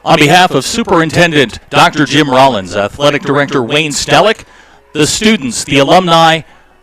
On behalf of Superintendent Dr. Jim Rollins, Athletic Director Wayne Stellick, the students, the alumni,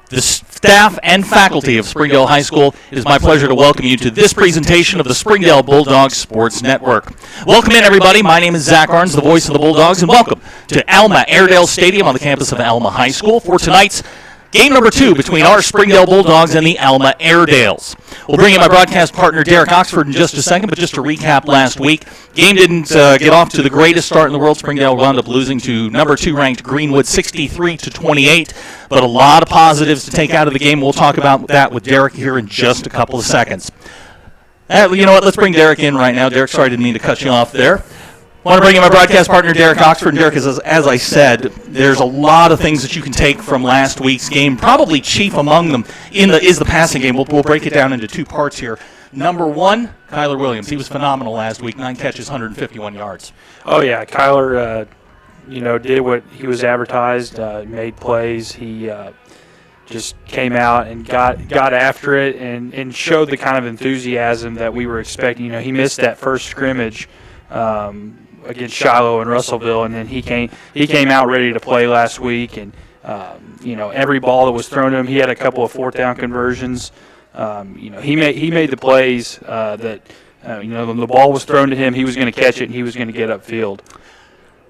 the staff and faculty of Springdale High School, it is my pleasure to welcome you to this presentation of the Springdale Bulldogs Sports Network. Welcome in, everybody. My name is Zach Arns, the voice of the Bulldogs, and welcome to Alma Airedale Stadium on the campus of Alma High School for tonight's game number 2 between our Springdale Bulldogs and the Alma Airedales. We'll bring in my broadcast partner, Derek Oxford, in just a second, but just to recap last week, game didn't get off to the greatest start in the world. Springdale wound up losing to number 2 ranked Greenwood 63-28, but a lot of positives to take out of the game. We'll talk about that with Derek here in just a couple of seconds. You know what? Let's bring Derek in right now. Derek, sorry, I didn't mean to cut you off there. I want to bring in my broadcast partner, Derek Oxford. And Derek, as I said, there's a lot of things that you can take from last week's game. Probably chief among them is the passing game. We'll break it down into 2 parts here. Number 1, Kyler Williams. He was phenomenal last week. 9 catches, 151 yards. Oh, yeah. Kyler, did what he was advertised, made plays. He just came out and got after it and showed the kind of enthusiasm that we were expecting. He missed that first scrimmage against Shiloh and Russellville, and then he came out ready to play last week, and every ball that was thrown to him, he had a couple of 4th down conversions. He made the plays that when the ball was thrown to him, he was going to catch it and he was going to get upfield.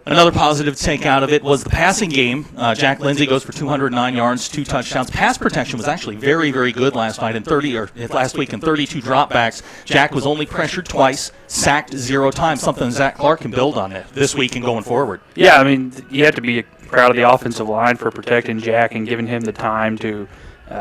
Another positive to take out of it was the passing game. Jack Lindsay goes for 209 yards, 2 touchdowns. Pass protection was actually very, very good last week in 32 dropbacks. Jack was only pressured twice, sacked 0 times, something Zach Clark can build on it this week and going forward. Yeah, I mean, you have to be proud of the offensive line for protecting Jack and giving him the time to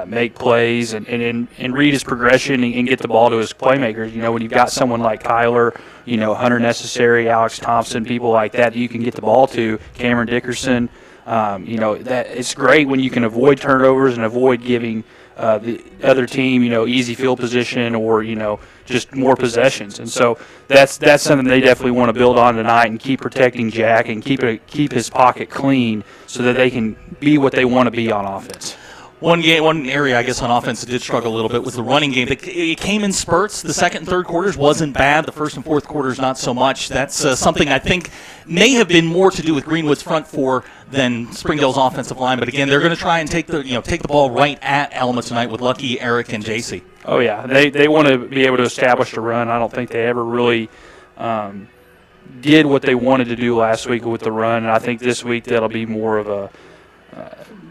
make plays and read his progression and get the ball to his playmakers. When you've got someone like Kyler, Hunter Necessary, Alex Thompson, people like that you can get the ball to, Cameron Dickerson, that it's great when you can avoid turnovers and avoid giving the other team, easy field position or, just more possessions. And so that's something they definitely want to build on tonight and keep protecting Jack and keep his pocket clean so that they can be what they want to be on offense. One area, I guess, on offense that did struggle a little bit was the running game. It came in spurts. The second and third quarters wasn't bad. The first and fourth quarters, not so much. That's something I think may have been more to do with Greenwood's front 4 than Springdale's offensive line. But again, they're going to try and take the ball right at Alma tonight with Lucky, Eric, and JC. Oh yeah, they want to be able to establish a run. I don't think they ever really did what they wanted to do last week with the run. And I think this week that'll be more of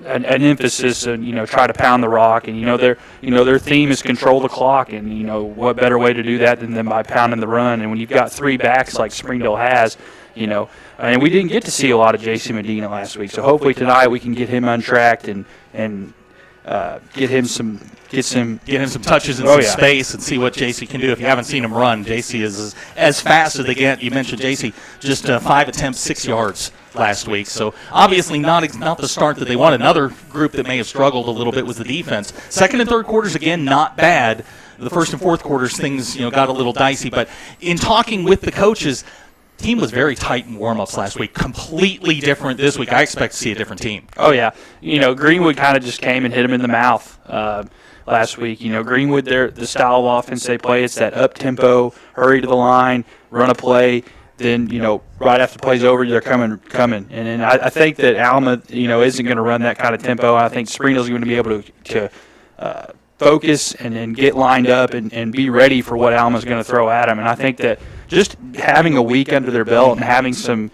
an emphasis and try to pound the rock, and their theme is control the clock, and what better way to do that than by pounding the run. And when you've got 3 backs like Springdale has, and we didn't get to see a lot of JC Medina last week, so hopefully tonight we can get him untracked and get him some touches and some space and see what JC can do. If you haven't seen him run, JC is as fast as they get. You mentioned JC, just 5 attempts, 6 yards last week. So obviously not the start that they want. Another group that may have struggled a little bit was the defense. Second and third quarters, again, not bad. The first and fourth quarters, things got a little dicey. But in talking with the coaches, team was very tight in warm-ups last week. Completely different this week. I expect to see a different team. Oh, yeah. Greenwood kind of just came and hit him in the mouth last week. Greenwood, the style of offense they play, it's that up-tempo, hurry to the line, run a play. Then, right after the play's over, they're coming. And then I think that Alma, isn't going to run that kind of tempo. I think Springdale's going to be able to focus and then get lined up and be ready for what Alma's going to throw at them. And I think that just having a week under their belt and having some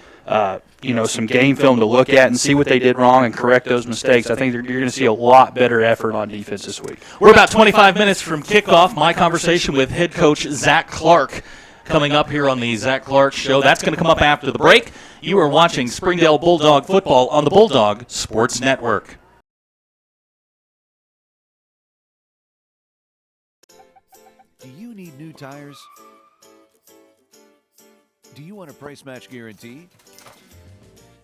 game film to look at and see what they did wrong and correct those mistakes, I think you're going to see a lot better effort on defense this week. We're about 25 minutes from kickoff. My conversation with head coach Zach Clark coming up here on the Zach Clark Show. That's going to come up after the break. You are watching Springdale Bulldog football on the Bulldog Sports Network. Do you need new tires? Do you want a price match guarantee?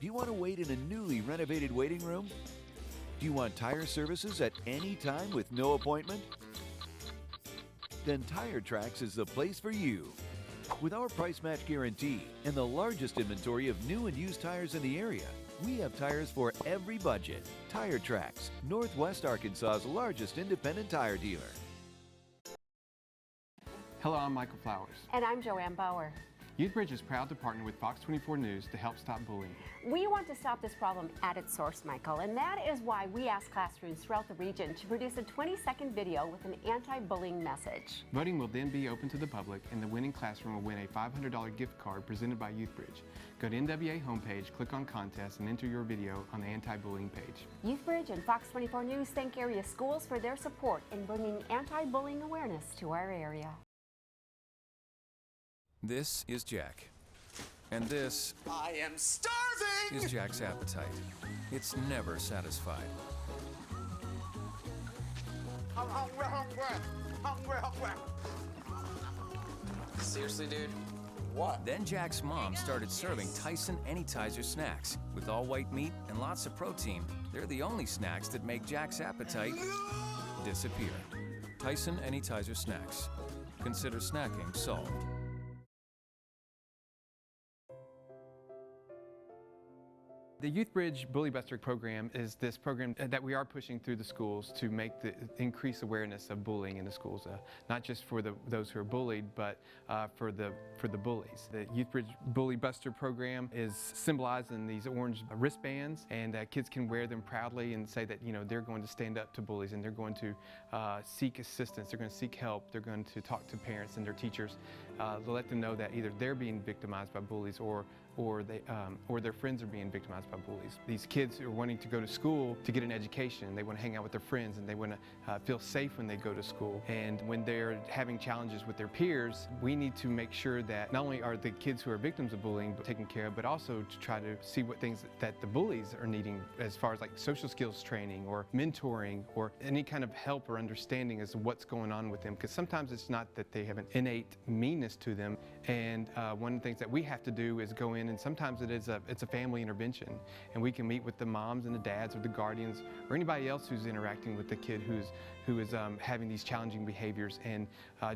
Do you want to wait in a newly renovated waiting room? Do you want tire services at any time with no appointment? Then Tire Tracks is the place for you. With our price match guarantee and the largest inventory of new and used tires in the area, we have tires for every budget. Tire Tracks, Northwest Arkansas's largest independent tire dealer. Hello, I'm Michael Flowers. And I'm Joanne Bauer. YouthBridge is proud to partner with Fox 24 News to help stop bullying. We want to stop this problem at its source, Michael, and that is why we asked classrooms throughout the region to produce a 20-second video with an anti-bullying message. Voting will then be open to the public, and the winning classroom will win a $500 gift card presented by YouthBridge. Go to NWA homepage, click on contest, and enter your video on the anti-bullying page. YouthBridge and Fox 24 News thank area schools for their support in bringing anti-bullying awareness to our area. This is Jack. And this I am starving! is Jack's appetite. It's never satisfied. I'm hungry, hungry. Seriously, dude? What? Then Jack's mom started serving Tyson Anytizer snacks. With all white meat and lots of protein, they're the only snacks that make Jack's appetite disappear. Tyson Anytizer snacks. Consider snacking solved. The YouthBridge Bully Buster program is this program that we are pushing through the schools to make the increase awareness of bullying in the schools, not just for those who are bullied, but for the bullies. The YouthBridge Bully Buster program is symbolized in these orange wristbands, and kids can wear them proudly and say that they're going to stand up to bullies, and they're going to seek assistance, they're going to seek help, they're going to talk to parents and their teachers to let them know that either they're being victimized by bullies or their friends are being victimized by bullies. These kids are wanting to go to school to get an education. They want to hang out with their friends, and they want to feel safe when they go to school. And when they're having challenges with their peers, we need to make sure that not only are the kids who are victims of bullying taken care of, but also to try to see what things that the bullies are needing as far as like social skills training or mentoring or any kind of help or understanding as to what's going on with them. Because sometimes it's not that they have an innate meanness to them. And one of the things that we have to do is go in, and sometimes it's a family intervention, and we can meet with the moms and the dads or the guardians or anybody else who's interacting with the kid who is having these challenging behaviors, and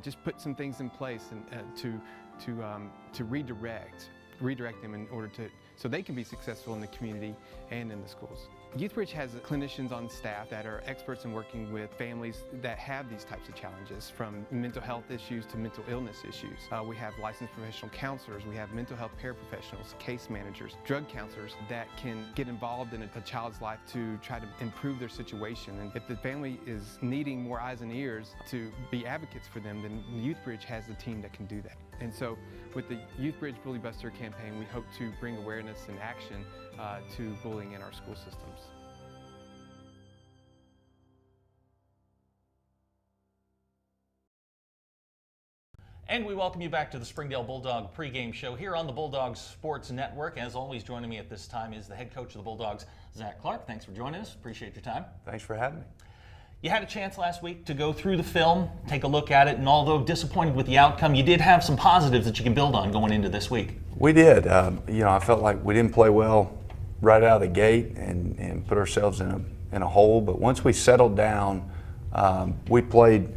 just put some things in place and to redirect them in order so they can be successful in the community and in the schools. YouthBridge has clinicians on staff that are experts in working with families that have these types of challenges, from mental health issues to mental illness issues. We have licensed professional counselors, we have mental health paraprofessionals, case managers, drug counselors that can get involved in a child's life to try to improve their situation. And if the family is needing more eyes and ears to be advocates for them, then YouthBridge has the team that can do that. And so with the YouthBridge Bully Buster campaign, we hope to bring awareness and action to bullying in our school systems. And we welcome you back to the Springdale Bulldog pregame show here on the Bulldogs Sports Network. As always, joining me at this time is the head coach of the Bulldogs, Zach Clark. Thanks for joining us. Appreciate your time. Thanks for having me. You had a chance last week to go through the film, take a look at it, and although disappointed with the outcome, you did have some positives that you can build on going into this week. We did. I felt like we didn't play well right out of the gate and put ourselves in a hole. But once we settled down, we played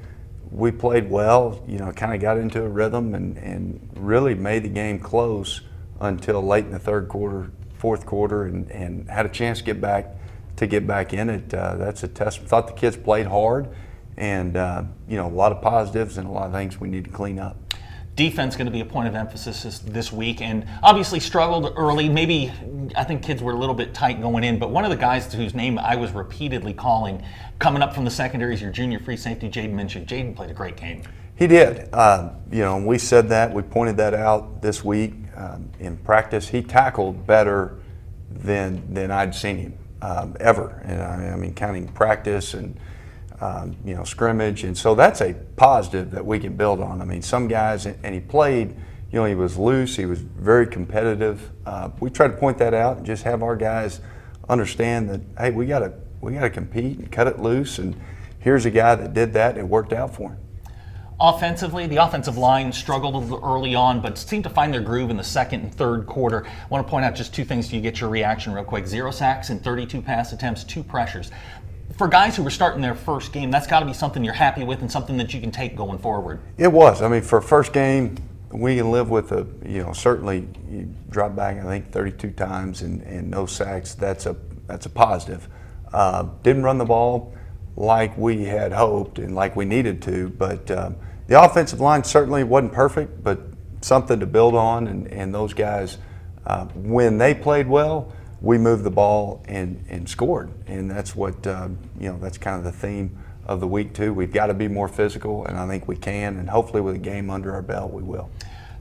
well. Kind of got into a rhythm and really made the game close until late in the third quarter, fourth quarter, and had a chance to get back in it. That's a test. Thought the kids played hard, and a lot of positives and a lot of things we need to clean up. Defense going to be a point of emphasis this week, and obviously struggled early. Maybe I think kids were a little bit tight going in, but one of the guys whose name I was repeatedly calling coming up from the secondary is your junior free safety, Jaden Minshew. Jaden played a great game. He did. We said that. We pointed that out this week in practice. He tackled better than I'd seen him ever. And I mean, counting practice and scrimmage, and so that's a positive that we can build on. I mean, some guys, and he played, he was loose, he was very competitive. We try to point that out and just have our guys understand that, hey, we gotta compete and cut it loose, and here's a guy that did that and it worked out for him. Offensively, the offensive line struggled early on, but seemed to find their groove in the second and third quarter. I want to point out just two things to get your reaction real quick. 0 sacks and 32 pass attempts, 2 pressures. For guys who were starting their first game, that's got to be something you're happy with and something that you can take going forward. It was. I mean, for a first game, we can live with certainly you drop back, I think, 32 times and no sacks. That's a positive. Didn't run the ball like we had hoped and like we needed to, but the offensive line certainly wasn't perfect, but something to build on, and those guys, when they played well, we moved the ball and scored, and that's what that's kind of the theme of the week too. We've got to be more physical, and I think we can, and hopefully with a game under our belt, we will.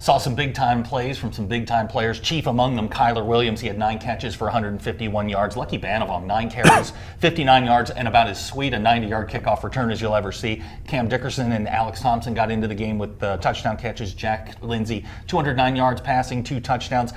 Saw some big-time plays from some big-time players. Chief among them, Kyler Williams. He had 9 catches for 151 yards. Lucky Banavong, 9 carries, 59 yards, and about as sweet a 90-yard kickoff return as you'll ever see. Cam Dickerson and Alex Thompson got into the game with touchdown catches. Jack Lindsey, 209 yards passing, 2 touchdowns.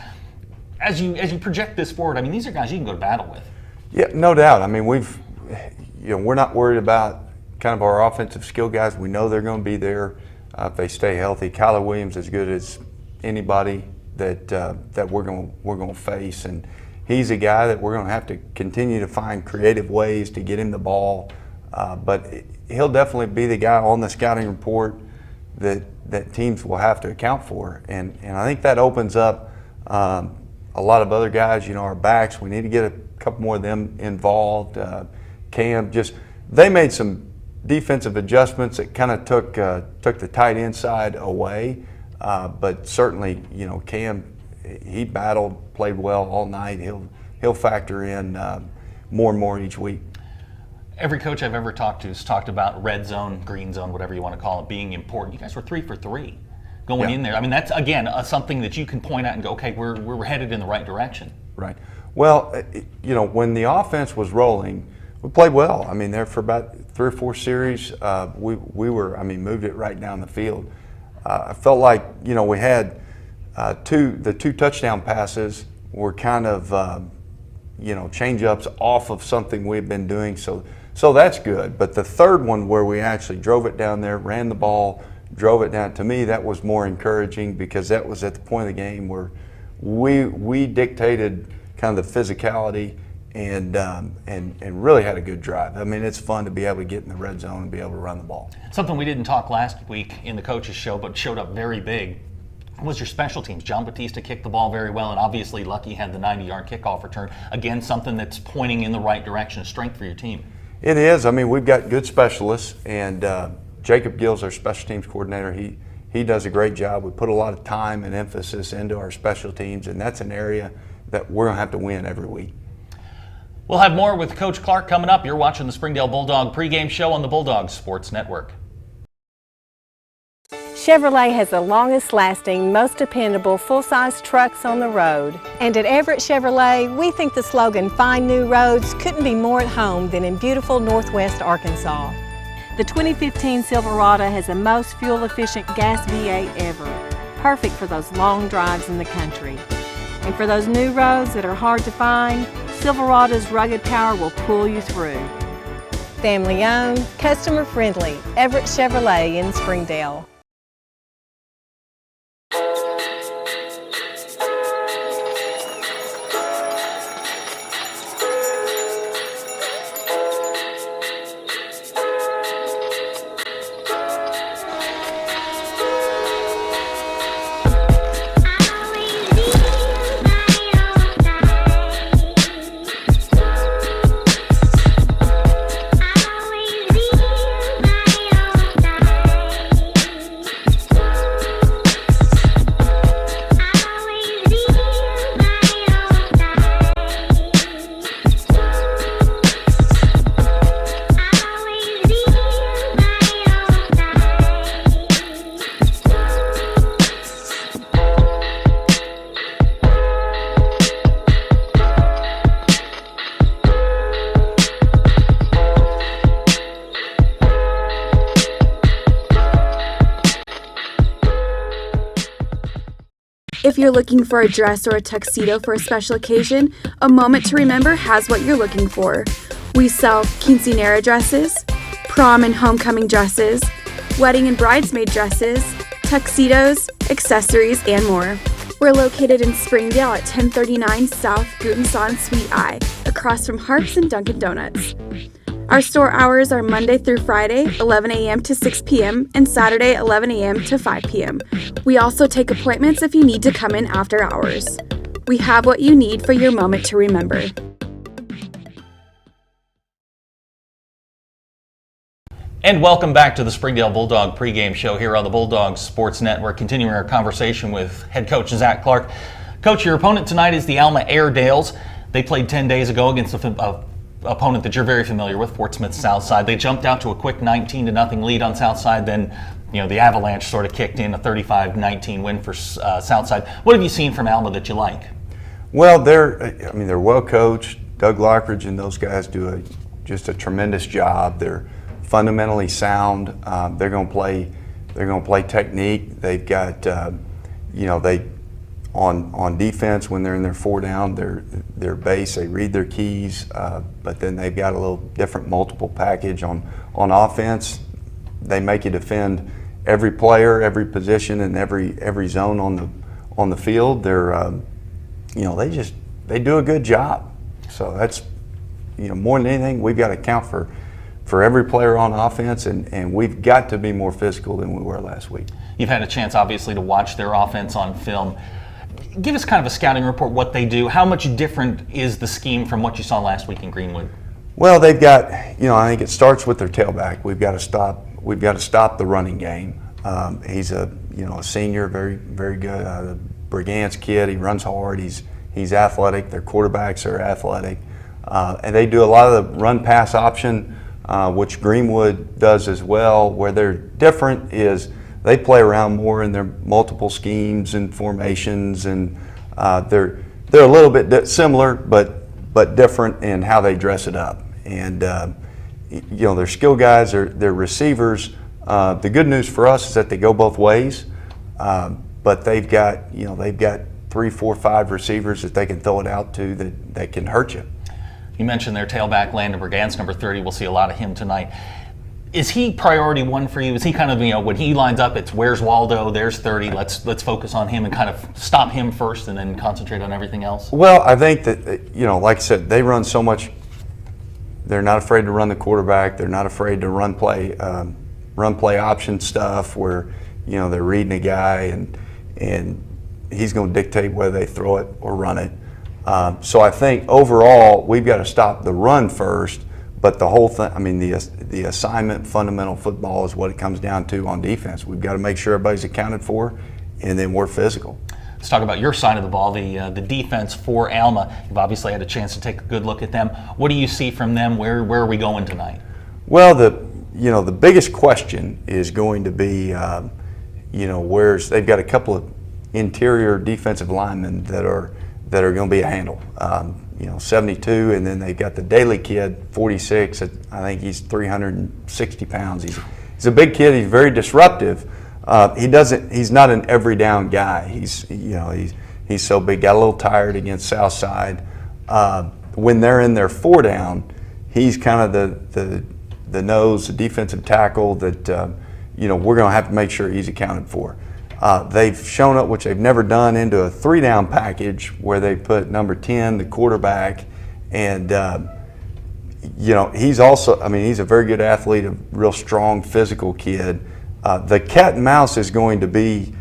As you project this forward, I mean, these are guys you can go to battle with. Yeah, no doubt. I mean, we're not worried about kind of our offensive skill guys. We know they're going to be there. If they stay healthy. Kyler Williams is as good as anybody that we're going to face, and he's a guy that we're going to have to continue to find creative ways to get him the ball. But he'll definitely be the guy on the scouting report that teams will have to account for, and I think that opens up a lot of other guys. Our backs. We need to get a couple more of them involved. Cam, they made some defensive adjustments that kind of took the tight end side away, but certainly Cam, he battled, played well all night. He'll factor in more and more each week. Every coach I've ever talked to has talked about red zone, green zone, whatever you want to call it, being important. You guys were 3 for 3 going in there. I mean, that's again something that you can point out and go, okay, we're headed in the right direction. Right. Well, when the offense was rolling, we played well. I mean, there for about 3 or 4 series, we moved it right down the field. I felt like, we had the 2 touchdown passes were kind of, change-ups off of something we've been doing. So that's good. But the third one where we actually drove it down there, ran the ball, drove it down, to me, that was more encouraging because that was at the point of the game where we dictated kind of the physicality and really had a good drive. I mean, it's fun to be able to get in the red zone and be able to run the ball. Something we didn't talk last week in the coaches show, but showed up very big, was your special teams. John Batista kicked the ball very well, and obviously Lucky had the 90-yard kickoff return. Again, something that's pointing in the right direction, strength for your team. It is. I mean, we've got good specialists, and Jacob Gill's our special teams coordinator. He does a great job. We put a lot of time and emphasis into our special teams, and that's an area that we're going to have to win every week. We'll have more with Coach Clark coming up. You're watching the Springdale Bulldog pregame show on the Bulldogs Sports Network. Chevrolet has the longest lasting, most dependable full-size trucks on the road. And at Everett Chevrolet, we think the slogan, "Find New Roads," couldn't be more at home than in beautiful Northwest Arkansas. The 2015 Silverado has the most fuel-efficient gas V8 ever, perfect for those long drives in the country. And for those new roads that are hard to find, Silverado's rugged power will pull you through. Family owned, customer friendly, Everett Chevrolet in Springdale. If you're looking for a dress or a tuxedo for a special occasion, A Moment to Remember has what you're looking for. We sell quinceanera dresses, prom and homecoming dresses, wedding and bridesmaid dresses, tuxedos, accessories, and more. We're located in Springdale at 1039 South Gutenson Suite I, across from Harps and Dunkin' Donuts. Our store hours are Monday through Friday, 11 a.m. to 6 p.m., and Saturday, 11 a.m. to 5 p.m. We also take appointments if you need to come in after hours. We have what you need for your moment to remember. And welcome back to the Springdale Bulldog pregame show here on the Bulldogs Sports Network, continuing our conversation with head coach Zach Clark. Coach, your opponent tonight is the Alma Airedales. They played 10 days ago against an opponent that you're very familiar with, Fort Smith Southside. They jumped out to a quick 19-0 lead on Southside. Then, the Avalanche sort of kicked in a 35-19 win for Southside. What have you seen from Alma that you like? Well, they're well coached. Doug Lockridge and those guys do just a tremendous job. They're fundamentally sound. They're going to play technique. They've got on defense when they're in their 4 down, their base, they read their keys, but then they've got a little different multiple package on offense. They make you defend every player, every position, and every zone on the field. They do a good job. So that's more than anything, we've got to count for every player on offense, and we've got to be more physical than we were last week. You've had a chance, obviously, to watch their offense on film. Give us kind of a scouting report, what they do. How much different is the scheme from what you saw last week in Greenwood? Well, they've got, I think it starts with their tailback. We've got to stop the running game. He's a senior, very, very good. The Brigance kid, he runs hard. He's athletic. Their quarterbacks are athletic. And they do a lot of the run-pass option, which Greenwood does as well. Where they're different is they play around more in their multiple schemes and formations, and they're a little bit similar, but different in how they dress it up. And they're skill guys, they're receivers. The good news for us is that they go both ways, but they've got 3, 4, 5 receivers that they can throw it out to that can hurt you. You mentioned their tailback, Landon Brigance, number 30. We'll see a lot of him tonight. Is he priority one for you? Is he kind of, when he lines up, it's where's Waldo, there's 30, let's focus on him and kind of stop him first and then concentrate on everything else? Well, I think that, like I said, they run so much. They're not afraid to run the quarterback. They're not afraid to run play option stuff where, they're reading a guy and he's going to dictate whether they throw it or run it. So I think overall we've got to stop the run first. But the whole thing, the assignment, fundamental football is what it comes down to on defense. We've got to make sure everybody's accounted for, and then we're physical. Let's talk about your side of the ball, the defense for Alma. You've obviously had a chance to take a good look at them. What do you see from them? Where are we going tonight? Well, the biggest question is going to be, they've got a couple of interior defensive linemen that are going to be a handle. 72, and then they've got the Daly kid, 46. I think he's 360 pounds. He's a big kid. He's very disruptive. He's not an every down guy. He's so big. Got a little tired against Southside. When they're in their 4 down, he's kind of the nose, the defensive tackle that we're going to have to make sure he's accounted for. They've shown up, which they've never done, into a 3 down package where they put number 10, the quarterback, and he's also, he's a very good athlete, a real strong physical kid. The cat and mouse is going to be,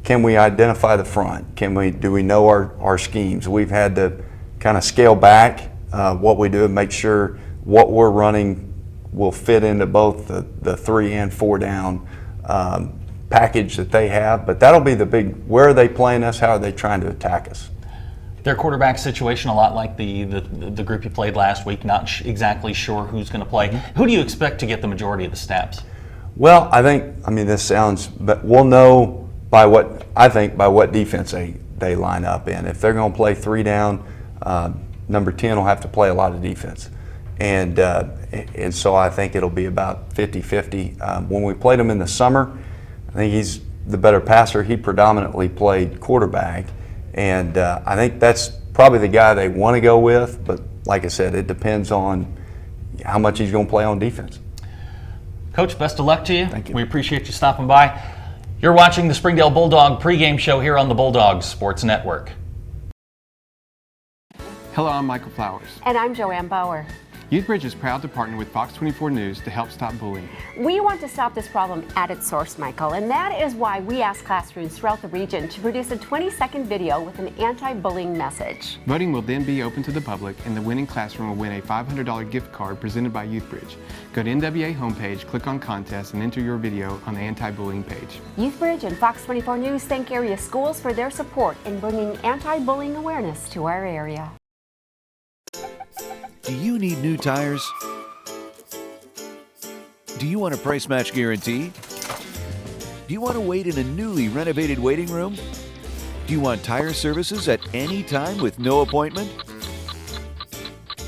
can we identify the front? Do we know our schemes? We've had to kind of scale back what we do and make sure what we're running will fit into both the 3 and 4 down package that they have, but that'll be the big, where are they playing us, how are they trying to attack us? Their quarterback situation a lot like the group you played last week, not exactly sure who's going to play. Mm-hmm. Who do you expect to get the majority of the snaps? Well, this sounds, but we'll know by what defense they line up in. If they're going to play 3 down, number 10 will have to play a lot of defense. And so I think it'll be about 50-50. When we played him in the summer, I think he's the better passer. He predominantly played quarterback, and I think that's probably the guy they want to go with. But like I said, it depends on how much he's going to play on defense. Coach, best of luck to you. Thank you. We appreciate you stopping by. You're watching the Springdale Bulldog pregame show here on the Bulldogs Sports Network. Hello, I'm Michael Flowers. And I'm Joanne Bauer. YouthBridge is proud to partner with Fox 24 News to help stop bullying. We want to stop this problem at its source, Michael, and that is why we asked classrooms throughout the region to produce a 20-second video with an anti-bullying message. Voting will then be open to the public, and the winning classroom will win a $500 gift card presented by YouthBridge. Go to NWA homepage, click on contest, and enter your video on the anti-bullying page. YouthBridge and Fox 24 News thank area schools for their support in bringing anti-bullying awareness to our area. Do you need new tires? Do you want a price match guarantee? Do you want to wait in a newly renovated waiting room? Do you want tire services at any time with no appointment?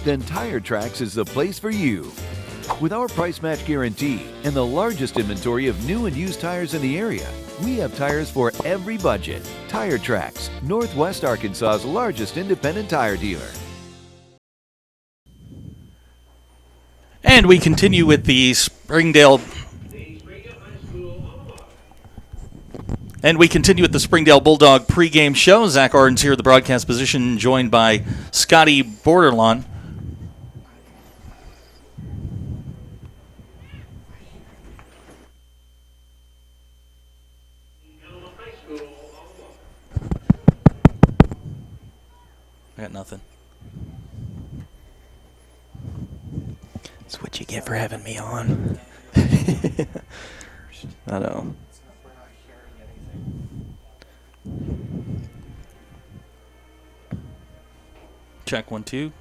Then Tire Tracks is the place for you. With our price match guarantee and the largest inventory of new and used tires in the area, we have tires for every budget. Tire Tracks, Northwest Arkansas's largest independent tire dealer. And we continue with the Springdale Bulldog pregame show. Zach Arden's here at the broadcast position, joined by Scotty Borderlawn. I got nothing. That's what you get for having me on. I know. Check 1, 2.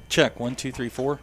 Check 1, 2, 3, 4.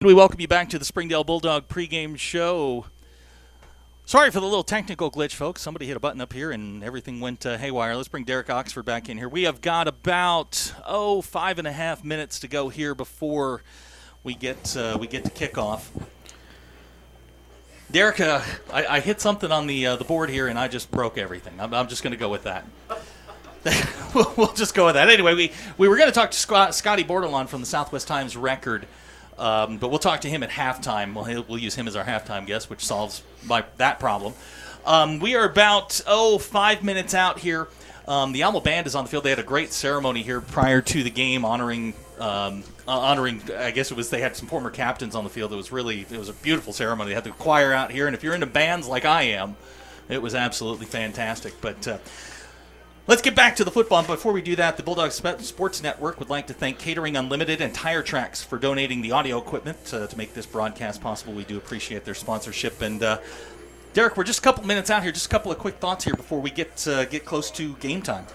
We welcome you back to the Springdale Bulldog pregame show. Sorry for the little technical glitch, folks. Somebody hit a button up here and everything went haywire. Let's bring Derek Oxford back in here. We have got about 5.5 minutes to go here before we get to kickoff. Derek, I hit something on the board here, and I just broke everything. I'm just going to go with that. We'll just go with that. Anyway, we were going to talk to Scotty Bordelon from the Southwest Times Record, but we'll talk to him at halftime. We'll use him as our halftime guest, which solves that problem. We are about 5 minutes out here. The Alma band is on the field. They had a great ceremony here prior to the game, honoring. I guess they had some former captains on the field. It was a beautiful ceremony. They had the choir out here, and if you're into bands like I am, it was absolutely fantastic. But let's get back to the football. Before we do that, the Bulldog Sports Network would like to thank Catering Unlimited and Tire Tracks for donating the audio equipment to make this broadcast possible. We do appreciate their sponsorship. And Derek, we're just a couple minutes out here. Just a couple of quick thoughts here before we get close to game time.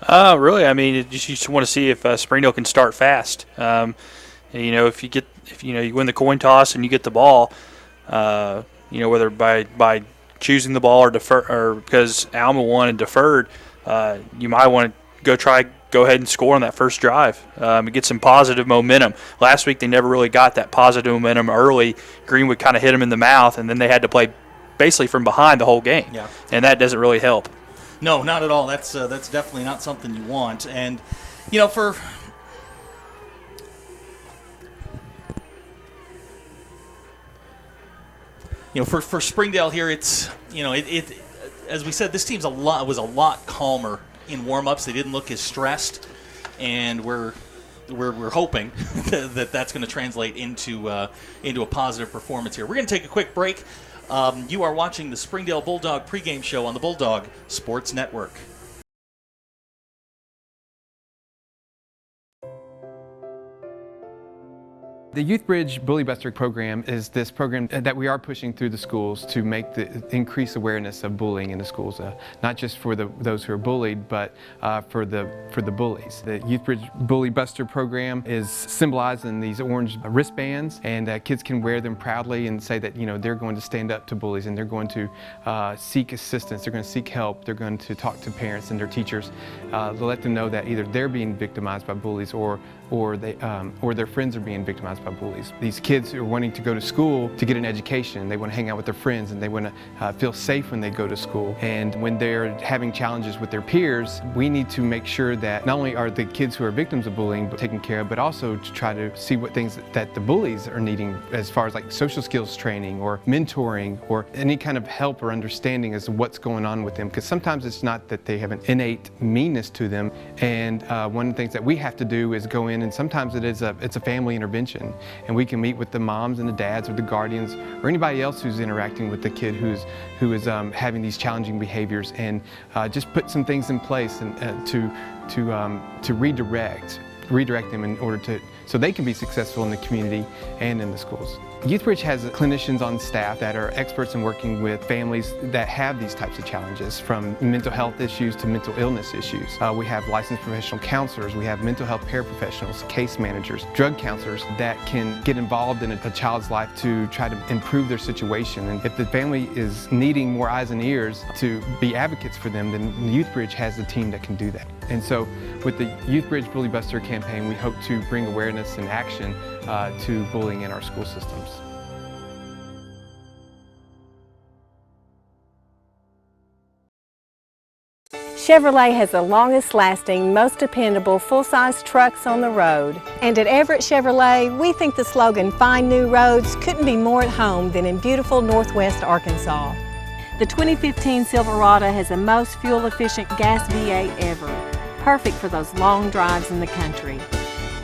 Really, I mean, you just want to see if Springdale can start fast. If you win the coin toss and you get the ball, whether by choosing the ball or defer, or because Alma won and deferred, you might want to go ahead and score on that first drive and get some positive momentum. Last week they never really got that positive momentum early. Greenwood kind of hit them in the mouth, and then they had to play basically from behind the whole game, and that doesn't really help. No, not at all. That's definitely not something you want. And for Springdale here, it's it as we said, this team's was a lot calmer in warm-ups. They didn't look as stressed, and we're hoping that that's going to translate into a positive performance here. We're going to take a quick break. You are watching the Springdale Bulldog pregame show on the Bulldog Sports Network. The Youth Bridge Bully Buster program is this program that we are pushing through the schools to increase awareness of bullying in the schools, not just for those who are bullied, but for the bullies. The Youth Bridge Bully Buster program is symbolized in these orange wristbands, and kids can wear them proudly and say that they're going to stand up to bullies, and they're going to seek assistance, they're going to seek help, they're going to talk to parents and their teachers to let them know that either they're being victimized by bullies or their friends are being victimized by bullies. These kids are wanting to go to school to get an education. They want to hang out with their friends, and they want to feel safe when they go to school. And when they're having challenges with their peers, we need to make sure that not only are the kids who are victims of bullying taken care of, but also to try to see what things that the bullies are needing as far as like social skills training or mentoring or any kind of help or understanding as to what's going on with them. Because sometimes it's not that they have an innate meanness to them. And one of the things that we have to do is go in, and sometimes it's a family intervention, and we can meet with the moms and the dads or the guardians or anybody else who's interacting with the kid who is having these challenging behaviors, and just put some things in place and to redirect them in order so they can be successful in the community and in the schools. YouthBridge has clinicians on staff that are experts in working with families that have these types of challenges, from mental health issues to mental illness issues. We have licensed professional counselors, we have mental health paraprofessionals, case managers, drug counselors that can get involved in a child's life to try to improve their situation. And if the family is needing more eyes and ears to be advocates for them, then YouthBridge has a team that can do that. And so with the YouthBridge Bully Buster campaign, we hope to bring awareness and action to bullying in our school systems. Chevrolet has the longest lasting, most dependable full-size trucks on the road. And at Everett Chevrolet, we think the slogan, "Find New Roads," couldn't be more at home than in beautiful Northwest Arkansas. The 2015 Silverado has the most fuel-efficient gas V8 ever, perfect for those long drives in the country.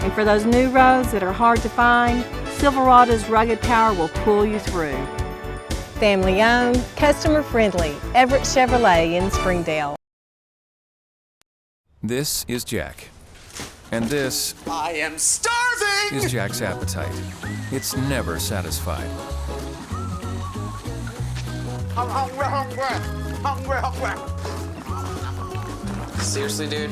And for those new roads that are hard to find, Silverado's rugged power will pull you through. Family owned, customer friendly, Everett Chevrolet in Springdale. This is Jack. And this I am starving! is Jack's appetite. It's never satisfied. I'm hungry. Seriously, dude?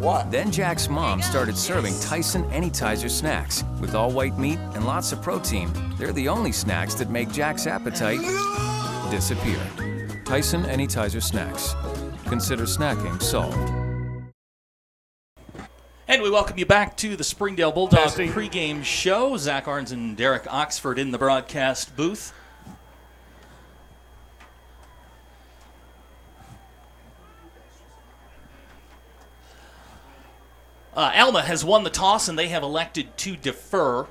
What? Then Jack's mom started serving Tyson Anytizer snacks with all white meat and lots of protein. They're the only snacks that make Jack's appetite disappear. Tyson Anytizer snacks. Consider snacking solved. And we welcome you back to the Springdale Bulldogs pregame show. Zach Arns and Derek Oxford in the broadcast booth. Alma has won the toss, and they have elected to defer.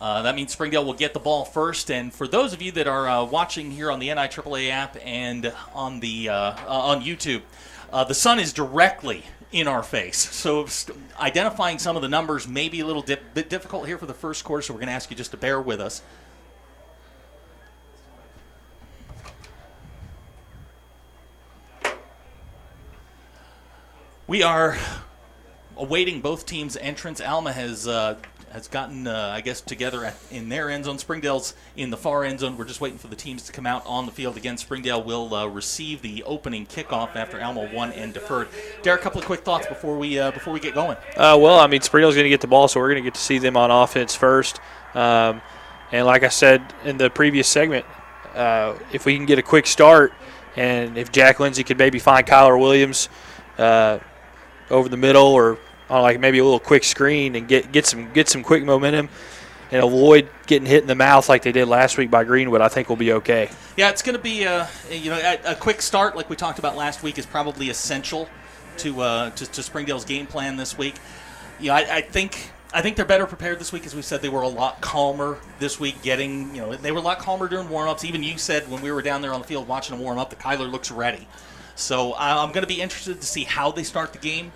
That means Springdale will get the ball first. And for those of you that are watching here on the NIAAA app and on YouTube, the sun is directly in our face. So identifying some of the numbers may be a little bit difficult here for the first quarter, so we're going to ask you just to bear with us. We are awaiting both teams' entrance. Alma has gotten, I guess, together in their end zone. Springdale's in the far end zone. We're just waiting for the teams to come out on the field. Again, Springdale will receive the opening kickoff after Alma won and deferred. Derek, a couple of quick thoughts before we get going. Well, I mean, Springdale's going to get the ball, so we're going to get to see them on offense first. And like I said in the previous segment, if we can get a quick start, and if Jack Lindsay could maybe find Kyler Williams over the middle, or on like maybe a little quick screen and get some quick momentum and avoid getting hit in the mouth like they did last week by Greenwood, I think we'll be okay. Yeah, it's going to be a quick start like we talked about last week is probably essential to Springdale's game plan this week. I think they're better prepared this week. As we said, they were a lot calmer this week. They were a lot calmer during warm-ups. Even you said when we were down there on the field watching them warm up that Kyler looks ready. So I'm going to be interested to see how they start the game.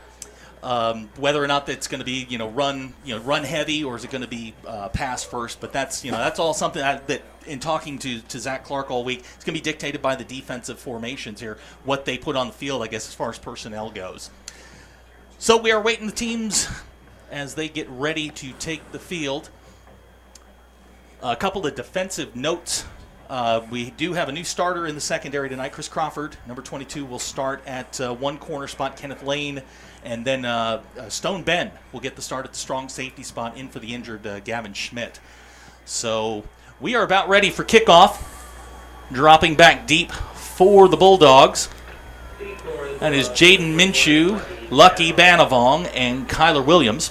Whether or not it's going to be run heavy, or is it going to be pass first? But that's all something that in talking to Zach Clark all week, it's going to be dictated by the defensive formations here, what they put on the field, I guess, as far as personnel goes. So we are waiting the teams as they get ready to take the field. A couple of defensive notes. We do have a new starter in the secondary tonight. Chris Crawford, number 22, will start at one corner spot. Kenneth Lane, and then Stone Ben will get the start at the strong safety spot in for the injured Gavin Schmidt. So we are about ready for kickoff. Dropping back deep for the Bulldogs. That is Jaden Minshew, Lucky Banavong, and Kyler Williams.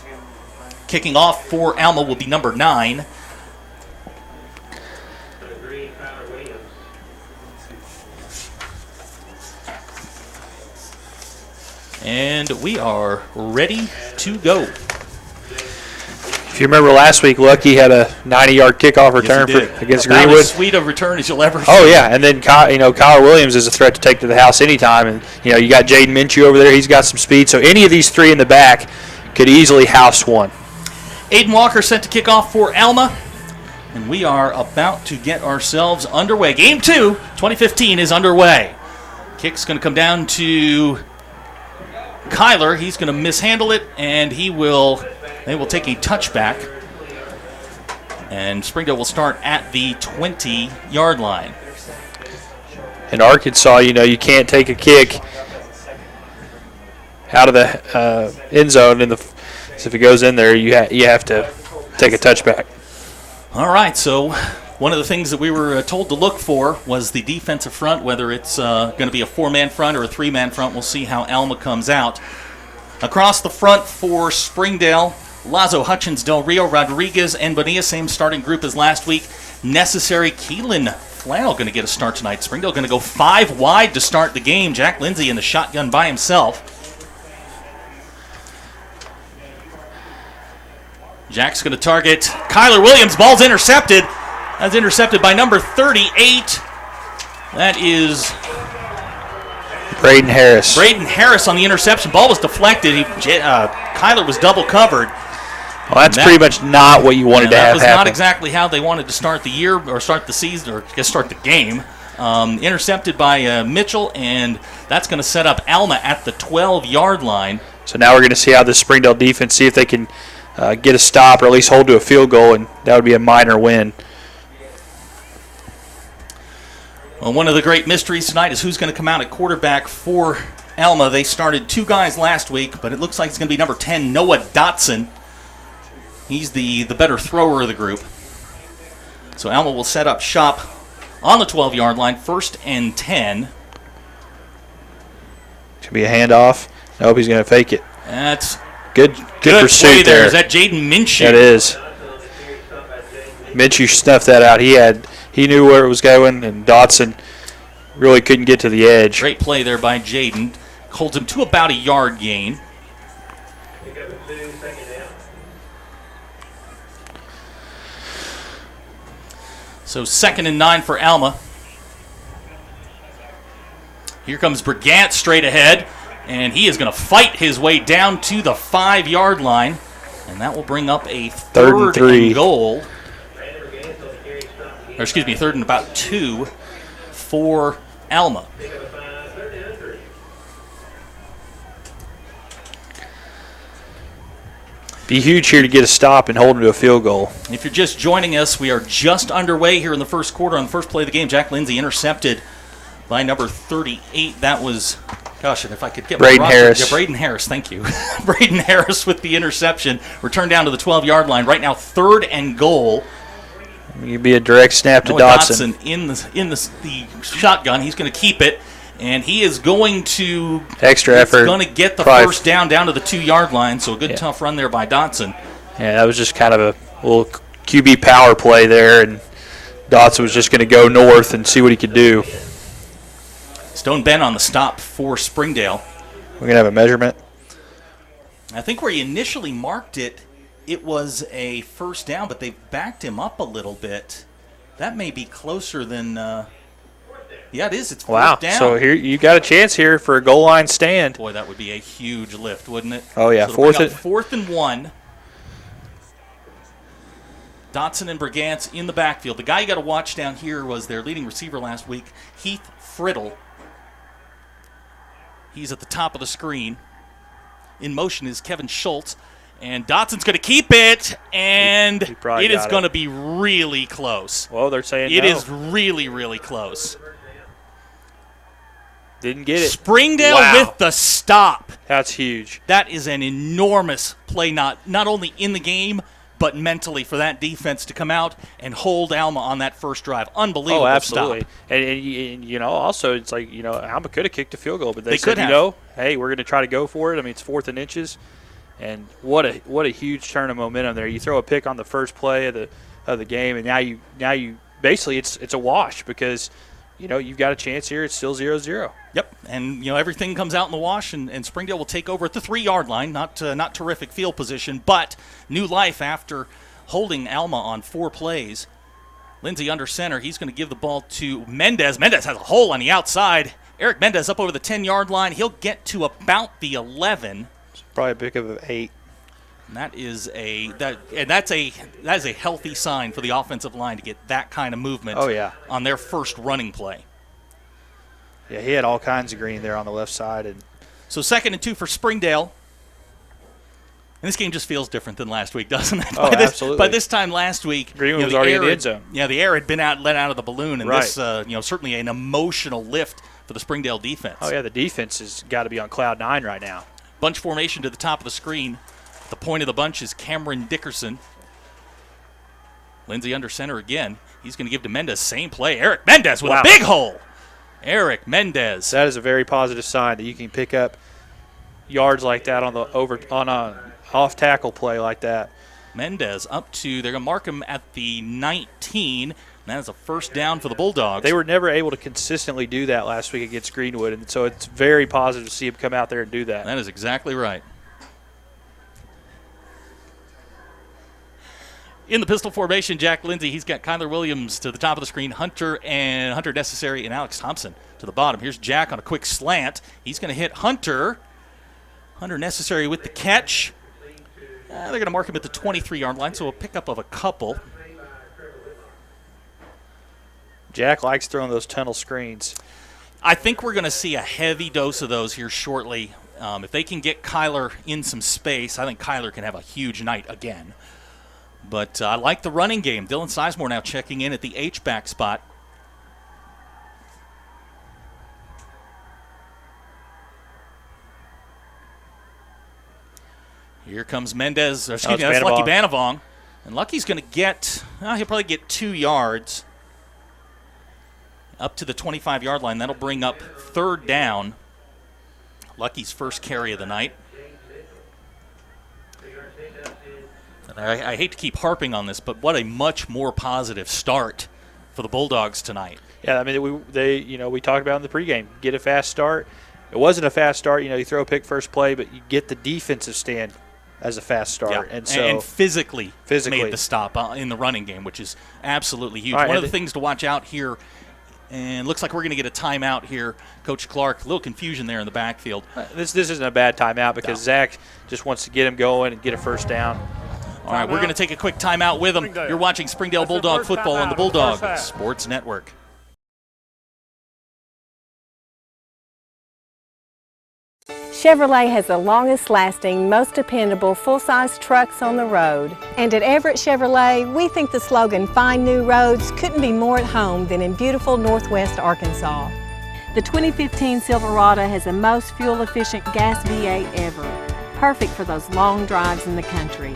Kicking off for Alma will be number 9. And we are ready to go. If you remember last week, Lucky had a 90-yard kickoff return against About Greenwood. As sweet a return as you'll ever see. Oh, yeah, and then Kyler Williams is a threat to take to the house anytime. And, you got Jaden Minshew over there. He's got some speed. So any of these three in the back could easily house one. Aiden Walker set to kick off for Alma. And we are about to get ourselves underway. Game 2, 2015, is underway. Kick's going to come down to Kyler. He's going to mishandle it, and they will take a touchback. And Springdale will start at the 20-yard line. In Arkansas, you can't take a kick out of the end zone. So if it goes in there, you have to take a touchback. All right, so one of the things that we were told to look for was the defensive front, whether it's going to be a 4-man front or a 3-man front. We'll see how Alma comes out. Across the front for Springdale, Lazo, Hutchins, Del Rio, Rodriguez, and Bonilla, same starting group as last week. Necessary, Keelan Flannel going to get a start tonight. Springdale going to go 5 wide to start the game. Jack Lindsay in the shotgun by himself. Jack's going to target Kyler Williams. Ball's intercepted. That's intercepted by number 38. That is Braden Harris. Braden Harris on the interception. Ball was deflected. Kyler was double covered. Well, that's pretty much not what you wanted to have happen. That was not exactly how they wanted to start the year or start the season or just start the game. Intercepted by Mitchell, and that's going to set up Alma at the 12-yard line. So now we're going to see how the Springdale defense, see if they can get a stop or at least hold to a field goal, and that would be a minor win. Well, one of the great mysteries tonight is who's going to come out at quarterback for Alma. They started 2 guys last week, but it looks like it's going to be number 10, Noah Dotson. He's the better thrower of the group. So Alma will set up shop on the 12-yard line, 1st and 10. Should be a handoff. I hope he's going to fake it. That's good pursuit there. Is that Jaden Minshew? That is. Minshew snuffed that out. He knew where it was going, and Dotson really couldn't get to the edge. Great play there by Jaden. Holds him to about a yard gain. So 2nd and 9 for Alma. Here comes Brigant straight ahead, and he is going to fight his way down to the 5-yard line, and that will bring up a third and goal. Or excuse me, 3rd and about 2 for Alma. Be huge here to get a stop and hold him to a field goal. If you're just joining us, we are just underway here in the first quarter. On the first play of the game, Jack Lindsay intercepted by number 38. That was, gosh, and if I could get Braden Harris. Yeah, Braden Harris, thank you. Braden Harris with the interception. Returned down to the 12-yard line. Right now, 3rd and goal. You'd be a direct snap to Noah Dotson. Dotson in the shotgun. He's going to keep it. And he is going to extra effort. He's going to get the first down to the 2-yard line. So a good tough run there by Dotson. Yeah, that was just kind of a little QB power play there, and Dotson was just going to go north and see what he could do. Stone Bend on the stop for Springdale. We're going to have a measurement. I think where he initially marked it, it was a first down, but they backed him up a little bit. That may be closer than. Yeah, it is. It's fourth down. So here you got a chance here for a goal line stand. Boy, that would be a huge lift, wouldn't it? Oh yeah, so 4th and 1. Dotson and Brigance in the backfield. The guy you got to watch down here was their leading receiver last week, Heath Friddle. He's at the top of the screen. In motion is Kevin Schultz. And Dotson's going to keep it, and it is going to be really close. Well, they're saying it is really, really close. Didn't get it. Springdale with the stop. That's huge. That is an enormous play, not only in the game, but mentally for that defense to come out and hold Alma on that first drive. Unbelievable absolutely. stop. And also it's like, Alma could have kicked a field goal, but they said, could have. Hey, we're going to try to go for it. I mean, it's 4th and inches. And what a huge turn of momentum there. You throw a pick on the first play of the game, and now you basically it's a wash because you've got a chance here. It's still 0-0. Yep, and everything comes out in the wash, and Springdale will take over at the 3-yard line. Not terrific field position, but new life after holding Alma on 4 plays. Lindsay under center. He's going to give the ball to Mendez. Mendez has a hole on the outside. Eric Mendez up over the 10-yard line. He'll get to about the 11. Probably a pick of an 8. And that's a healthy sign for the offensive line to get that kind of movement. Oh, yeah. On their first running play. Yeah, he had all kinds of green there on the left side. And so 2nd and 2 for Springdale. And this game just feels different than last week, doesn't it? Absolutely. By this time last week, Greenwood was already in the end zone. Yeah, the air had been let out of the balloon, and this, certainly an emotional lift for the Springdale defense. Oh yeah, the defense has got to be on cloud 9 right now. Bunch formation to the top of the screen. The point of the bunch is Cameron Dickerson. Lindsay under center again. He's going to give to Mendez. Same play. Eric Mendez with a big hole. Eric Mendez. That is a very positive sign that you can pick up yards like that on a off tackle play like that. Mendez up to, they're going to mark him at the 19. And that is a first down for the Bulldogs. They were never able to consistently do that last week against Greenwood, and so it's very positive to see him come out there and do that. That is exactly right. In the pistol formation, Jack Lindsay, he's got Kyler Williams to the top of the screen, Hunter Necessary, and Alex Thompson to the bottom. Here's Jack on a quick slant. He's going to hit Hunter. Hunter Necessary with the catch. They're going to mark him at the 23-yard line, so a pickup of a couple. Jack likes throwing those tunnel screens. I think we're going to see a heavy dose of those here shortly. If they can get Kyler in some space, I think Kyler can have a huge night again. But I like the running game. Dylan Sizemore now checking in at the H-back spot. Here comes Mendez. That's Lucky Banavong. And Lucky's going to get, he'll probably get 2 yards. Up to the 25-yard line. That'll bring up 3rd down. Lucky's first carry of the night. And I hate to keep harping on this, but what a much more positive start for the Bulldogs tonight. Yeah, I mean, we talked about in the pregame, get a fast start. It wasn't a fast start. You throw a pick first play, but you get the defensive stand. as a fast start. Yeah. And so and physically made the stop in the running game, which is absolutely huge. Right, One of the things to watch out here, and looks like we're going to get a timeout here. Coach Clark, a little confusion there in the backfield. This isn't a bad timeout because Zach just wants to get him going and get a first down. All right, we're going to take a quick timeout with him. You're watching Springdale Bulldog football on the Bulldog Sports Network. Chevrolet has the longest lasting, most dependable full-size trucks on the road. And at Everett Chevrolet, we think the slogan, "Find New Roads," couldn't be more at home than in beautiful Northwest Arkansas. The 2015 Silverado has the most fuel-efficient gas V8 ever, perfect for those long drives in the country.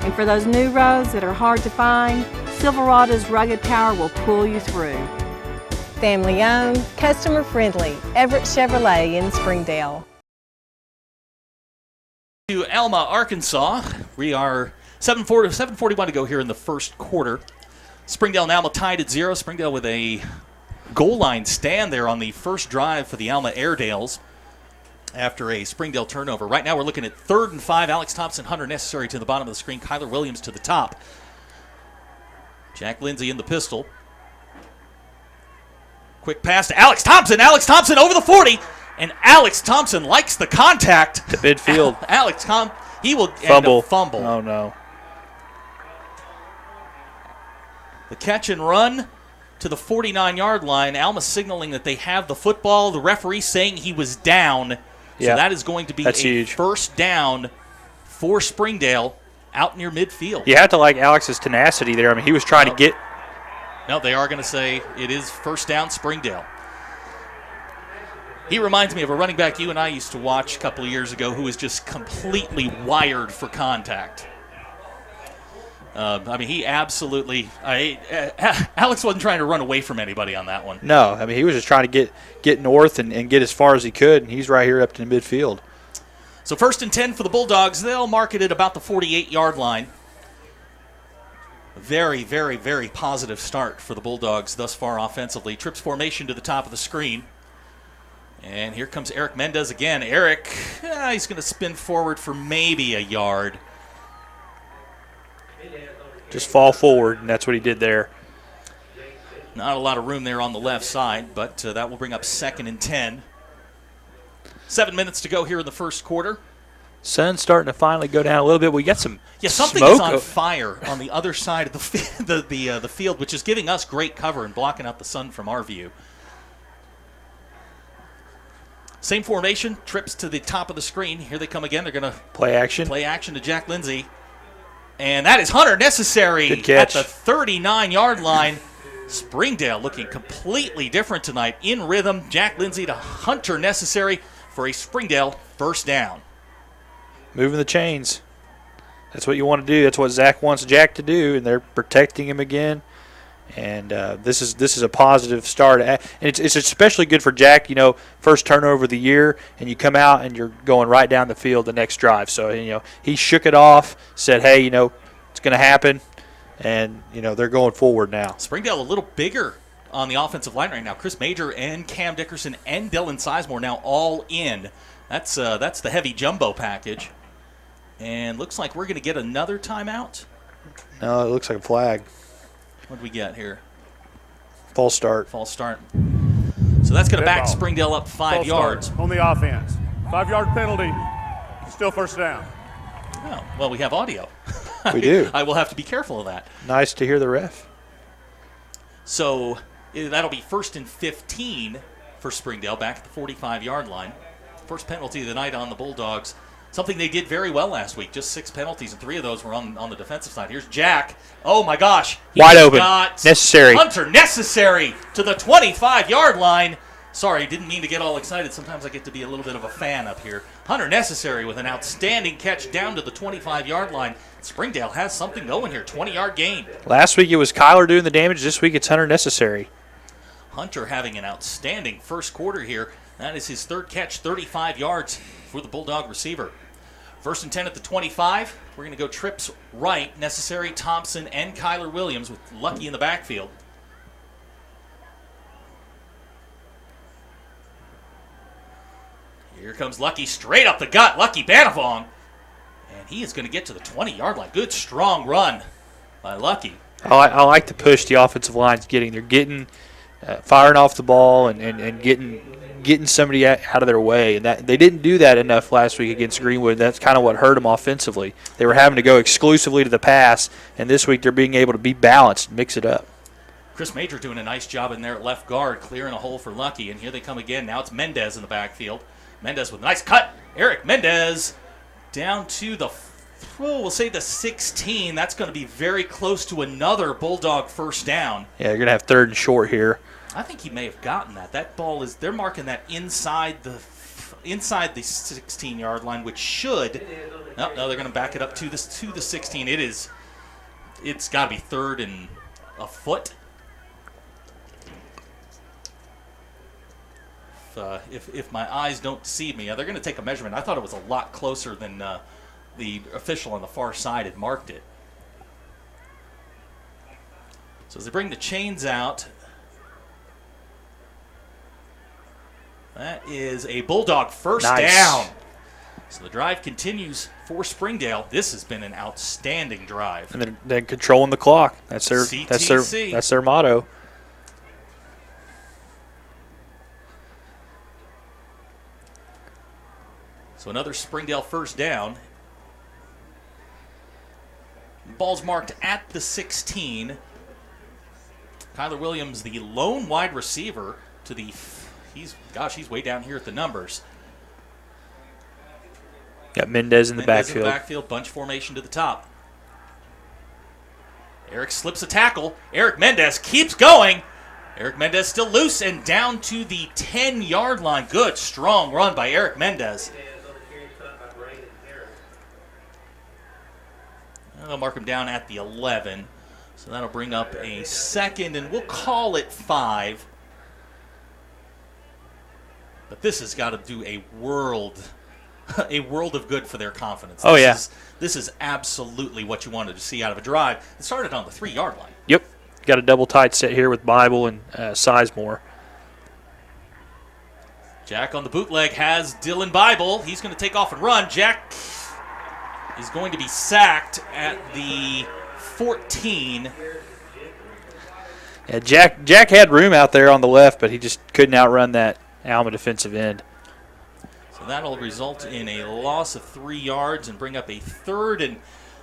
And for those new roads that are hard to find, Silverado's rugged power will pull you through. Family owned, customer friendly, Everett Chevrolet in Springdale. To Alma, Arkansas. We are 7:41 to go here in the first quarter. Springdale and Alma tied at 0. Springdale with a goal line stand there on the first drive for the Alma Airedales after a Springdale turnover. Right now we're looking at 3rd and 5. Alex Thompson, Hunter Necessary to the bottom of the screen. Kyler Williams to the top. Jack Lindsay in the pistol. Quick pass to Alex Thompson. Alex Thompson over the 40. And Alex Thompson likes the contact. To midfield. He will fumble. End up fumble. Oh, no. The catch and run to the 49-yard line. Alma signaling that they have the football. The referee saying he was down. So that is going to be huge. First down for Springdale out near midfield. You have to like Alex's tenacity there. I mean, he was trying to get. No, they are going to say it is first down Springdale. He reminds me of a running back you and I used to watch a couple of years ago who was just completely wired for contact. I mean, he absolutely Alex wasn't trying to run away from anybody on that one. No, I mean, he was just trying to get north and get as far as he could, and he's right here up to the midfield. So 1st and 10 for the Bulldogs. They'll mark it at about the 48-yard line. Very, very, very positive start for the Bulldogs thus far offensively. Trips formation to the top of the screen. And here comes Eric Mendez again. Eric, he's going to spin forward for maybe a yard. Just fall forward, and that's what he did there. Not a lot of room there on the left side, but that will bring up 2nd and 10. 7 minutes to go here in the first quarter. Sun's starting to finally go down a little bit. We got some something smoke is on fire on the other side of the field, which is giving us great cover and blocking out the sun from our view. Same formation, trips to the top of the screen. Here they come again. They're going to play action to Jack Lindsay. And that is Hunter Necessary Good catch. At the 39-yard line. Springdale looking completely different tonight. In rhythm, Jack Lindsay to Hunter Necessary for a Springdale first down. Moving the chains. That's what you want to do. That's what Zach wants Jack to do, and they're protecting him again. And this is a positive start. And it's especially good for Jack, first turnover of the year, and you come out and you're going right down the field the next drive. So, he shook it off, said, hey, it's going to happen. And, they're going forward now. Springdale a little bigger on the offensive line right now. Chris Major and Cam Dickerson and Dylan Sizemore now all in. That's the heavy jumbo package. And looks like we're going to get another timeout. No, it looks like a flag. What do we get here? False start. So that's going to back Springdale up 5 yards. On the offense. 5-yard penalty. Still first down. Oh, well, we have audio. We do. I will have to be careful of that. Nice to hear the ref. So that'll be 1st and 15 for Springdale back at the 45-yard line. First penalty of the night on the Bulldogs. Something they did very well last week. Just 6 penalties, and 3 of those were on the defensive side. Here's Jack. Oh, my gosh. Wide open. Necessary. Hunter Necessary to the 25-yard line. Sorry, didn't mean to get all excited. Sometimes I get to be a little bit of a fan up here. Hunter Necessary with an outstanding catch down to the 25-yard line. Springdale has something going here. 20-yard gain. Last week it was Kyler doing the damage. This week it's Hunter Necessary. Hunter having an outstanding first quarter here. That is his 3rd catch, 35 yards for the Bulldog receiver. 1st and 10 at the 25. We're going to go trips right. Necessary, Thompson, and Kyler Williams with Lucky in the backfield. Here comes Lucky straight up the gut. Lucky Banavong. And he is going to get to the 20-yard line. Good, strong run by Lucky. I like to push the offensive lines getting. They're getting, firing off the ball and getting somebody out of their way. And that they didn't do that enough last week against Greenwood. That's kind of what hurt them offensively. They were having to go exclusively to the pass, and this week they're being able to be balanced, mix it up. Chris Major doing a nice job in there at left guard, clearing a hole for Lucky. And here they come again. Now it's Mendez in the backfield. Mendez with a nice cut. Eric Mendez down to the, we'll say the 16. That's going to be very close to another Bulldog first down. Yeah, you're going to have 3rd and short here. I think he may have gotten that. That ball is, they're marking that inside the 16-yard line, which should, no, they're going to back it up to the 16. It's got to be 3rd and a foot. If my eyes don't deceive me, they're going to take a measurement. I thought it was a lot closer than the official on the far side had marked it. So as they bring the chains out, that is a Bulldog first down. So the drive continues for Springdale. This has been an outstanding drive. And they're controlling the clock. That's their motto. So another Springdale first down. Ball's marked at the 16. Kyler Williams, the lone wide receiver to the, he's way down here at the numbers. Got Mendez in the backfield. Bunch formation to the top. Eric slips a tackle. Eric Mendez keeps going. Eric Mendez still loose and down to the 10-yard line. Good, strong run by Eric Mendez. They'll mark him down at the 11. So that'll bring up a 2nd, and we'll call it 5. But this has got to do a world of good for their confidence. This is absolutely what you wanted to see out of a drive. It started on the 3-yard line. Yep. Got a double tight set here with Bible and Sizemore. Jack on the bootleg has Dylan Bible. He's going to take off and run. Jack is going to be sacked at the 14. Yeah, Jack had room out there on the left, but he just couldn't outrun that Alma defensive end. So that'll result in a loss of 3 yards and bring up a 3rd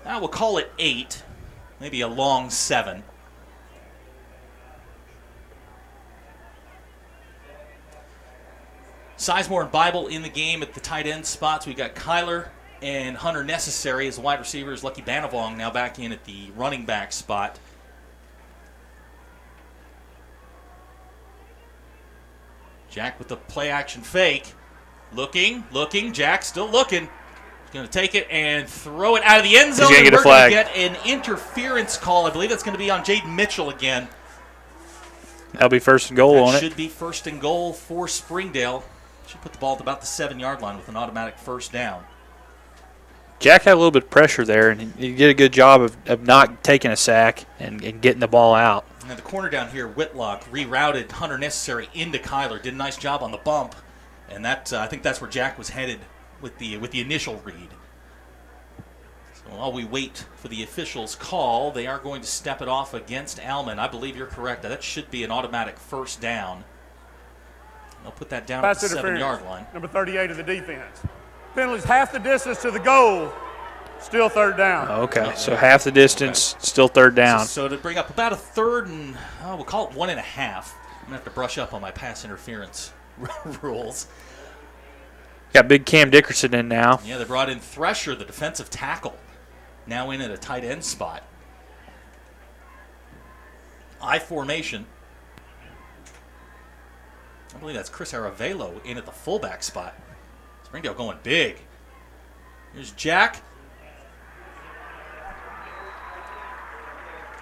and we'll call it 8, maybe a long 7. Sizemore and Bible in the game at the tight end spots. We got Kyler and Hunter Necessary as the wide receivers. Lucky Banavong now back in at the running back spot. Jack with the play action fake. Looking. Jack still looking. He's going to take it and throw it out of the end zone. He's going to get a flag. We're going to get an interference call. I believe that's going to be on Jaden Mitchell again. That'll be 1st and goal on it. Should be 1st and goal for Springdale. Should put the ball at about the 7-yard line with an automatic first down. Jack had a little bit of pressure there, and he did a good job of not taking a sack and getting the ball out. And the corner down here, Whitlock, rerouted Hunter Necessary into Kyler. Did a nice job on the bump, and that I think that's where Jack was headed with the initial read. So while we wait for the officials' call, they are going to step it off against Alma. I believe you're correct. That should be an automatic first down. They'll put that down at the 7-yard line. Number 38 of the defense. Penalties half the distance to the goal, still 3rd down. Okay, so half the distance, still 3rd down. So to bring up about a 3rd and, we'll call it 1.5. I'm going to have to brush up on my pass interference rules. Got big Cam Dickerson in now. Yeah, they brought in Thresher, the defensive tackle, now in at a tight end spot. I formation. I believe that's Chris Aravelo in at the fullback spot. Springdale going big. Here's Jack.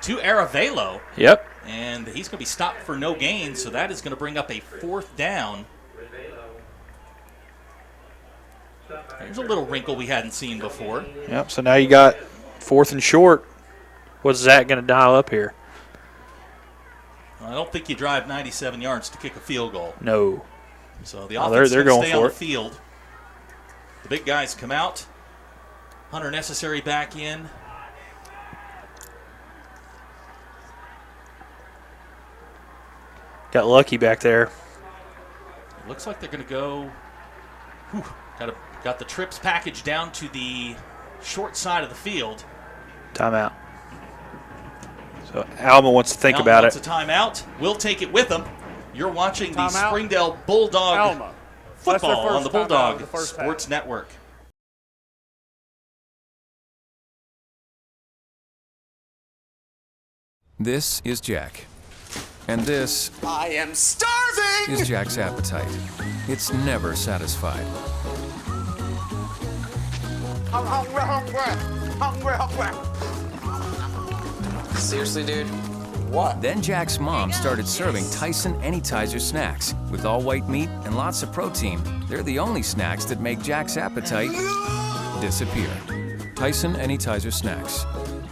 To Aravelo. Yep. And he's going to be stopped for no gain, so that is going to bring up a 4th down. There's a little wrinkle we hadn't seen before. Yep, so now you got 4th and short. What's Zach going to dial up here? I don't think you drive 97 yards to kick a field goal. No. So the offense they're going going to stay for on it. the field. The big guys come out. Hunter Necessary back in. Got lucky back there. Looks like they're going to go. Got the trips package down to the short side of the field. Timeout. So Alma wants to think about it. Wants a timeout. We'll take it with them. You're watching the Timeout. Springdale Bulldog Alma. football on the That's their first timeout Bulldog of the first half. Sports Network. This is Jack. And this I am starving! is Jack's appetite. It's never satisfied. I'm hungry, hungry. Hungry. Seriously, dude? What? Then Jack's mom started serving Tyson Anytizer snacks with all white meat and lots of protein. They're the only snacks that make Jack's appetite disappear. Tyson Anytizer snacks.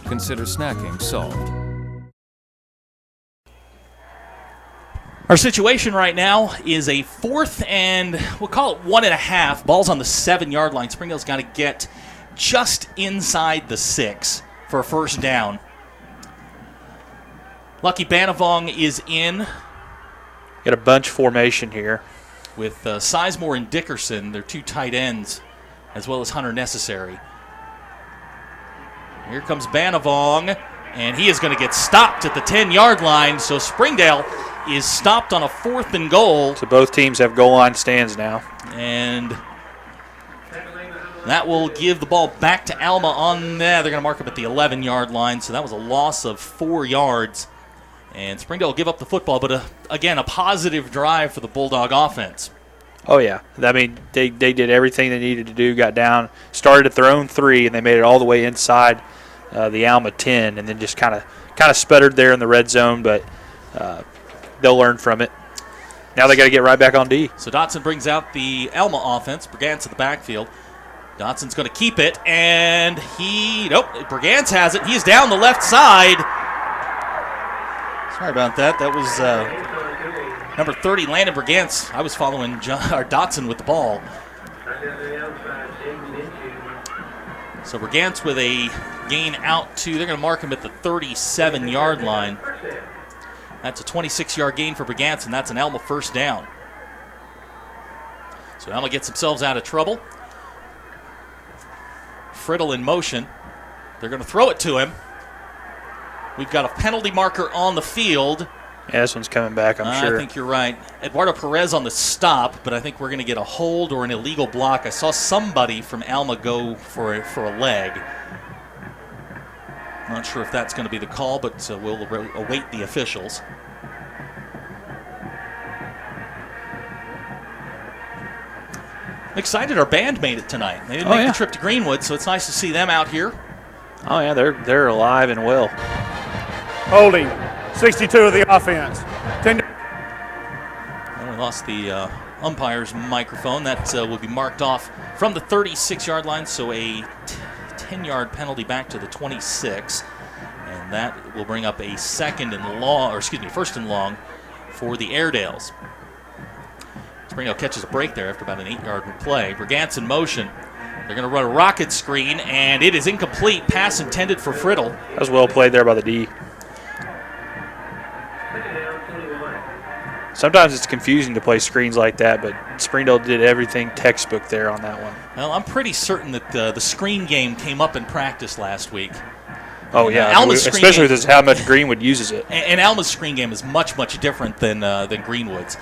Consider snacking solved. Our situation right now is a 4th and we'll call it 1.5. Ball's on the 7-yard line. Springdale's got to get just inside the 6 for a first down. Lucky Banavong is in. Got a bunch formation here. With Sizemore and Dickerson, their 2 tight ends, as well as Hunter Necessary. Here comes Banavong, and he is going to get stopped at the 10-yard line, so Springdale is stopped on a 4th and goal. So both teams have goal line stands now. And that will give the ball back to Alma on there. They're going to mark up at the 11-yard line, so that was a loss of 4 yards. And Springdale will give up the football, but again, a positive drive for the Bulldog offense. Oh, yeah. I mean, they did everything they needed to do, got down, started at their own 3, and they made it all the way inside the Alma 10, and then just kind of sputtered there in the red zone, but they'll learn from it. Now they got to get right back on D. So Dotson brings out the Alma offense. Brigance at the backfield. Dotson's going to keep it, and Brigance has it. He's down the left side. Sorry about that. That was number 30, Landon Brigance. I was following Dotson with the ball. So Brigance with a gain out to, they're going to mark him at the 37-yard line. That's a 26-yard gain for Brigance, and that's an Alma first down. So Alma gets themselves out of trouble. Friddle in motion. They're going to throw it to him. We've got a penalty marker on the field. Yeah, this one's coming back, I'm sure. I think you're right. Eduardo Perez on the stop, but I think we're going to get a hold or an illegal block. I saw somebody from Alma go for a leg. Not sure if that's going to be the call, but we'll await the officials. I'm excited our band made it tonight. They didn't make the trip to Greenwood, so it's nice to see them out here. Oh, yeah, they're alive and well. Holding 62 of the offense. 10. Well, we lost the umpire's microphone. That will be marked off from the 36-yard line, so a 10-yard penalty back to the 26, and that will bring up a first and long for the Airedales. Springdale catches a break there after about an 8-yard play. Brigance in motion. They're going to run a rocket screen, and it is incomplete. Pass intended for Friddle. That was well played there by the D. Sometimes it's confusing to play screens like that, but Springdale did everything textbook there on that one. Well, I'm pretty certain that the screen game came up in practice last week. Oh, yeah, especially with how much Greenwood uses it. And Alma's screen game is much, much different than Greenwood's.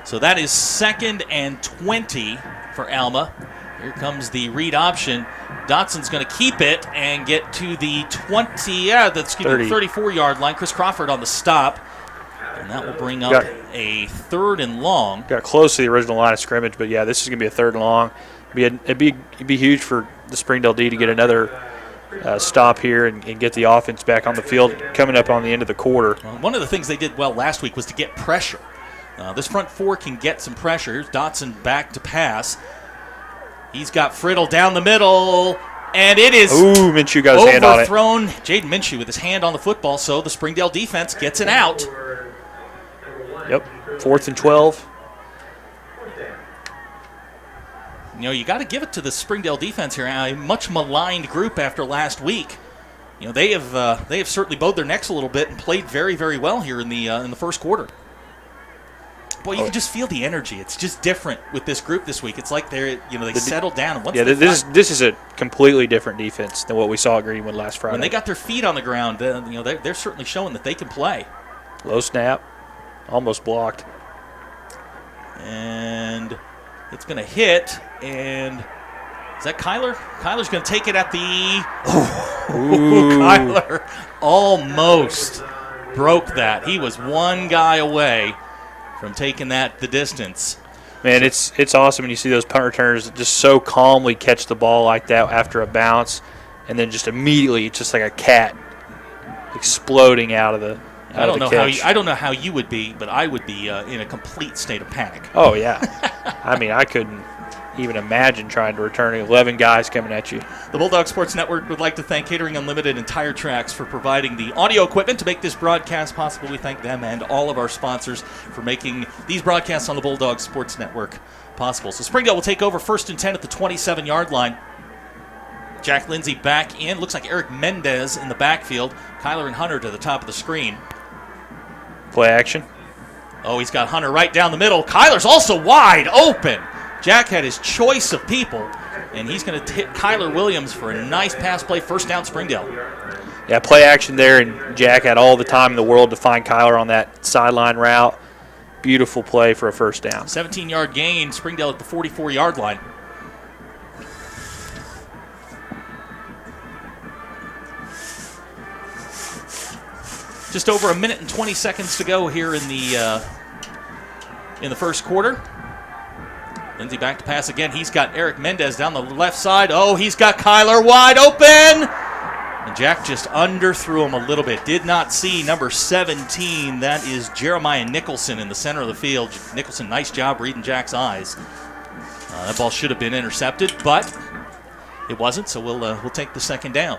So that is 2nd and 20 for Alma. Here comes the read option. Dotson's going to keep it and get to the 34-yard line. Chris Crawford on the stop. And that will bring up a 3rd and long. Got close to the original line of scrimmage, but yeah, this is going to be a 3rd and long. It'd be huge for the Springdale D to get another stop here and get the offense back on the field coming up on the end of the quarter. Well, one of the things they did well last week was to get pressure. This front 4 can get some pressure. Here's Dotson back to pass. He's got Friddle down the middle, and it is Minshew got his hand on it. Overthrown. Jaden Minshew with his hand on the football, so the Springdale defense gets it out. Yep, 4th and 12. you got to give it to the Springdale defense here. A much maligned group after last week. They have certainly bowed their necks a little bit and played very, very well here in the first quarter. Boy, you can just feel the energy. It's just different with this group this week. It's like they settled down. And this is a completely different defense than what we saw at Greenwood last Friday. When they got their feet on the ground, they're certainly showing that they can play. Low snap, almost blocked. And it's going to hit, and is that Kyler? Kyler's going to take it at the Kyler almost broke that. He was one guy away from taking that the distance. Man, it's awesome when you see those punt returners just so calmly catch the ball like that after a bounce, and then just immediately, just like a cat, exploding out of the I don't know how you would be, but I would be in a complete state of panic. Oh yeah, I mean I couldn't even imagine trying to return 11 guys coming at you. The Bulldog Sports Network would like to thank Catering Unlimited and Tire Tracks for providing the audio equipment to make this broadcast possible. We thank them and all of our sponsors for making these broadcasts on the Bulldog Sports Network possible. So Springdale will take over 1st and 10 at the 27-yard line. Jack Lindsay back in. Looks like Eric Mendez in the backfield. Kyler and Hunter to the top of the screen. Play action. Oh, he's got Hunter right down the middle. Kyler's also wide open. Jack had his choice of people, and he's going to hit Kyler Williams for a nice pass play, first down Springdale. Yeah, play action there, and Jack had all the time in the world to find Kyler on that sideline route. Beautiful play for a first down. 17-yard gain, Springdale at the 44-yard line. Just over a minute and 20 seconds to go here in the first quarter. Lindsey back to pass again. He's got Eric Mendez down the left side. Oh, he's got Kyler wide open. And Jack just underthrew him a little bit. Did not see number 17. That is Jeremiah Nicholson in the center of the field. Nicholson, nice job reading Jack's eyes. That ball should have been intercepted, but it wasn't, so we'll take the second down.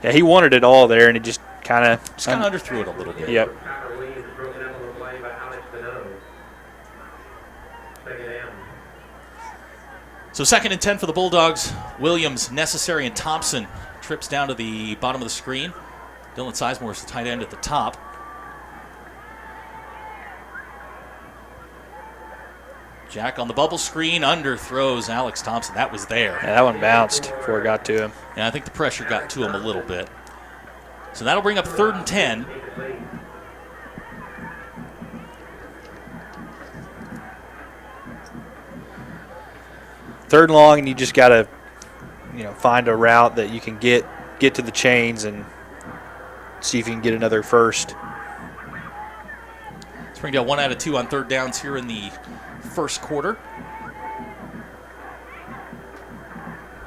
Yeah, he wanted it all there, and it just kind of underthrew it a little bit. Yep. So 2nd and 10 for the Bulldogs. Williams, Necessary, and Thompson trips down to the bottom of the screen. Dylan Sizemore is the tight end at the top. Jack on the bubble screen, underthrows Alex Thompson. That was there. Yeah, that one bounced before it got to him. Yeah, I think the pressure got to him a little bit. So that'll bring up 3rd and 10. Third and long, and you just got to, find a route that you can get to the chains and see if you can get another first. Springdale 1 out of 2 on 3rd downs here in the first quarter.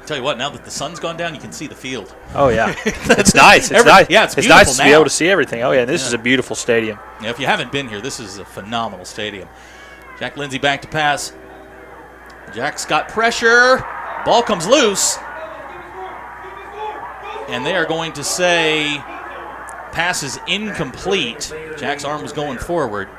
Tell you what, now that the sun's gone down, you can see the field. Oh yeah, it's nice. It's nice. Yeah, it's nice to now. be able to see everything. Oh yeah, this is a beautiful stadium. Yeah, if you haven't been here, this is a phenomenal stadium. Jack Lindsay back to pass. Jack's got pressure. Ball comes loose. And they are going to say pass is incomplete. Jack's arm was going forward.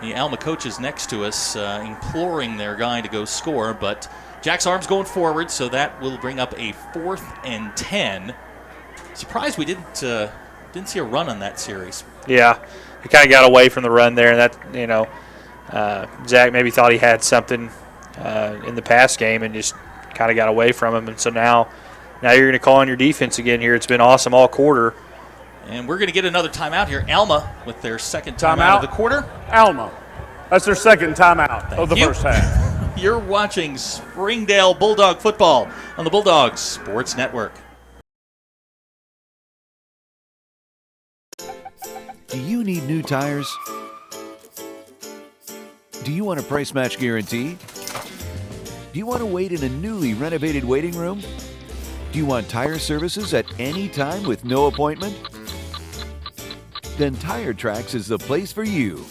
The Alma coach is next to us, imploring their guy to go score, but Jack's arm's going forward, so that will bring up a 4th and 10. Surprised we didn't see a run on that series. Yeah, he kind of got away from the run there, and that Zach maybe thought he had something in the pass game and just kind of got away from him, and so now you're going to call on your defense again here. It's been awesome all quarter. And we're going to get another timeout here. Alma with their second timeout of the quarter. Alma. That's their second timeout of the first half. You're watching Springdale Bulldog football on the Bulldog Sports Network. Do you need new tires? Do you want a price match guarantee? Do you want to wait in a newly renovated waiting room? Do you want tire services at any time with no appointment? Then Tire Tracks is the place for you.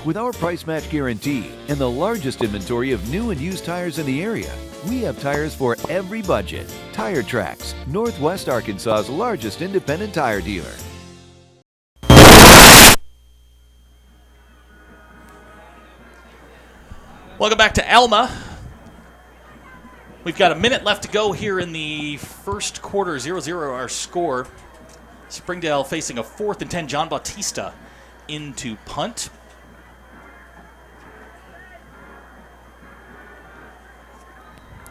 With our price match guarantee and the largest inventory of new and used tires in the area, we have tires for every budget. Tire Tracks, Northwest Arkansas's largest independent tire dealer. Welcome back to Alma. We've got a minute left to go here in the first quarter. 0-0 our score. Springdale facing a 4th and 10. John Bautista into punt.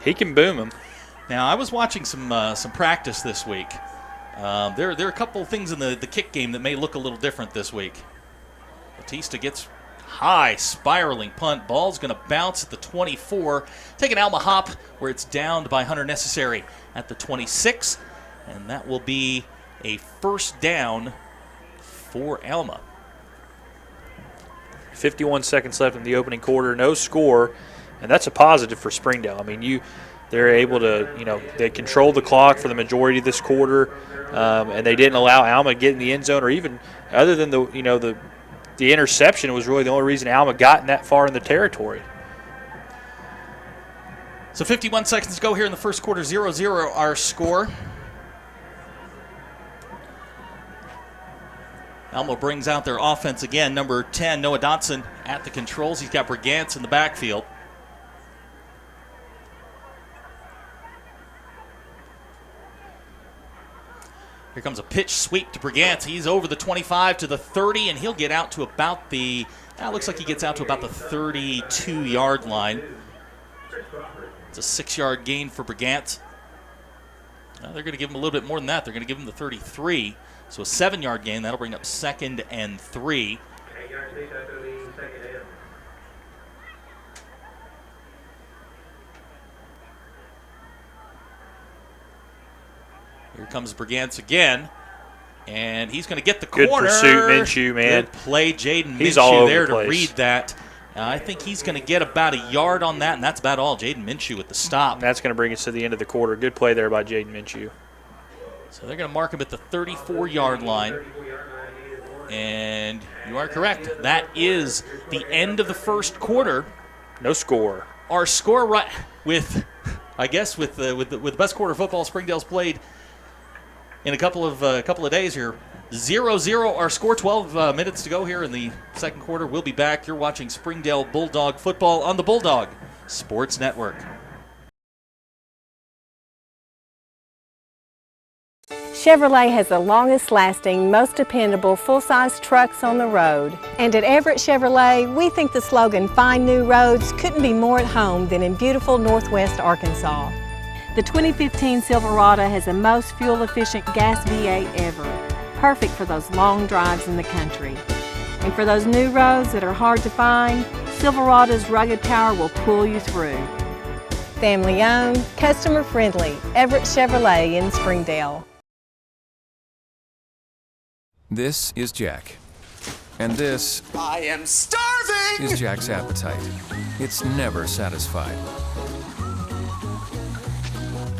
He can boom him. Now, I was watching some practice this week. There are a couple of things in the kick game that may look a little different this week. Bautista gets high, spiraling punt. Ball's going to bounce at the 24. Take an Alma hop where it's downed by Hunter Necessary at the 26. And that will be a first down for Alma. 51 seconds left in the opening quarter. No score. And that's a positive for Springdale. I mean, they're able to, they controlled the clock for the majority of this quarter, and they didn't allow Alma to get in the end zone, or even other than the interception was really the only reason Alma got in that far in the territory. So 51 seconds to go here in the first quarter. 0-0 our score. Alma brings out their offense again. Number 10, Noah Dotson at the controls. He's got Brigance in the backfield. Here comes a pitch sweep to Brigance. He's over the 25 to the 30, and he'll get out to about the, looks like he gets out to about the 32-yard line. It's a 6-yard gain for Brigance. They're going to give him a little bit more than that. They're going to give him the 33. So a 7-yard gain. That'll bring up 2nd and 3. Here comes Brigance again, and he's going to get the corner. Good pursuit, Minshew, man. Good play, Jaden He's all Minshew over there the to place. read that. I think he's going to get about a yard on that, and that's about all. Jaden Minshew with the stop. And that's going to bring us to the end of the quarter. Good play there by Jaden Minshew. So they're going to mark him at the 34-yard line. And you are correct. That is the end of the first quarter. No score. Our score right with the best quarter of football Springdale's played in a couple of days here. 0-0 our score. 12 minutes to go here in the second quarter. We'll be back. You're watching Springdale Bulldog football on the Bulldog Sports Network. Chevrolet has the longest lasting, most dependable full-size trucks on the road. And at Everett Chevrolet, we think the slogan, "Find New Roads," couldn't be more at home than in beautiful Northwest Arkansas. The 2015 Silverado has the most fuel-efficient gas V8 ever, perfect for those long drives in the country. And for those new roads that are hard to find, Silverado's rugged power will pull you through. Family-owned, customer-friendly, Everett Chevrolet in Springdale. This is Jack. And this I am starving! is Jack's appetite. It's never satisfied.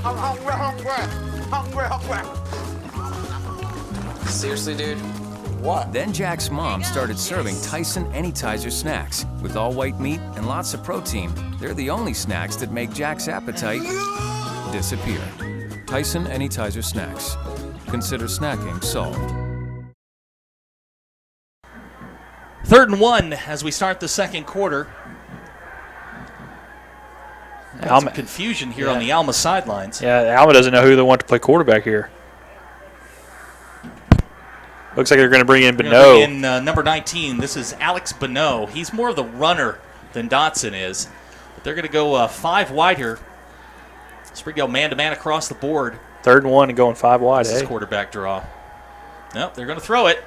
I'm hungry. Seriously, dude? What? Then Jack's mom started serving Tyson Anytizer snacks. With all white meat and lots of protein, they're the only snacks that make Jack's appetite disappear. Tyson Anytizer snacks. Consider snacking solved. 3rd and 1 as we start the second quarter. Got some confusion here on the Alma sidelines. Yeah, Alma doesn't know who they want to play quarterback here. Looks like they're going to bring in Bonneau. In number 19, this is Alex Bonneau. He's more of the runner than Dotson is. But they're going to go 5 wide here. Springdale man-to-man across the board. 3rd and 1 and going 5 wide. This is quarterback draw. Nope, they're going to throw it.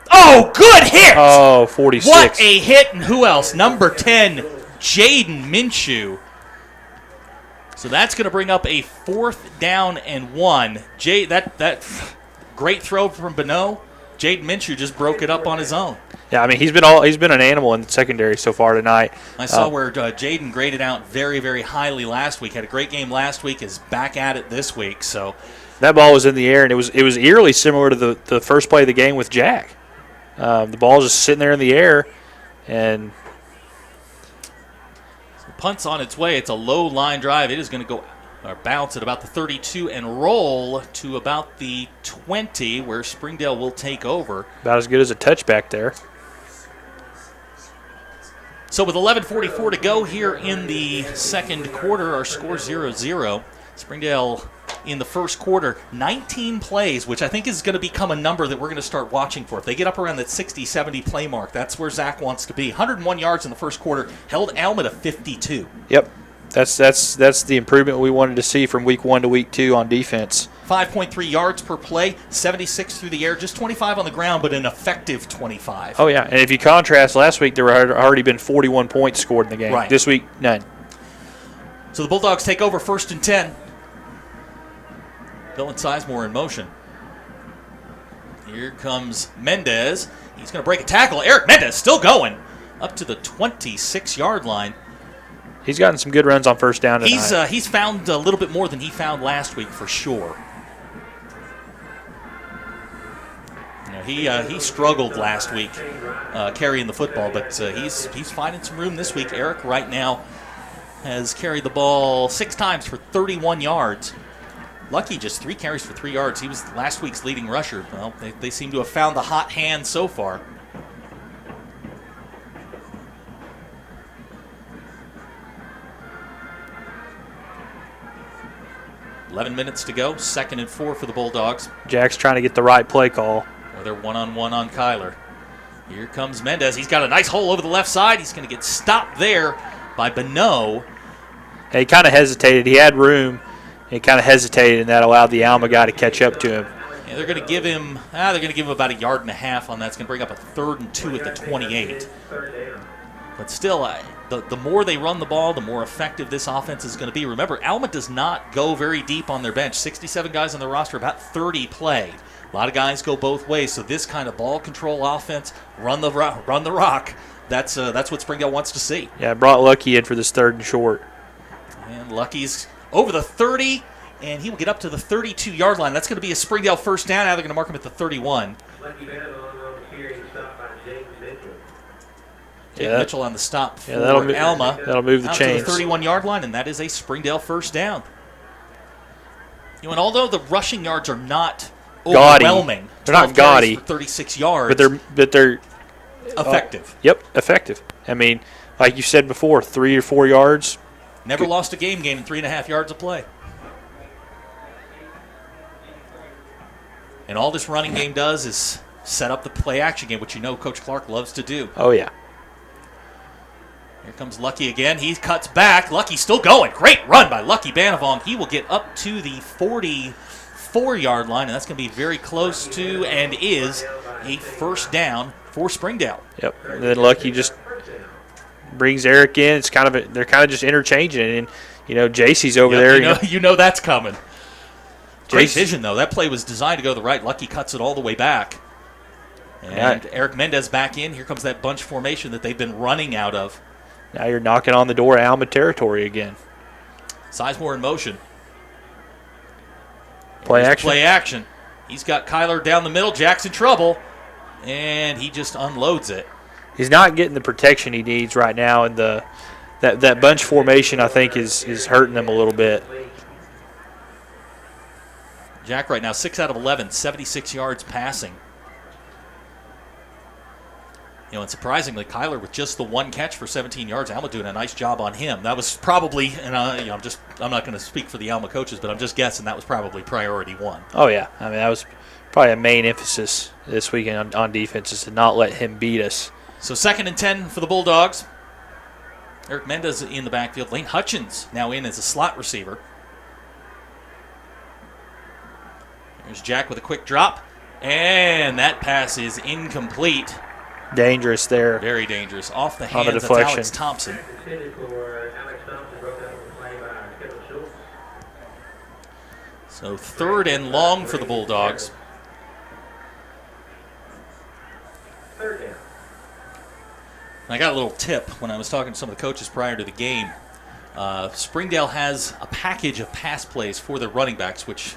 Oh, good hit! Oh, 46. What a hit, and who else? Number 10, Jaden Minshew. So that's going to bring up a 4th down and 1. That great throw from Bonneau. Jaden Minshew just broke it up on his own. Yeah, I mean he's been an animal in the secondary so far tonight. I saw where Jaden graded out very, very highly last week. Had a great game last week. Is back at it this week. So that ball was in the air, and it was eerily similar to the first play of the game with Jack. The ball just sitting there in the air, and so punt's on its way. It's a low line drive. It is going to go or bounce at about the 32 and roll to about the 20, where Springdale will take over. About as good as a touchback there. So with 11:44 to go here in the second quarter, our score 0-0. Springdale in the first quarter, 19 plays, which I think is going to become a number that we're going to start watching for. If they get up around that 60, 70 play mark, that's where Zach wants to be. 101 yards in the first quarter, held Alma to 52. Yep. That's the improvement we wanted to see from week 1 to week 2 on defense. 5.3 yards per play, 76 through the air, just 25 on the ground, but an effective 25. Oh, yeah. And if you contrast, last week there had already been 41 points scored in the game. Right. This week, none. So the Bulldogs take over 1st and 10. Dylan Sizemore in motion. Here comes Mendez. He's going to break a tackle. Eric Mendez still going up to the 26-yard line. He's gotten some good runs on first down tonight. He's found a little bit more than he found last week for sure. He struggled last week carrying the football, but he's finding some room this week. Eric right now has carried the ball 6 times for 31 yards. Lucky just 3 carries for 3 yards. He was last week's leading rusher. Well, they seem to have found the hot hand so far. Minutes to go. 2nd and 4 for the Bulldogs. Jack's trying to get the right play call. Well, they're one-on-one on Kyler. Here comes Mendez. He's got a nice hole over the left side. He's going to get stopped there by Bonneau. He kind of hesitated. He had room. He kind of hesitated, and that allowed the Alma guy to catch up to him. Yeah, they're going to give him. About 1.5 yards on that. It's going to bring up a 3rd and 2 at the 28. But still, the more they run the ball, the more effective this offense is going to be. Remember, Alma does not go very deep on their bench. 67 guys on the roster, about 30 play. A lot of guys go both ways. So this kind of ball control offense, run the rock. That's what Springdale wants to see. Yeah, brought Lucky in for this 3rd and short. And Lucky's over the 30, and he will get up to the 32-yard line. That's going to be a Springdale first down. Now they're going to mark him at the 31. Mitchell on the stop for Alma. That'll move the chains. To the 31-yard line, and that is a Springdale first down. And although the rushing yards are not overwhelming, they're not gaudy. For 36 yards, but they're effective. Yep, effective. I mean, like you said before, 3 or 4 yards. Never lost a game gaining 3.5 yards of play. And all this running game does is set up the play-action game, which Coach Clark loves to do. Oh, yeah. Here comes Lucky again. He cuts back. Lucky's still going. Great run by Lucky Banavong. He will get up to the 44-yard line, and that's going to be very close to and is a first down for Springdale. Yep. And then Lucky just brings Eric in. It's they're kind of just interchanging, and JC's over there. That's coming. Great vision though. That play was designed to go to the right. Lucky cuts it all the way back, and Eric Mendez back in. Here comes that bunch formation that they've been running out of. Now you're knocking on the door of Alma territory again. Sizemore in motion. Play action. He's got Kyler down the middle. Jack's in trouble, and he just unloads it. He's not getting the protection he needs right now, and that bunch formation, I think, is hurting him a little bit. Jack right now, 6 out of 11, 76 yards passing. And surprisingly, Kyler with just the 1 catch for 17 yards. Alma doing a nice job on him. That was probably, and I'm not going to speak for the Alma coaches, but I'm just guessing that was probably priority 1. Oh yeah, I mean that was probably a main emphasis this weekend on defense is to not let him beat us. So 2nd and 10 for the Bulldogs. Eric Mendez in the backfield. Lane Hutchins now in as a slot receiver. There's Jack with a quick drop, and that pass is incomplete. Dangerous there. Very dangerous. Off the hands of Alex Thompson. So 3rd and long for the Bulldogs. I got a little tip when I was talking to some of the coaches prior to the game. Springdale has a package of pass plays for their running backs, which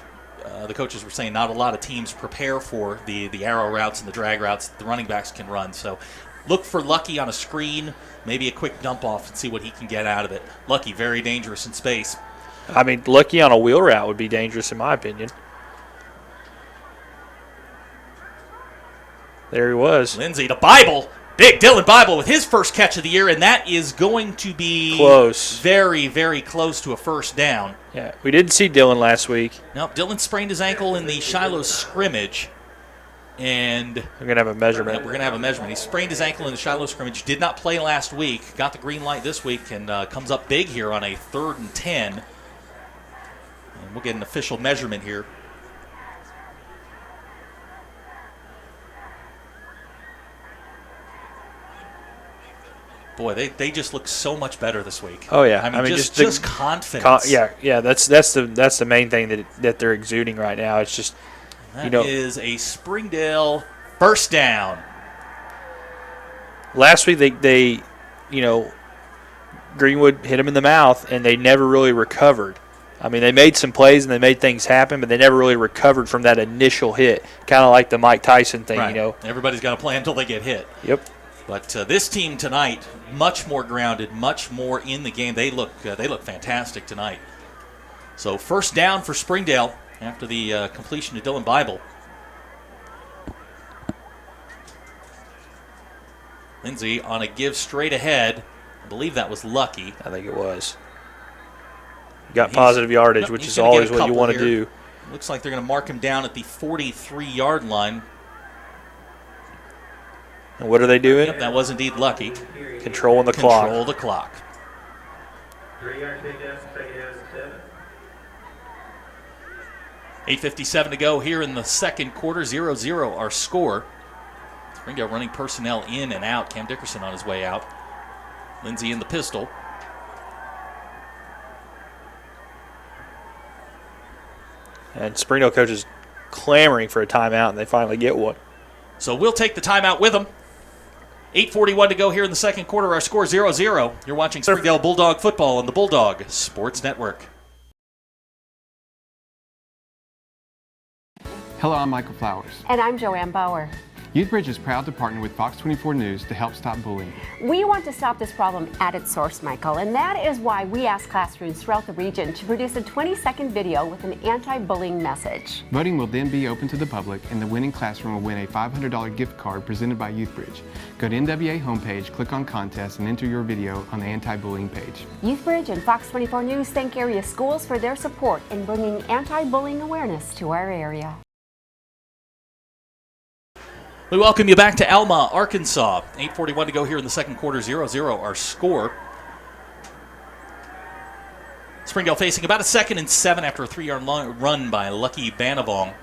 the coaches were saying not a lot of teams prepare for the arrow routes and the drag routes that the running backs can run. So look for Lucky on a screen, maybe a quick dump off and see what he can get out of it. Lucky, very dangerous in space. I mean, Lucky on a wheel route would be dangerous in my opinion. There he was. Lindsey to Bible. Big Dylan Bible with his first catch of the year, and that is going to be close. Very, very close to a first down. Yeah, we didn't see Dylan last week. No, Dylan sprained his ankle in the Shiloh scrimmage. And we're going to have a measurement. We're going to have a measurement. He sprained his ankle in the Shiloh scrimmage, did not play last week, got the green light this week, and comes up big here on a 3rd and 10. And we'll get an official measurement here. Boy, they just look so much better this week. Oh yeah, I mean just confidence. That's the main thing that they're exuding right now. It's just that is a Springdale first down. Last week they Greenwood hit him in the mouth and they never really recovered. I mean, they made some plays and they made things happen, but they never really recovered from that initial hit. Kind of like the Mike Tyson thing, right. Everybody's got to play until they get hit. Yep. But this team tonight, much more grounded, much more in the game. They look fantastic tonight. So first down for Springdale after the completion to Dylan Bible. Lindsay on a give straight ahead. I believe that was lucky. I think it was. Got positive yardage, which is always what you want to do. Looks like they're going to mark him down at the 43-yard line. And what are they doing? Yep, that was indeed lucky. Controlling the clock. Control the clock. 8:57 to go here in the second quarter. 0-0 our score. Springdale running personnel in and out. Cam Dickerson on his way out. Lindsay in the pistol. And Springdale coach is clamoring for a timeout, and they finally get one. So we'll take the timeout with them. 8:41 to go here in the second quarter. Our score 0-0. You're watching Springdale Bulldog football on the Bulldog Sports Network. Hello, I'm Michael Flowers. And I'm Joanne Bauer. YouthBridge is proud to partner with Fox 24 News to help stop bullying. We want to stop this problem at its source, Michael, and that is why we asked classrooms throughout the region to produce a 20-second video with an anti-bullying message. Voting will then be open to the public, and the winning classroom will win a $500 gift card presented by YouthBridge. Go to NWA homepage, click on contest, and enter your video on the anti-bullying page. YouthBridge and Fox 24 News thank area schools for their support in bringing anti-bullying awareness to our area. We welcome you back to Alma, Arkansas. 8:41 to go here in the second quarter. 0-0 our score. Springdale facing about a 2nd and 7 after a 3-yard run by Lucky Banabong.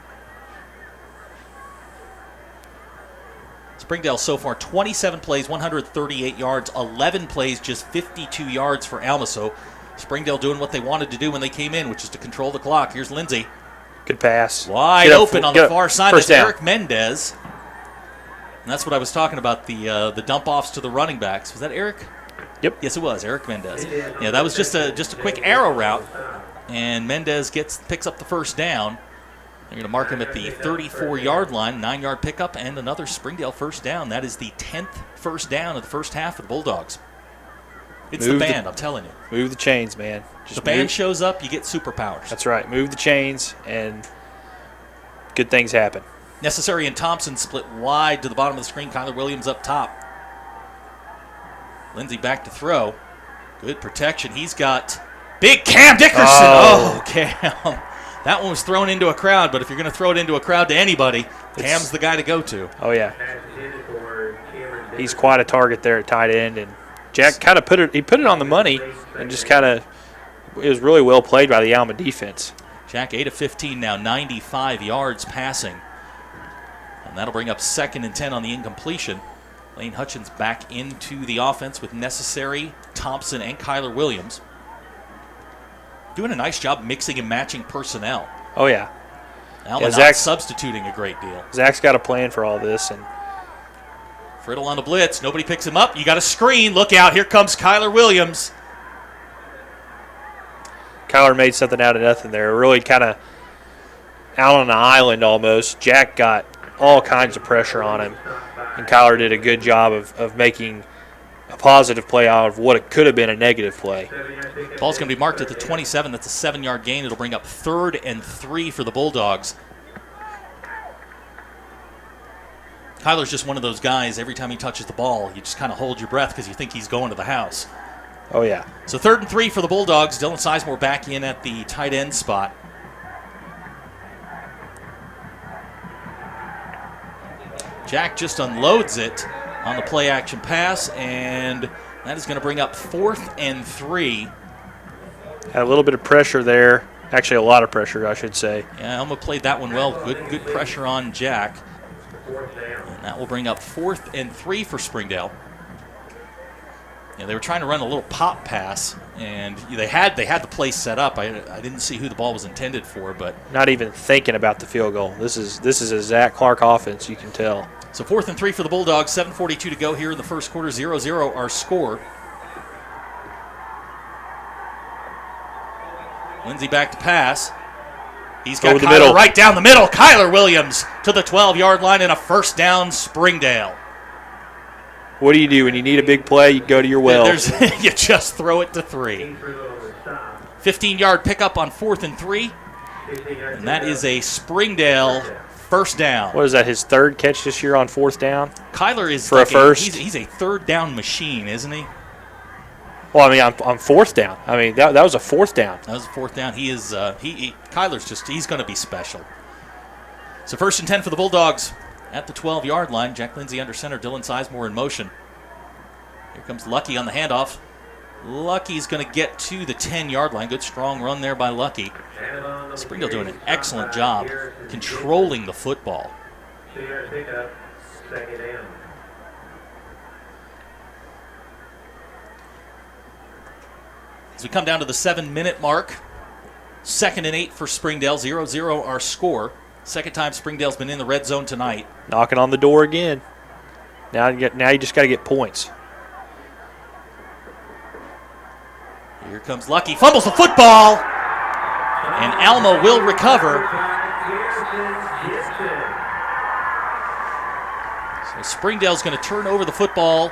Springdale so far 27 plays, 138 yards, 11 plays, just 52 yards for Alma. So Springdale doing what they wanted to do when they came in, which is to control the clock. Here's Lindsay. Good pass. Wide open on the far side. That's Eric Mendez. And that's what I was talking about, the dump-offs to the running backs. Was that Eric? Yep. Yes, it was, Eric Mendez. Yeah, that was just a quick arrow route, and Mendez picks up the first down. They're going to mark him at the 34-yard line, 9-yard pickup, and another Springdale first down. That is the 10th first down of the first half for the Bulldogs. It's the band, I'm telling you. Move the chains, man. The band shows up, you get superpowers. That's right. Move the chains, and good things happen. Necessary and Thompson split wide to the bottom of the screen. Kyler Williams up top. Lindsay back to throw. Good protection. He's got big Cam Dickerson. Oh, Cam. That one was thrown into a crowd, but if you're going to throw it into a crowd to anybody, Cam's the guy to go to. Oh, yeah. He's quite a target there at tight end, and Jack kind of put it on the money and just kind of, it was really well played by the Alma defense. Jack 8 of 15 now, 95 yards passing. And that'll bring up 2nd and 10 on the incompletion. Lane Hutchins back into the offense with Necessary, Thompson, and Kyler Williams. Doing a nice job mixing and matching personnel. Oh, yeah. Alma not substituting a great deal. Zach's got a plan for all this. And Friddle on the blitz. Nobody picks him up. You got a screen. Look out. Here comes Kyler Williams. Kyler made something out of nothing there. Really kind of out on an island almost. Jack got all kinds of pressure on him, and Kyler did a good job of making a positive play out of what it could have been a negative play. Ball's going to be marked at the 27. That's a 7-yard gain. It'll bring up 3rd and 3 for the Bulldogs. Kyler's just one of those guys, every time he touches the ball, you just kind of hold your breath because you think he's going to the house. Oh, yeah. So 3rd and 3 for the Bulldogs. Dylan Sizemore back in at the tight end spot. Jack just unloads it on the play action pass, and that is going to bring up 4th and 3. Had a little bit of pressure there. Actually, a lot of pressure, I should say. Yeah, Alma played that one well. Good pressure on Jack. And that will bring up 4th and 3 for Springdale. Yeah, they were trying to run a little pop pass, and they had the play set up. I didn't see who the ball was intended for, but not even thinking about the field goal. This is a Zach Clark offense, you can tell. So 4th and 3 for the Bulldogs. 7:42 to go here in the first quarter. 0-0 our score. Lindsey back to pass. He's got Kyler right down the middle. Kyler Williams to the 12-yard line and a first down, Springdale. What do you do when you need a big play? You go to your well. You just throw it to 3. 15-yard pickup on 4th and 3. And that is a Springdale first down. What is that, his 3rd catch this year on 4th down? Kyler is for a first. He's a 3rd down machine, isn't he? Well, I mean, on 4th down. I mean, that was a 4th down. That was a 4th down. He is Kyler's he's going to be special. So 1st and 10 for the Bulldogs at the 12-yard line. Jack Lindsey under center. Dylan Sizemore in motion. Here comes Lucky on the handoff. Lucky's going to get to the 10-yard line. Good strong run there by Lucky. Springdale doing an excellent job controlling the football. As we come down to the 7-minute mark, 2nd and 8 for Springdale, 0-0 our score. Second time Springdale's been in the red zone tonight. Knocking on the door again. Now you just got to get points. Here comes Lucky, fumbles the football, and Alma will recover. So Springdale's going to turn over the football.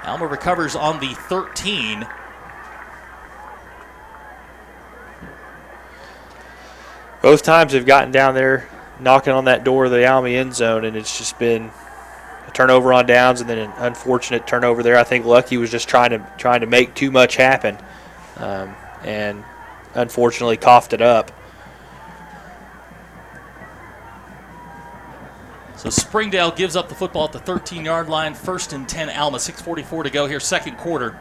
Alma recovers on the 13. Both times they've gotten down there, knocking on that door of the Alma end zone, and it's just been a turnover on downs and then an unfortunate turnover there. I think Lucky was just trying to make too much happen, and unfortunately coughed it up. So Springdale gives up the football at the 13-yard line. 1st and 10 Alma. 6:44 to go here, second quarter.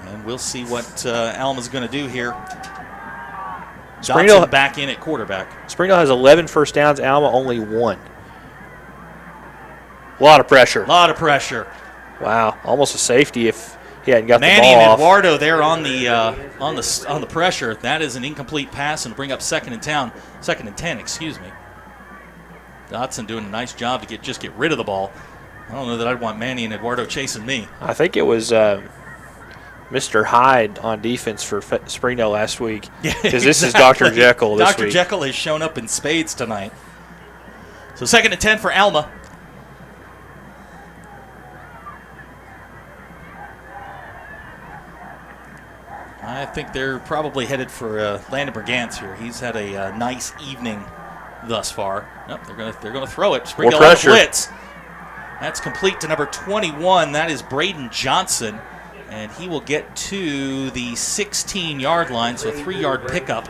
And we'll see what Alma's going to do here. Springdale back in at quarterback. Springdale has 11 first downs. Alma only 1. A lot of pressure. Wow, almost a safety if he hadn't got Manny the ball and off. Eduardo there on the pressure. That is an incomplete pass and bring up 2nd and 10. Excuse me. Dotson doing a nice job to get rid of the ball. I don't know that I'd want Manny and Eduardo chasing me. I think it was Mr. Hyde on defense for Springdale last week. Because this is Dr. Jekyll this week. Dr. Jekyll has shown up in spades tonight. So 2nd and 10 for Alma. I think they're probably headed for Landon Brigance here. He's had a nice evening thus far. Nope, they're gonna throw it. Springdale on the blitz. That's complete to number 21. That is Braden Johnson, and he will get to the 16-yard line, so a 3-yard pickup.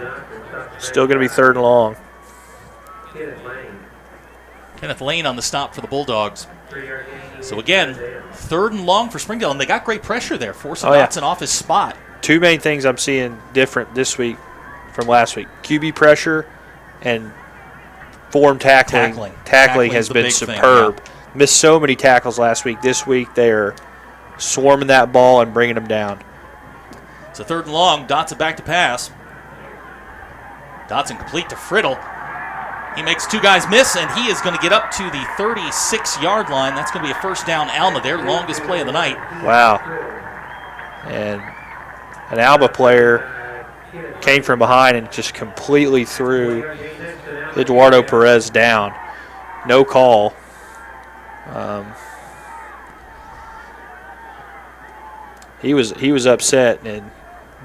Still going to be 3rd and long. Kenneth Lane on the stop for the Bulldogs. So again, 3rd and long for Springdale, and they got great pressure there, forcing Dotson off his spot. 2 main things I'm seeing different this week from last week. QB pressure and form tackling. Tackling has been superb. Missed so many tackles last week. This week they're swarming that ball and bringing them down. So 3rd and long, Dotson back to pass. Dotson complete to Friddle. He makes 2 guys miss, and he is going to get up to the 36-yard line. That's going to be a first down Alma, their longest play of the night. Wow. And an Alma player came from behind and just completely threw Eduardo Perez down. No call. He was upset and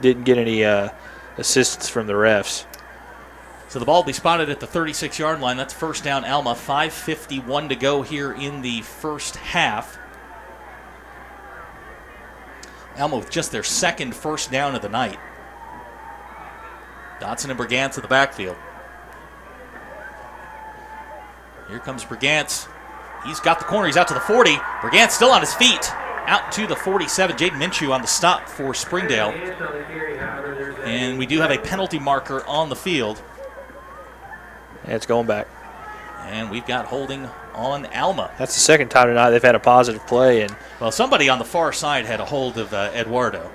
didn't get any assistance from the refs. So the ball will be spotted at the 36-yard line. That's first down, Alma. 5:51 to go here in the first half. Alma with just their second first down of the night. Dotson and Brigance in the backfield. Here comes Brigance. He's got the corner. He's out to the 40. Brigance still on his feet. Out to the 47. Jaden Minshew on the stop for Springdale. And we do have a penalty marker on the field. Yeah, it's going back. And we've got holding on Alma. That's the second time tonight they've had a positive play. And well, somebody on the far side had a hold of Eduardo.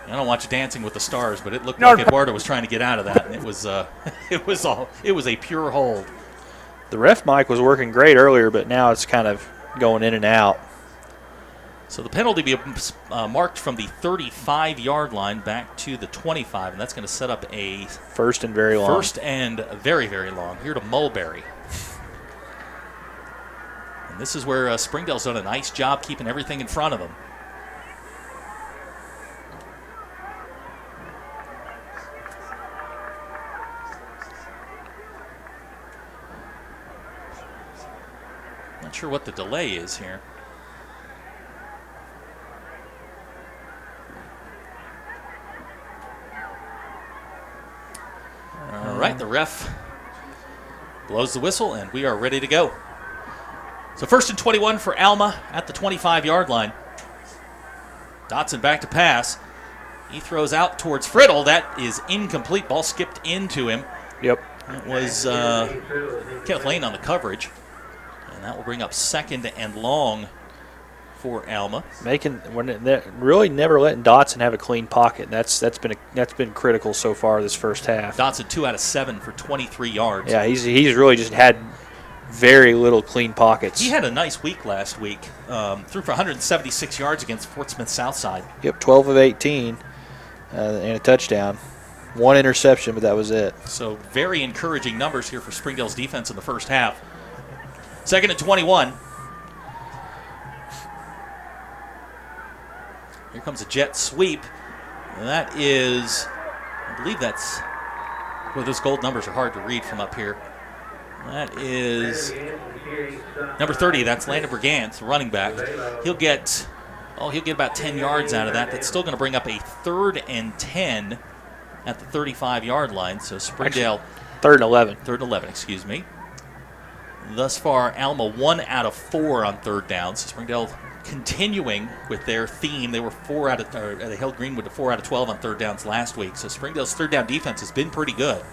I don't watch Dancing with the Stars, but it looked like Eduardo was trying to get out of that, and it was a pure hold. The ref mic was working great earlier, but now it's kind of going in and out. So the penalty be marked from the 35-yard line back to the 25, and that's going to set up a first and very long. First and very, very long here to Mulberry. And this is where Springdale's done a nice job keeping everything in front of them. Not sure what the delay is here. All right, the ref blows the whistle, and we are ready to go. So first and 21 for Alma at the 25-yard line. Dotson back to pass. He throws out towards Friddle. That is incomplete. Ball skipped into him. Yep. It was Kenneth Lane on the coverage. And that will bring up second and long for Alma. Really never letting Dotson have a clean pocket. That's been critical so far this first half. Dotson 2 out of 7 for 23 yards. Yeah, he's really just had very little clean pockets. He had a nice week last week. Threw for 176 yards against Fort Smith Southside. Yep, 12 of 18 and a touchdown. One interception, but that was it. So very encouraging numbers here for Springdale's defense in the first half. Second and 21. Here comes a jet sweep. And that is, I believe that's, well, those gold numbers are hard to read from up here. That is number 30. That's Landon Brigance, running back. He'll get about 10 yards out of that. That's still going to bring up a 3rd and 10 at the 35-yard line. So Springdale. Actually, 3rd and 11. 3rd and 11, excuse me. Thus far, Alma 1 out of 4 on third downs. Springdale continuing with their theme. They were they held Greenwood to 4 out of 12 on third downs last week. So Springdale's third down defense has been pretty good.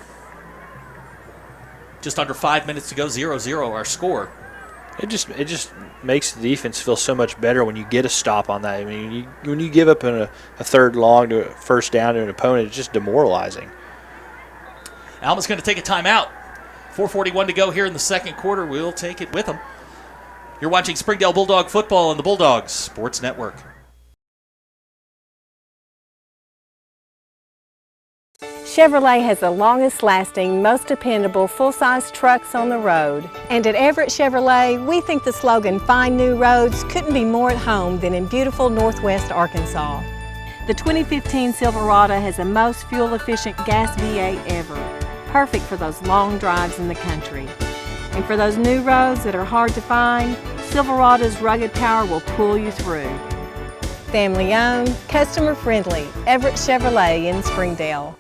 Just under 5 minutes to go, 0-0 our score. It just makes the defense feel so much better when you get a stop on that. I mean, when you give up a third long to a first down to an opponent, it's just demoralizing. Alma's going to take a timeout. 4:41 to go here in the second quarter. We'll take it with them. You're watching Springdale Bulldog football on the Bulldogs Sports Network. Chevrolet has the longest lasting, most dependable full-size trucks on the road. And at Everett Chevrolet, we think the slogan, "Find New Roads," couldn't be more at home than in beautiful Northwest Arkansas. The 2015 Silverado has the most fuel-efficient gas V8 ever. Perfect for those long drives in the country. And for those new roads that are hard to find, Silverado's rugged power will pull you through. Family owned, customer friendly, Everett Chevrolet in Springdale.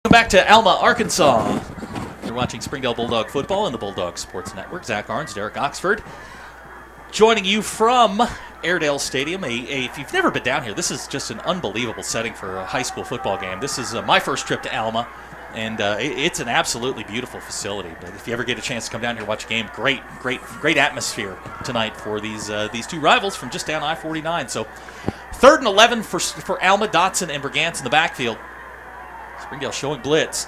Welcome back to Alma, Arkansas. You're watching Springdale Bulldog football on the Bulldog Sports Network. Zach Arns, Derek Oxford, joining you from Airedale Stadium. If you've never been down here, this is just an unbelievable setting for a high school football game. This is my first trip to Alma, and it's an absolutely beautiful facility. But if you ever get a chance to come down here and watch a game, great atmosphere tonight for these two rivals from just down I-49. So 3rd and 11 for Alma. Dotson and Brigance in the backfield. Springdale showing blitz.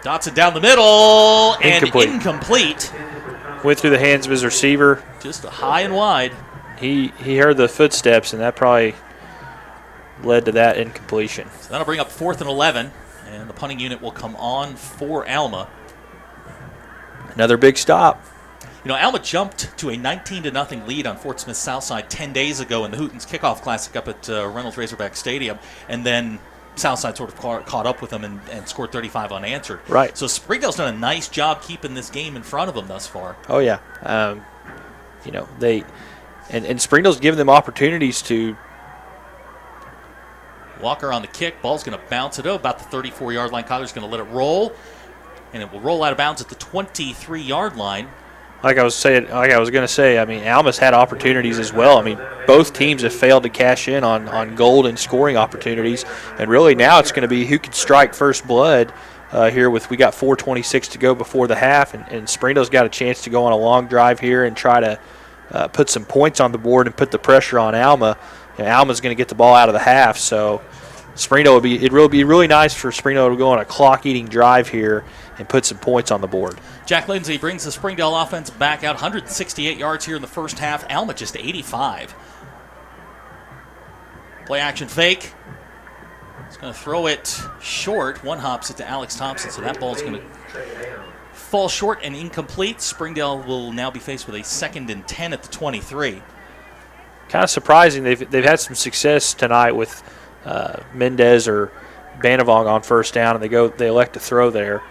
Dotson down the middle and incomplete. Went through the hands of his receiver. Just a high and wide. He heard the footsteps, and that probably led to that incompletion. So that'll bring up 4th and 11, and the punting unit will come on for Alma. Another big stop. Alma jumped to a 19-0 lead on Fort Smith Southside 10 days ago in the Hootens Kickoff Classic up at Reynolds Razorback Stadium, and then Southside sort of caught up with them and scored 35 unanswered. Right. So Springdale's done a nice job keeping this game in front of them thus far. Oh, yeah. They and Springdale's given them opportunities to. Walker on the kick. Ball's going to bounce it about the 34-yard line. Kyler's going to let it roll, and it will roll out of bounds at the 23-yard line. Like I was going to say, Alma's had opportunities as well. Both teams have failed to cash in on goal and scoring opportunities, and really now it's going to be who can strike first blood here. We got 4:26 to go before the half, and Springdale's got a chance to go on a long drive here and try to put some points on the board and put the pressure on Alma. And Alma's going to get the ball out of the half, so Springdale it will be really nice for Springdale to go on a clock-eating drive here and put some points on the board. Jack Lindsay brings the Springdale offense back out, 168 yards here in the first half. Alma just 85. Play action fake. He's going to throw it short. One hops it to Alex Thompson, so that ball's going to fall short and incomplete. Springdale will now be faced with a 2nd and 10 at the 23. Kind of surprising. They've had some success tonight with Mendez or Banavong on first down, and they elect to throw there.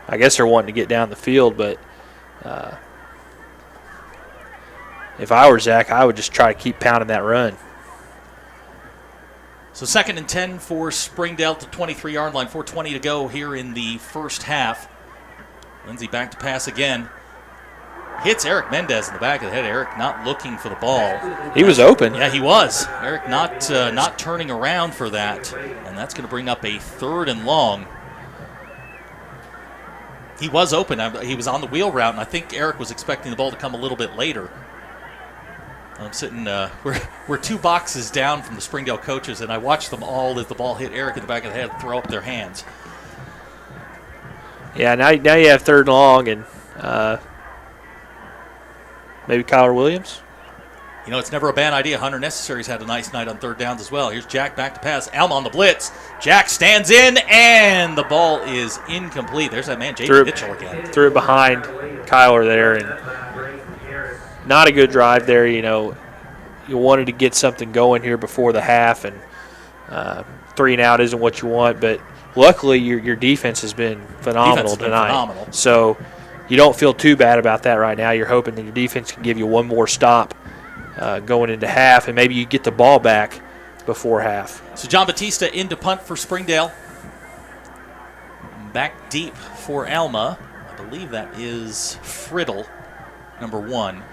I guess they're wanting to get down the field, but if I were Zach, I would just try to keep pounding that run. So 2nd and 10 for Springdale to 23-yard line. 4:20 to go here in the first half. Lindsay back to pass again. Hits Eric Mendez in the back of the head. Eric not looking for the ball. He was open. Yeah, he was. Eric not turning around for that, and that's going to bring up a 3rd and long. He was open. He was on the wheel route, and I think Eric was expecting the ball to come a little bit later. I'm sitting, we're 2 boxes down from the Springdale coaches, and I watched them all as the ball hit Eric in the back of the head throw up their hands. Yeah, now you have 3rd and long, and maybe Kyler Williams. It's never a bad idea. Hunter Necessary's had a nice night on 3rd downs as well. Here's Jack back to pass. Alma on the blitz. Jack stands in, and the ball is incomplete. There's that man, Jaden Mitchell again. Threw it behind Kyler there, and not a good drive there. You wanted to get something going here before the half, and 3 and out isn't what you want, but luckily your defense has been phenomenal tonight. So you don't feel too bad about that right now. You're hoping that your defense can give you one more stop going into half, and maybe you get the ball back before half. So John Batista into punt for Springdale. Back deep for Alma. I believe that is Friddle, number 1.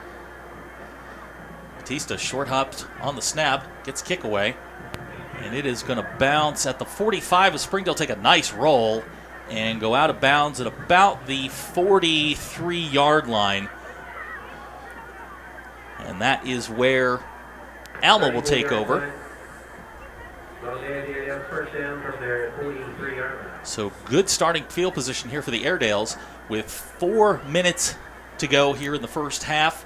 Batista short hopped on the snap, gets kick away, and it is going to bounce at the 45 as Springdale take a nice roll and go out of bounds at about the 43-yard line. And that is where Alma will take over. So good starting field position here for the Airedales with 4 minutes to go here in the first half.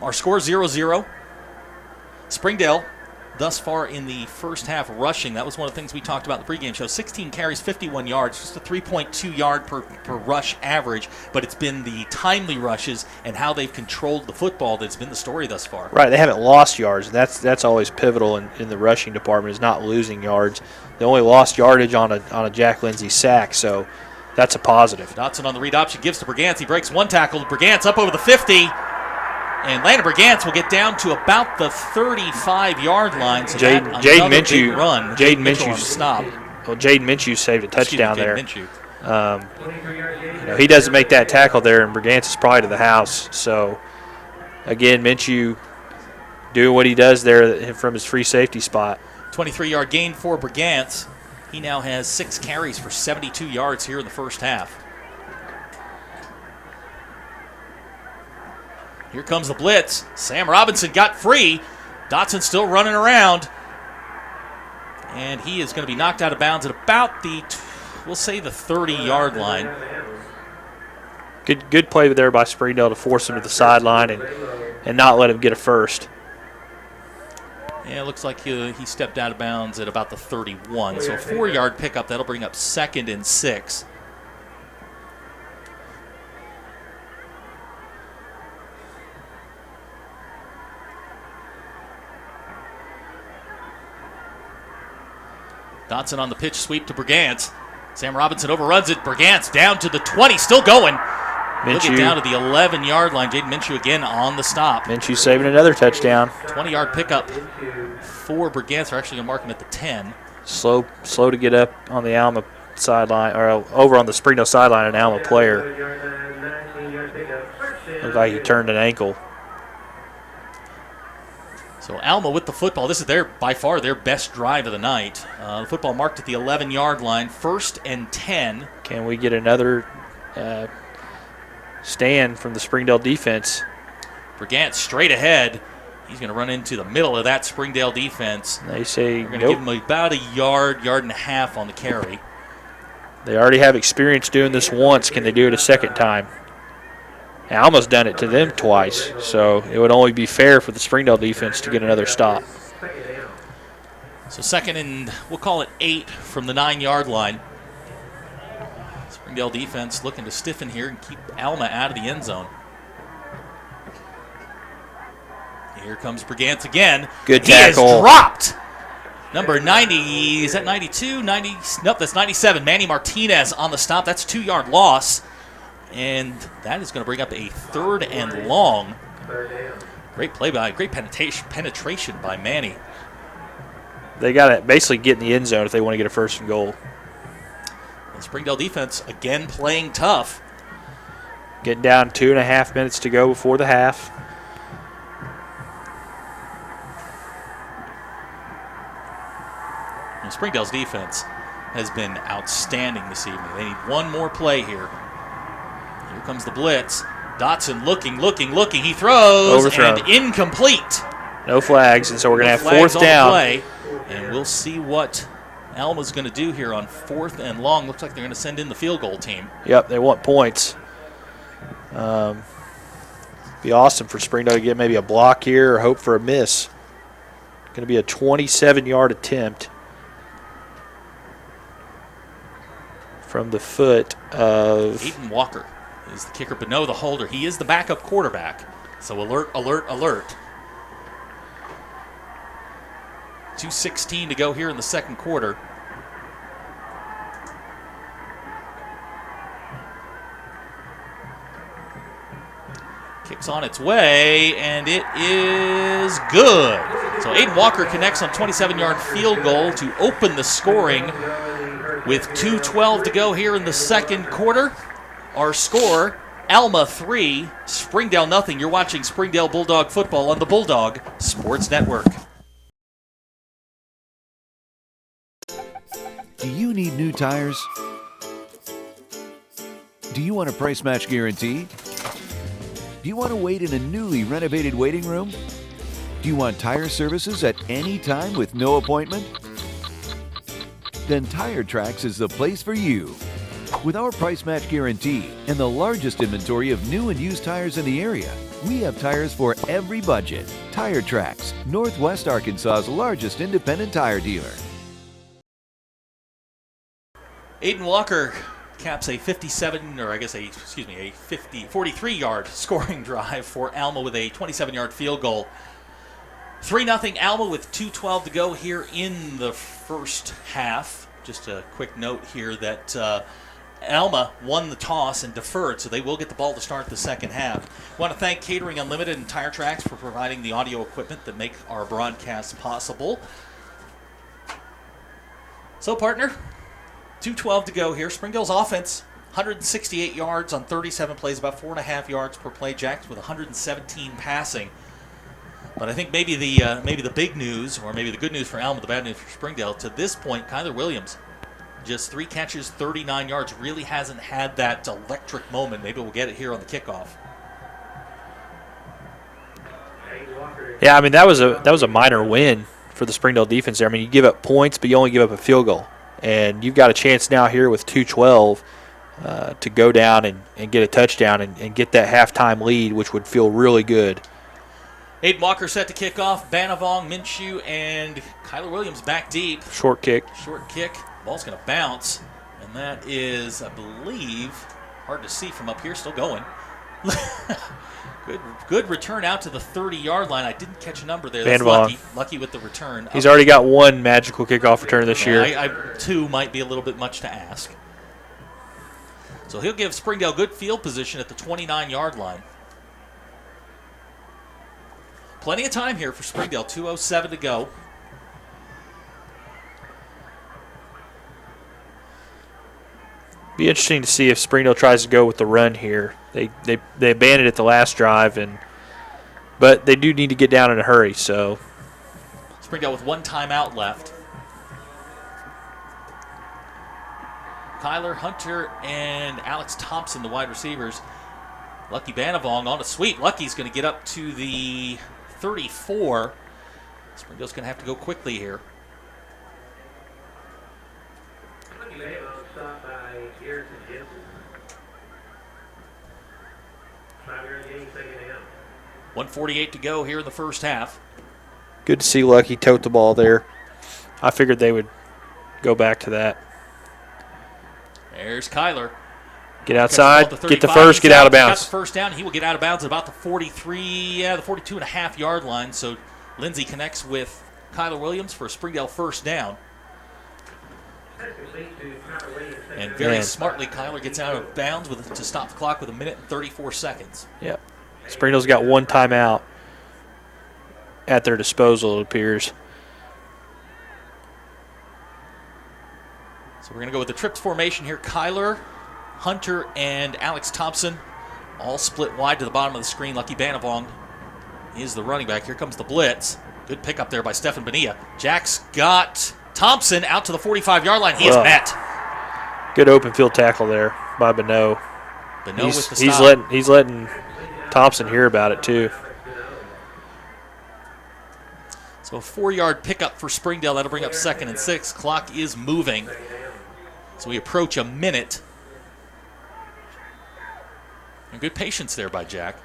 Our score 0-0. Springdale thus far in the first half rushing. That was one of the things we talked about in the pregame show. 16 carries, 51 yards, just a 3.2 yard per rush average, but it's been the timely rushes and how they've controlled the football that's been the story thus far. Right, they haven't lost yards. That's always pivotal in the rushing department, is not losing yards. They only lost yardage on a Jack Lindsay sack, so that's a positive. Dotson on the read option, gives to Brigance. He breaks one tackle. Brigance up over the 50. And Landon Brigance will get down to about the 35-yard line. So Jaden Minshew run. Jaden Minshew stop. Well, Jaden Minshew saved a touchdown there. He doesn't make that tackle there, and Brigance is probably to the house. So, again, Minshew doing what he does there from his free safety spot. 23-yard gain for Brigance. He now has 6 carries for 72 yards here in the first half. Here comes the blitz. Sam Robinson got free. Dotson still running around. And he is going to be knocked out of bounds at about the, we'll say, the 30-yard line. Good play there by Springdale to force him to the sideline and not let him get a first. Yeah, it looks like he stepped out of bounds at about the 31. So a 4-yard pickup. That'll bring up 2nd and 6. Dotson on the pitch sweep to Brigance. Sam Robinson overruns it. Brigance down to the 20, still going. Looking down to the 11-yard line. Jaden Minshew again on the stop. Minshew saving another touchdown. 20-yard pickup for Brigance. They're actually going to mark him at the 10. Slow to get up on the Alma sideline, or over on the Springdale sideline, an Alma player. Looked like he turned an ankle. So Alma with the football. This is by far their best drive of the night. The football marked at the 11-yard line, 1st and 10. Can we get another stand from the Springdale defense? Brigance straight ahead. He's going to run into the middle of that Springdale defense. They say they're going to give him about a yard and a half on the carry. They already have experience doing this once. Can they do it a second time? Alma's done it to them twice, so it would only be fair for the Springdale defense to get another stop. So 2nd and, we'll call it 8 from the 9-yard line. Springdale defense looking to stiffen here and keep Alma out of the end zone. Here comes Brigance again. Good tackle. He is dropped. Number 90, is that 92? Nope, that's 97. Manny Martinez on the stop. That's a 2-yard loss. And that is going to bring up a 3rd and long. Great play great penetration by Manny. They got to basically get in the end zone if they want to get a 1st and goal. The Springdale defense again playing tough. Getting down 2.5 minutes to go before the half. And Springdale's defense has been outstanding this evening. They need one more play here. Here comes the blitz. Dotson looking. He throws. Overthrown. And incomplete. No flags, and so we're going to have 4th down. Play, and we'll see what Alma's going to do here on 4th and long. Looks like they're going to send in the field goal team. Yep, they want points. Be awesome for Springdale to get maybe a block here or hope for a miss. Going to be a 27-yard attempt from the foot of Aiden Walker is the kicker, but no, the holder. He is the backup quarterback. So alert. 2:16 to go here in the 2nd quarter. Kicks on its way, and it is good. So Aiden Walker connects on 27-yard field goal to open the scoring with 2:12 to go here in the 2nd quarter. Our score, Alma 3, Springdale nothing. You're watching Springdale Bulldog football on the Bulldog Sports Network. Do you need new tires? Do you want a price match guarantee? Do you want to wait in a newly renovated waiting room? Do you want tire services at any time with no appointment? Then Tire Tracks is the place for you. With our price match guarantee and the largest inventory of new and used tires in the area, we have tires for every budget. Tire Tracks, Northwest Arkansas's largest independent tire dealer. Aiden Walker caps a 43-yard scoring drive for Alma with a 27-yard field goal. 3-0 Alma with 2:12 to go here in the 1st half. Just a quick note here that Alma won the toss and deferred, so they will get the ball to start the 2nd half. I want to thank Catering Unlimited and Tire Tracks for providing the audio equipment that make our broadcast possible. So, partner, 2:12 to go here. Springdale's offense, 168 yards on 37 plays, about 4.5 yards per play. Jacks with 117 passing. But I think maybe the big news, or maybe the good news for Alma, the bad news for Springdale, to this point, Kyler Williams, just 3 catches, 39 yards, really hasn't had that electric moment. Maybe we'll get it here on the kickoff. Yeah, I mean, that was a minor win for the Springdale defense there. I mean, you give up points, but you only give up a field goal. And you've got a chance now here with 2:12 to go down and get a touchdown and get that halftime lead, which would feel really good. Aiden Walker set to kick off. Banavong, Minshew, and Kyler Williams back deep. Short kick. Ball's going to bounce. And that is, I believe, hard to see from up here, still going. Good return out to the 30-yard line. I didn't catch a number there. Van That's Vaughn. lucky with the return. He's already got one magical kickoff return this year. Two might be a little bit much to ask. So he'll give Springdale good field position at the 29-yard line. Plenty of time here for Springdale. 2:07 to go. Be interesting to see if Springdale tries to go with the run here. They abandoned it the last drive, but they do need to get down in a hurry. So Springdale with one timeout left. Kyler, Hunter, and Alex Thompson, the wide receivers. Lucky Banavong on a sweep. Lucky's going to get up to the 34. Springdale's going to have to go quickly here. Stopped by Garrison Jensen. 5-yard gain, second down. 1:48 to go here in the first half. good to see Lucky tote the ball there. I figured they would go back to that. There's Kyler. Get outside, get the first, get out of bounds. Got the first down. He will get out of bounds at about the 42.5-yard line. So Lindsay connects with Kyler Williams for a Springdale first down. And very smartly, Kyler gets out of bounds to stop the clock with 1 minute and 34 seconds. Yep. Springdale's got one timeout at their disposal, it appears. So we're going to go with the trips formation here. Kyler, Hunter, and Alex Thompson all split wide to the bottom of the screen. Lucky Banavong is the running back. Here comes the blitz. Good pickup there by Stefan Bonilla. Jack's got Thompson out to the 45-yard line. He is met. Good open field tackle there by Bonneau. Bonneau with the stop. He's letting Thompson hear about it too. So a 4-yard pickup for Springdale. That'll bring up 2nd and 6. Clock is moving. So we approach a minute. And good patience there by Jack.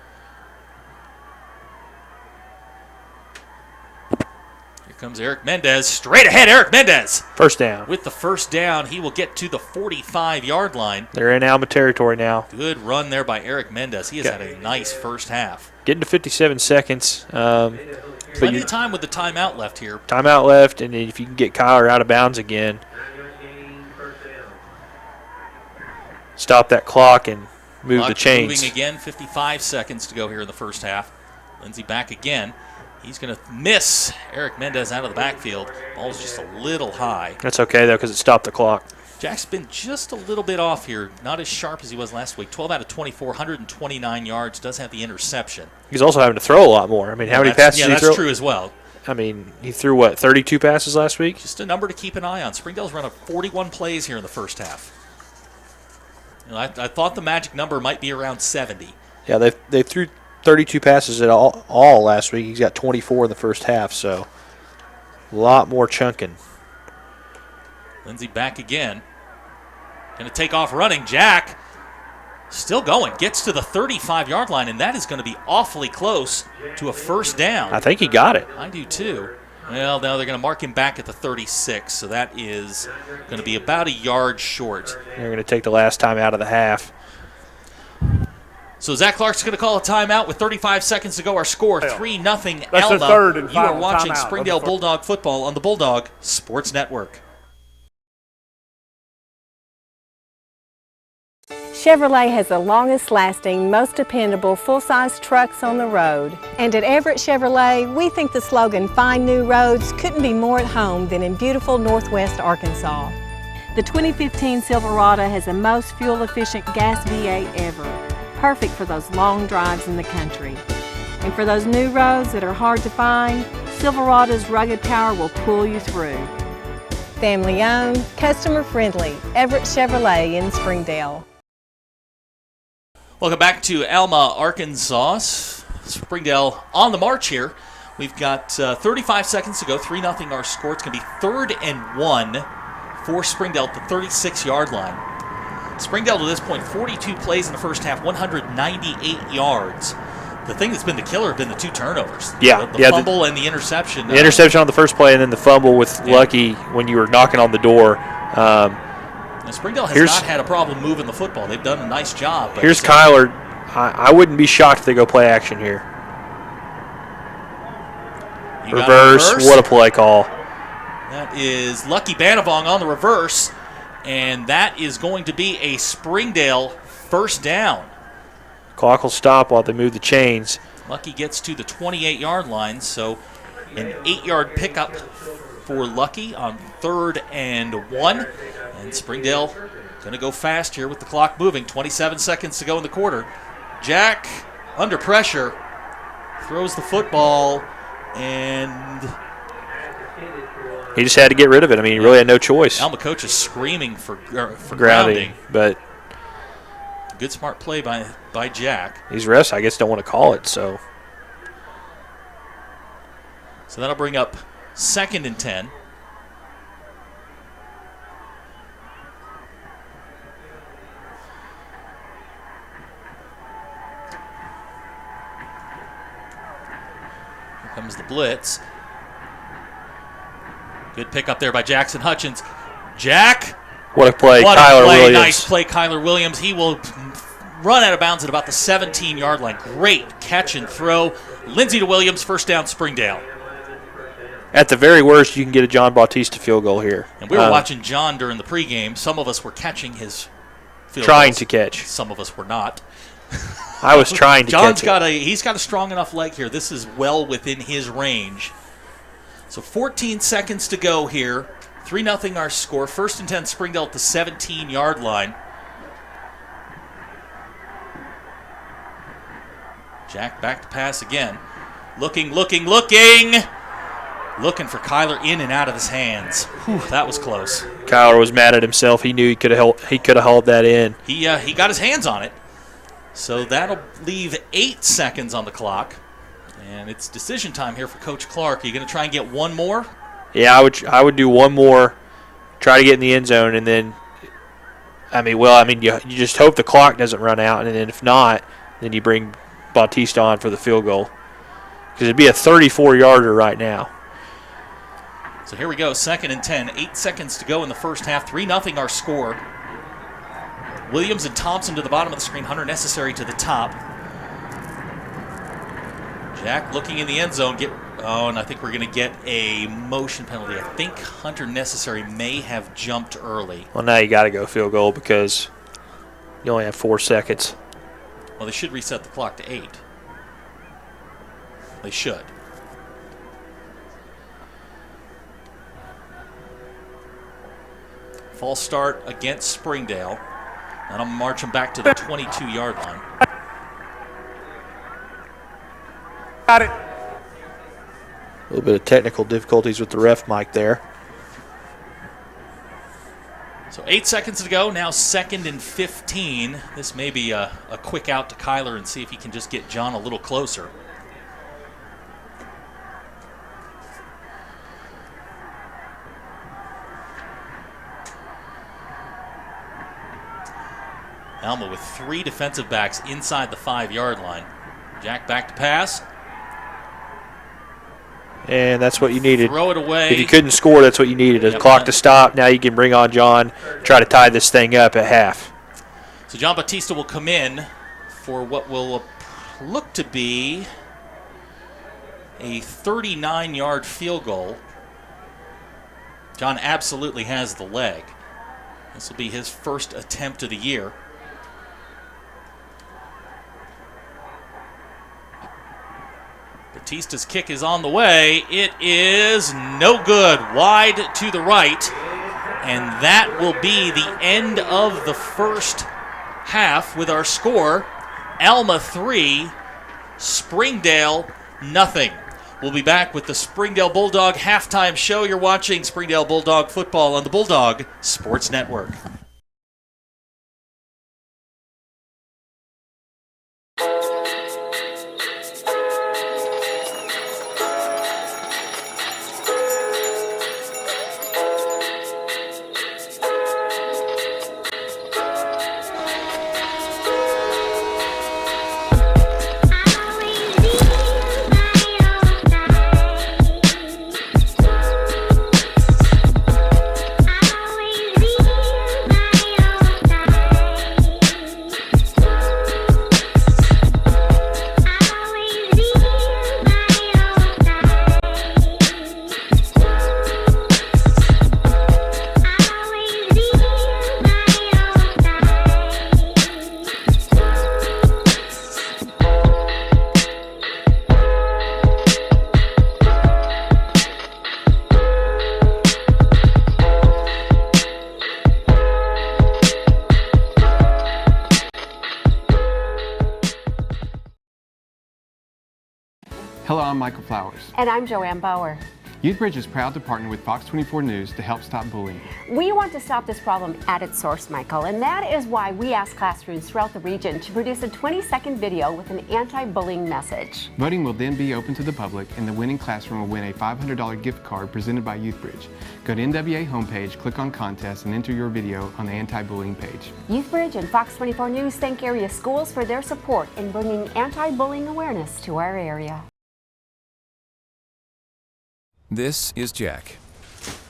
Here comes Eric Mendez. Straight ahead, Eric Mendez. First down. With the first down, he will get to the 45-yard line. They're in Alma territory now. Good run there by Eric Mendez. He has had a nice first half. Getting to 57 seconds. Plenty of time with the timeout left here. Timeout left, and if you can get Kyler out of bounds again, stop that clock and move the chains. Moving again, 55 seconds to go here in the first half. Lindsay back again. He's going to miss Eric Mendez out of the backfield. Ball's just a little high. That's okay, though, because it stopped the clock. Jack's been just a little bit off here. Not as sharp as he was last week. 12 out of 24, 129 yards. Does have the interception. He's also having to throw a lot more. I mean, how many passes did he throw? Yeah, that's true as well. I mean, he threw, what, 32 passes last week? Just a number to keep an eye on. Springdale's run 41 plays here in the first half. You know, I thought the magic number might be around 70. Yeah, they threw 32 passes at all last week. He's got 24 in the first half, so a lot more chunking. Lindsay back again. Going to take off running. Jack still going. Gets to the 35-yard line, and that is going to be awfully close to a first down. I think he got it. I do too. Well, now they're going to mark him back at the 36, so that is going to be about a yard short. They're going to take the last time out of the half. So Zach Clark's going to call a timeout with 35 seconds to go. Our score, 3-0 Alma. That's the third and you are final watching timeout. Springdale Bulldog football on the Bulldog Sports Network. Chevrolet has the longest-lasting, most dependable full-size trucks on the road. And at Everett Chevrolet, we think the slogan, "Find New Roads," couldn't be more at home than in beautiful Northwest Arkansas. The 2015 Silverado has the most fuel-efficient gas V8 ever, perfect for those long drives in the country. And for those new roads that are hard to find, Silverado's rugged power will pull you through. Family-owned, customer-friendly, Everett Chevrolet in Springdale. Welcome back to Alma, Arkansas. Springdale on the march here. We've got 35 seconds to go. 3-0 our score. It's going to be 3rd and 1 for Springdale at the 36-yard line. Springdale to this point, 42 plays in the first half, 198 yards. The thing that's been the killer have been the 2 turnovers. Yeah. The fumble and the interception. The interception on the first play and then the fumble with Lucky when you were knocking on the door. Springdale has not had a problem moving the football. They've done a nice job. Here's Kyler I wouldn't be shocked if they go play action here. Reverse. What a play call. That is Lucky Banavong on the reverse, and that is going to be a Springdale first down. Clock will stop while they move the chains. Lucky gets to the 28-yard line, so an 8-yard pickup for Lucky on 3rd and 1. And Springdale going to go fast here with the clock moving. 27 seconds to go in the quarter. Jack, under pressure, throws the football, and he just had to get rid of it. I mean, he really had no choice. Alma coach is screaming for grounding. But good smart play by Jack. These refs, I guess, don't want to call it. So that'll bring up 2nd and 10. Here comes the blitz. Good pick up there by Jackson Hutchins. Jack. What a play, What Kyler a play. Williams. Nice play, Kyler Williams. He will run out of bounds at about the 17-yard line. Great catch and throw. Lindsey to Williams, first down, Springdale. At the very worst, you can get a John Bautista field goal here. And we were watching John during the pregame. Some of us were catching his field trying goals. to catch. Some of us were not. I was trying to John's catch he's got a strong enough leg here. This is well within his range. So 14 seconds to go here. 3-0 our score. 1st and 10, Springdale at the 17-yard line. Jack back to pass again. Looking. Looking for Kyler in and out of his hands. Whew, that was close. Kyler was mad at himself. He knew he could have held that in. He got his hands on it. So that'll leave 8 seconds on the clock. And it's decision time here for Coach Clark. Are you going to try and get one more? Yeah, I would do one more, try to get in the end zone, and then, you just hope the clock doesn't run out, and then if not, then you bring Bautista on for the field goal. Because it'd be a 34-yarder right now. So here we go, 2nd and 10. 8 seconds to go in the first half. 3-0 our score. Williams and Thompson to the bottom of the screen. Hunter Necessary to the top. Jack looking in the end zone. And I think we're going to get a motion penalty. I think Hunter Necessary may have jumped early. Well, now you got to go field goal because you only have 4 seconds. Well, they should reset the clock to 8. They should. False start against Springdale. And I'm marching back to the 22-yard line. Got it. A little bit of technical difficulties with the ref mic there. So 8 seconds to go. Now 2nd and 15. This may be a quick out to Kyler and see if he can just get John a little closer. Alma with 3 defensive backs inside the 5-yard line. Jack back to pass. And that's what you needed. Throw it away. If you couldn't score, that's what you needed. A clock to stop. Now you can bring on John, try to tie this thing up at half. So John Bautista will come in for what will look to be a 39-yard field goal. John absolutely has the leg. This will be his first attempt of the year. Batista's kick is on the way. It is no good. Wide to the right. And that will be the end of the first half with our score. Alma 3, Springdale nothing. We'll be back with the Springdale Bulldog halftime show. You're watching Springdale Bulldog football on the Bulldog Sports Network. I'm Michael Flowers. And I'm Joanne Bauer. YouthBridge is proud to partner with Fox 24 News to help stop bullying. We want to stop this problem at its source, Michael, and that is why we asked classrooms throughout the region to produce a 20-second video with an anti-bullying message. Voting will then be open to the public, and the winning classroom will win a $500 gift card presented by YouthBridge. Go to NWA homepage, click on contest, and enter your video on the anti-bullying page. YouthBridge and Fox 24 News thank area schools for their support in bringing anti-bullying awareness to our area. This is Jack.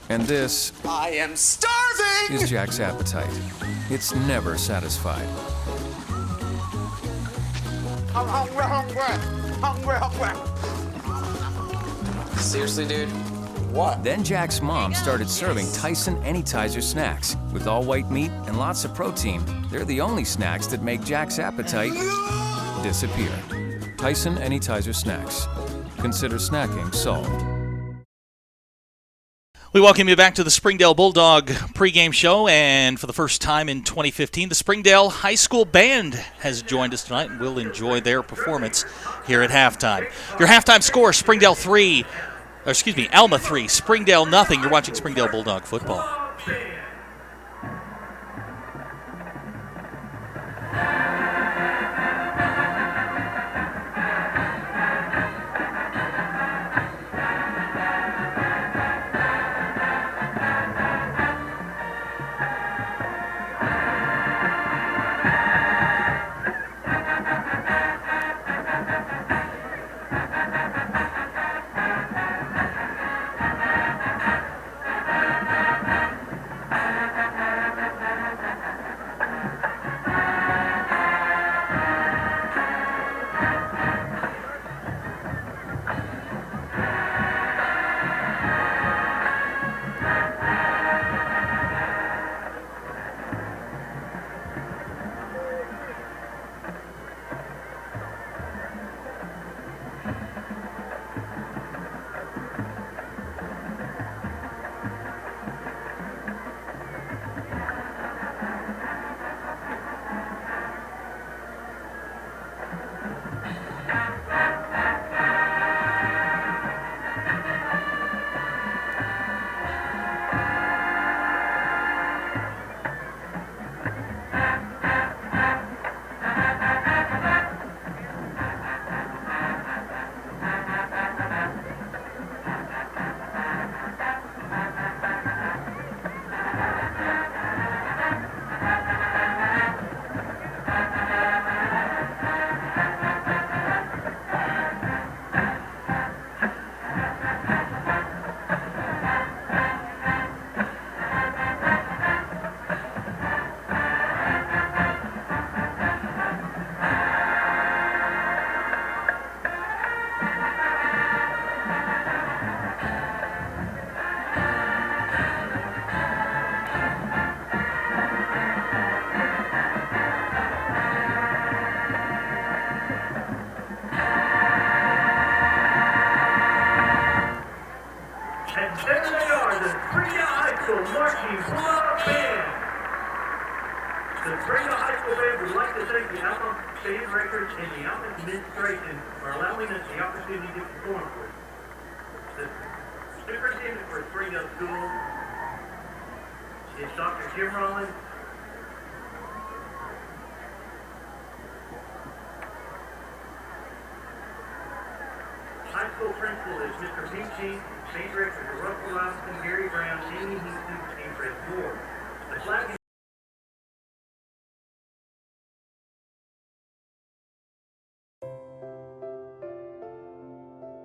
And this I am starving! is Jack's appetite. It's never satisfied. I'm hungry. Seriously, dude? What? Then Jack's mom started serving Tyson Anytizer snacks with all white meat and lots of protein. They're the only snacks that make Jack's appetite disappear. Tyson Anytizer snacks. Consider snacking solved. We welcome you back to the Springdale Bulldog pregame show, and for the first time in 2015, the Springdale High School Band has joined us tonight, and we'll enjoy their performance here at halftime. Your halftime score, Alma 3, Springdale nothing. You're watching Springdale Bulldog football. The Springdale High School Band would like to thank the Alma Band Records and the Alma administration for allowing us the opportunity to perform for us. The superintendent for Springdale School is Dr. Jim Rollins. High school principal is Mr. Beachy, band director is Russell Robinson, Gary Brown, Amy Houston, and Fred Moore. The flag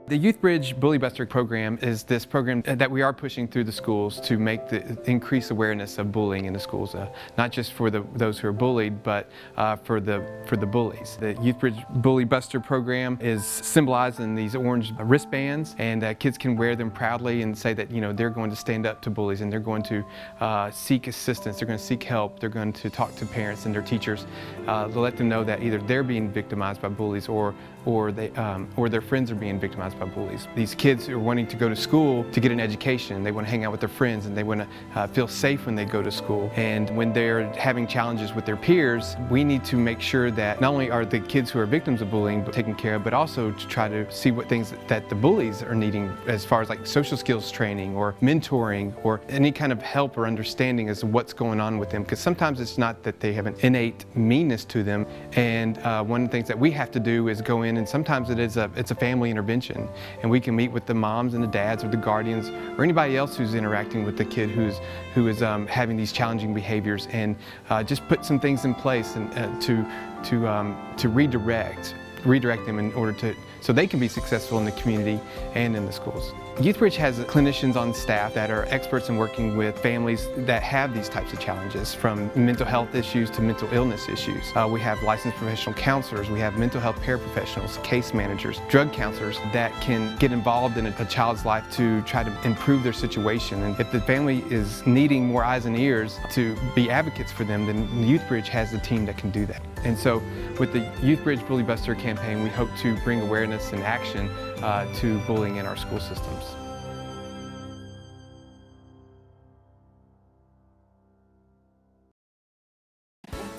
The YouthBridge Bully Buster program is this program that we are pushing through the schools to increase awareness of bullying in the schools, not just for those who are bullied, but for the bullies. The YouthBridge Bully Buster program is symbolized in these orange wristbands, and kids can wear them proudly and say that they're going to stand up to bullies and they're going to seek assistance, they're going to seek help, they're going to talk to parents and their teachers to let them know that either they're being victimized by bullies or or their friends are being victimized by bullies. These kids are wanting to go to school to get an education. They want to hang out with their friends, and they want to feel safe when they go to school. And when they're having challenges with their peers, we need to make sure that not only are the kids who are victims of bullying taken care of, but also to try to see what things that the bullies are needing as far as like social skills training or mentoring or any kind of help or understanding as to what's going on with them. Because sometimes it's not that they have an innate meanness to them. And one of the things that we have to do is go in, and sometimes it's a family intervention, and we can meet with the moms and the dads or the guardians or anybody else who's interacting with the kid who is having these challenging behaviors, and just put some things in place and to redirect them in order so they can be successful in the community and in the schools. YouthBridge has clinicians on staff that are experts in working with families that have these types of challenges, from mental health issues to mental illness issues. We have licensed professional counselors, we have mental health paraprofessionals, case managers, drug counselors that can get involved in a child's life to try to improve their situation. And if the family is needing more eyes and ears to be advocates for them, then YouthBridge has a team that can do that. And so with the YouthBridge Bully Buster campaign, we hope to bring awareness and action to bullying in our school systems.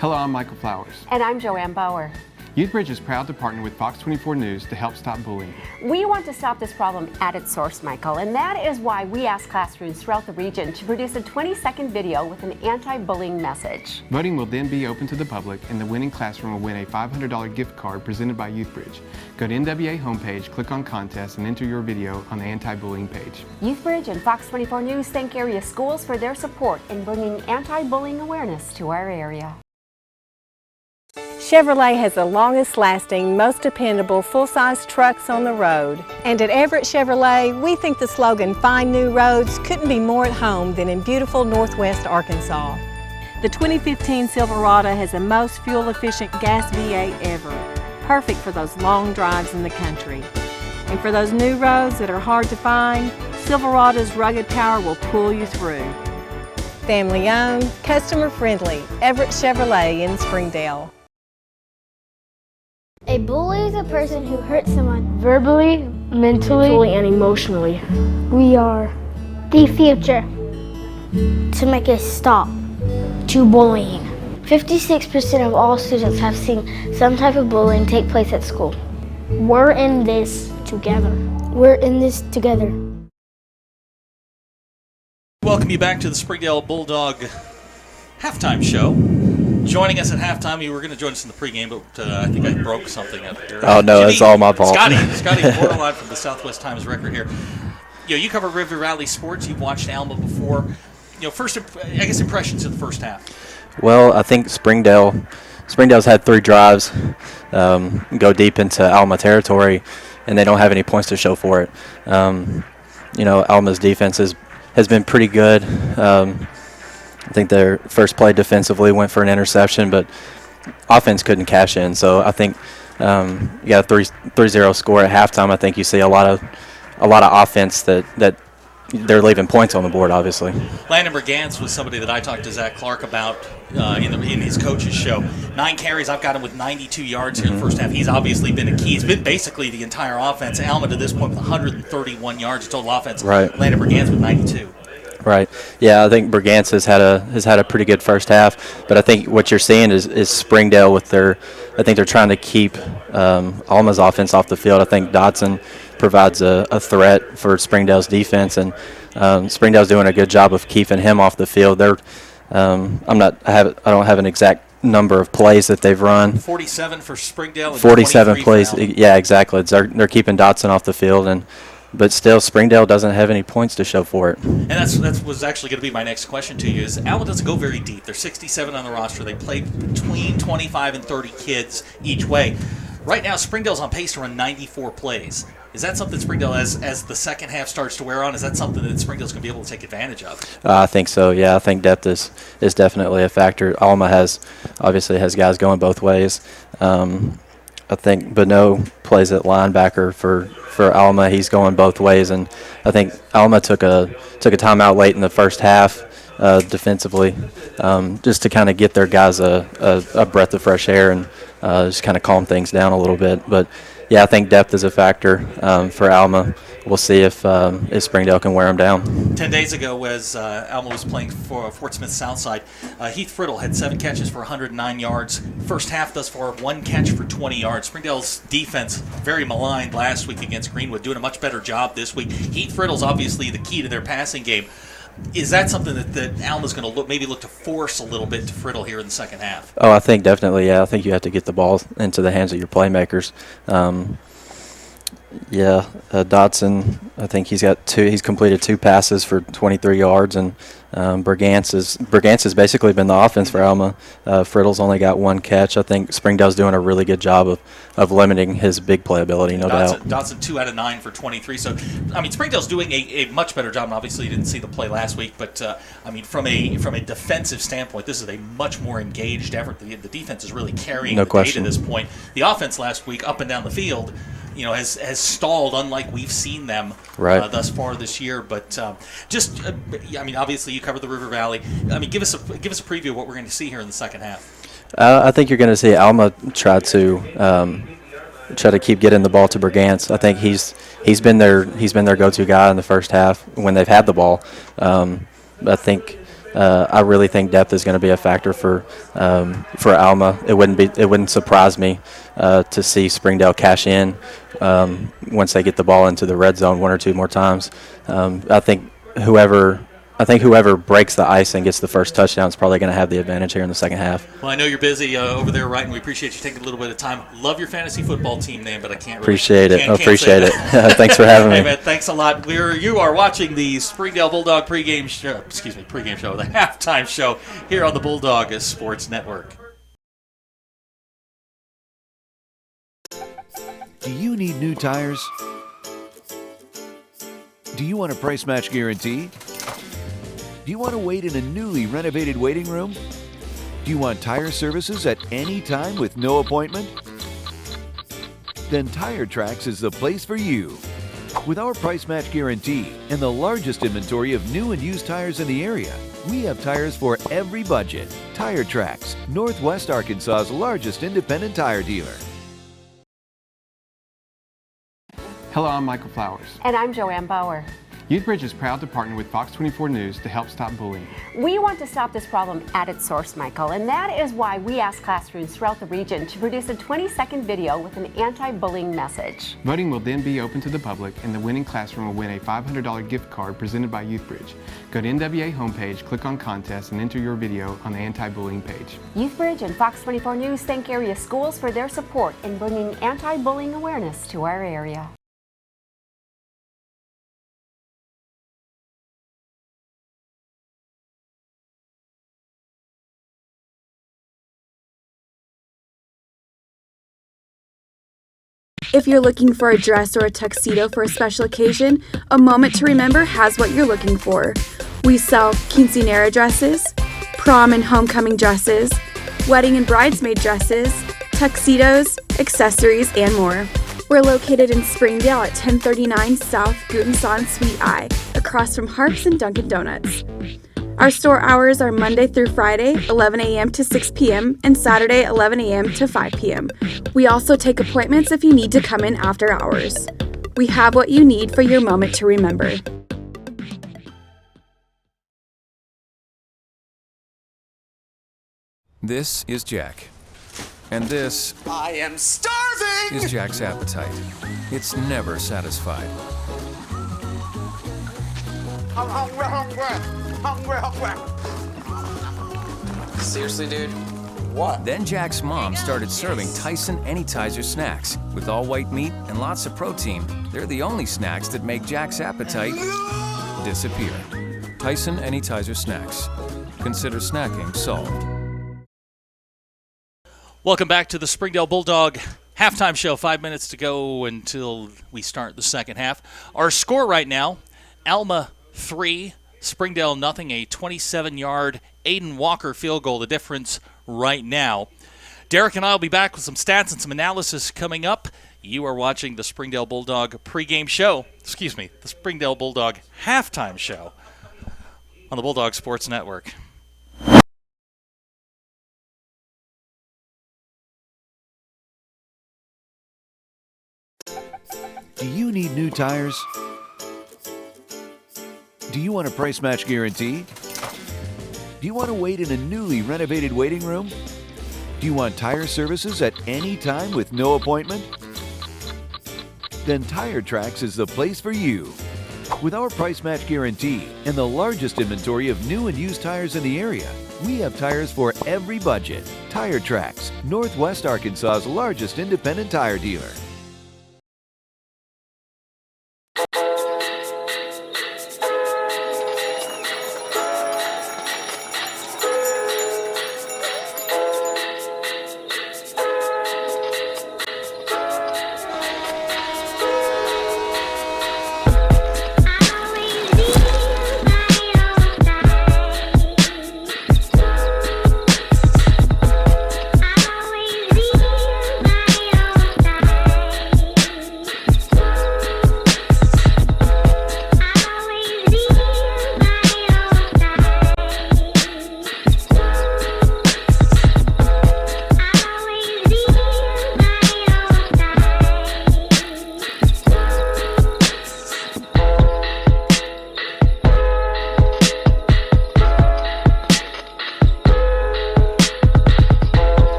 Hello, I'm Michael Flowers. And I'm Joanne Bauer. YouthBridge is proud to partner with Fox 24 News to help stop bullying. We want to stop this problem at its source, Michael, and that is why we asked classrooms throughout the region to produce a 20-second video with an anti-bullying message. Voting will then be open to the public, and the winning classroom will win a $500 gift card presented by YouthBridge. Go to NWA homepage, click on contest, and enter your video on the anti-bullying page. YouthBridge and Fox 24 News thank area schools for their support in bringing anti-bullying awareness to our area. Chevrolet has the longest lasting, most dependable full-size trucks on the road. And at Everett Chevrolet, we think the slogan, "Find New Roads," couldn't be more at home than in beautiful Northwest Arkansas. The 2015 Silverado has the most fuel-efficient gas V8 ever, perfect for those long drives in the country. And for those new roads that are hard to find, Silverado's rugged power will pull you through. Family owned, customer friendly, Everett Chevrolet in Springdale. A bully is a person who hurts someone verbally, mentally, and emotionally. We are the future to make a stop to bullying. 56% of all students have seen some type of bullying take place at school. We're in this together. We're in this together. Welcome you back to the Springdale Bulldog halftime show. Joining us at halftime, you were going to join us in the pregame, but I think I broke something up here. Oh, no, Jimmy, it's all my fault. Scotty Borderline from the Southwest Times Record here. You cover River Valley sports. You've watched Alma before. First, I guess, impressions of the first half. Well, I think Springdale's had 3 drives go deep into Alma territory, and they don't have any points to show for it. Alma's defense has been pretty good. I think their first play defensively went for an interception, but offense couldn't cash in. So I think you got a 3-0 score at halftime. I think you see a lot of offense that they're leaving points on the board, obviously. Landon Brigance was somebody that I talked to Zach Clark about in his coach's show. 9 carries, I've got him with 92 yards here in the first half. He's obviously been a key. He's been basically the entire offense. Alma to this point with 131 yards total offense. Right. Landon Brigance with 92. Right. Yeah, I think Brigance has had a pretty good first half, but I think what you're seeing is Springdale with I think they're trying to keep Alma's offense off the field. I think Dotson provides a threat for Springdale's defense, and Springdale's doing a good job of keeping him off the field. I don't have an exact number of plays that they've run. 47 for Springdale. And 47 plays. Yeah, exactly. They're keeping Dotson off the field, but still, Springdale doesn't have any points to show for it. And that was actually going to be my next question to you. Is Alma doesn't go very deep. There's 67 on the roster. They play between 25 and 30 kids each way. Right now, Springdale's on pace to run 94 plays. Is that something Springdale, as the second half starts to wear on, is that something that Springdale's going to be able to take advantage of? I think so, yeah. I think depth is definitely a factor. Alma obviously has guys going both ways. I think Bonneau plays at linebacker for Alma. He's going both ways, and I think Alma took a timeout late in the first half defensively, just to kind of get their guys a breath of fresh air and just kind of calm things down a little bit. But yeah, I think depth is a factor for Alma. We'll see if Springdale can wear them down. 10 days ago, as Alma was playing for Fort Smith Southside, Heath Friddle had 7 catches for 109 yards. First half thus far, 1 catch for 20 yards. Springdale's defense very maligned last week against Greenwood, doing a much better job this week. Heath Friddle's obviously the key to their passing game. Is that something that Alma's going to maybe look to force a little bit to Friddle here in the second half? Oh, I think definitely, yeah. I think you have to get the ball into the hands of your playmakers. Dotson, I think he's completed 2 passes for 23 yards, and Brigance has basically been the offense for Alma. Friddle's only got 1 catch. I think Springdale's doing a really good job of limiting his big play ability, no doubt. Dotson 2 out of 9 for 23. So, I mean, Springdale's doing a much better job, and obviously you didn't see the play last week, but, I mean, from a defensive standpoint, this is a much more engaged effort. The defense is really carrying the day to this point. The offense last week, up and down the field, has stalled, unlike we've seen them thus far this year. But I mean, obviously you cover the River Valley. I mean, give us a preview of what we're going to see here in the second half. I think you're going to see Alma try to keep getting the ball to Brigance. I think he's been their go-to guy in the first half when they've had the ball. I really think depth is going to be a factor for Alma. It wouldn't surprise me to see Springdale cash in once they get the ball into the red zone 1 or 2 more times. I think whoever breaks the ice and gets the first touchdown is probably going to have the advantage here in the second half. Well, I know you're busy over there, right? And we appreciate you taking a little bit of time. Love your fantasy football team name, but I can't really appreciate it. Thanks for having me. Hey, man, thanks a lot. You are watching the Springdale Bulldog pregame show, the halftime show here on the Bulldog Sports Network. Do you need new tires? Do you want a price match guarantee? Do you want to wait in a newly renovated waiting room? Do you want tire services at any time with no appointment? Then Tire Tracks is the place for you. With our price match guarantee and the largest inventory of new and used tires in the area, we have tires for every budget. Tire Tracks, Northwest Arkansas's largest independent tire dealer. Hello, I'm Michael Flowers. And I'm Joanne Bauer. YouthBridge is proud to partner with Fox 24 News to help stop bullying. We want to stop this problem at its source, Michael, and that is why we asked classrooms throughout the region to produce a 20-second video with an anti-bullying message. Voting will then be open to the public, and the winning classroom will win a $500 gift card presented by YouthBridge. Go to NWA homepage, click on contest, and enter your video on the anti-bullying page. YouthBridge and Fox 24 News thank area schools for their support in bringing anti-bullying awareness to our area. If you're looking for a dress or a tuxedo for a special occasion, A Moment to Remember has what you're looking for. We sell quinceanera dresses, prom and homecoming dresses, wedding and bridesmaid dresses, tuxedos, accessories, and more. We're located in Springdale at 1039 South Gutenson Suite I, across from Harps and Dunkin' Donuts. Our store hours are Monday through Friday, 11 a.m. to 6 p.m., and Saturday, 11 a.m. to 5 p.m. We also take appointments if you need to come in after hours. We have what you need for your moment to remember. This is Jack. And this I am starving! is Jack's appetite. It's never satisfied. I'm hungry, hungry. Hungry. Seriously, dude? What? Then Jack's mom started serving Tyson Anytizer snacks. With all white meat and lots of protein, they're the only snacks that make Jack's appetite disappear. Tyson Anytizer snacks. Consider snacking solved. Welcome back to the Springdale Bulldog halftime show. 5 minutes to go until we start the second half. Our score right now, Alma 3, Springdale nothing, a 27-yard Aiden Walker field goal, the difference right now. Derek and I will be back with some stats and some analysis coming up. You are watching the Springdale Bulldog pregame show, the Springdale Bulldog halftime show on the Bulldog Sports Network. tires? Do you want a price match guarantee? Do you want to wait in a newly renovated waiting room? Do you want tire services at any time with no appointment? Then Tire Tracks is the place for you. With our price match guarantee and the largest inventory of new and used tires in the area, we have tires for every budget. Tire Tracks, Northwest Arkansas's largest independent tire dealer.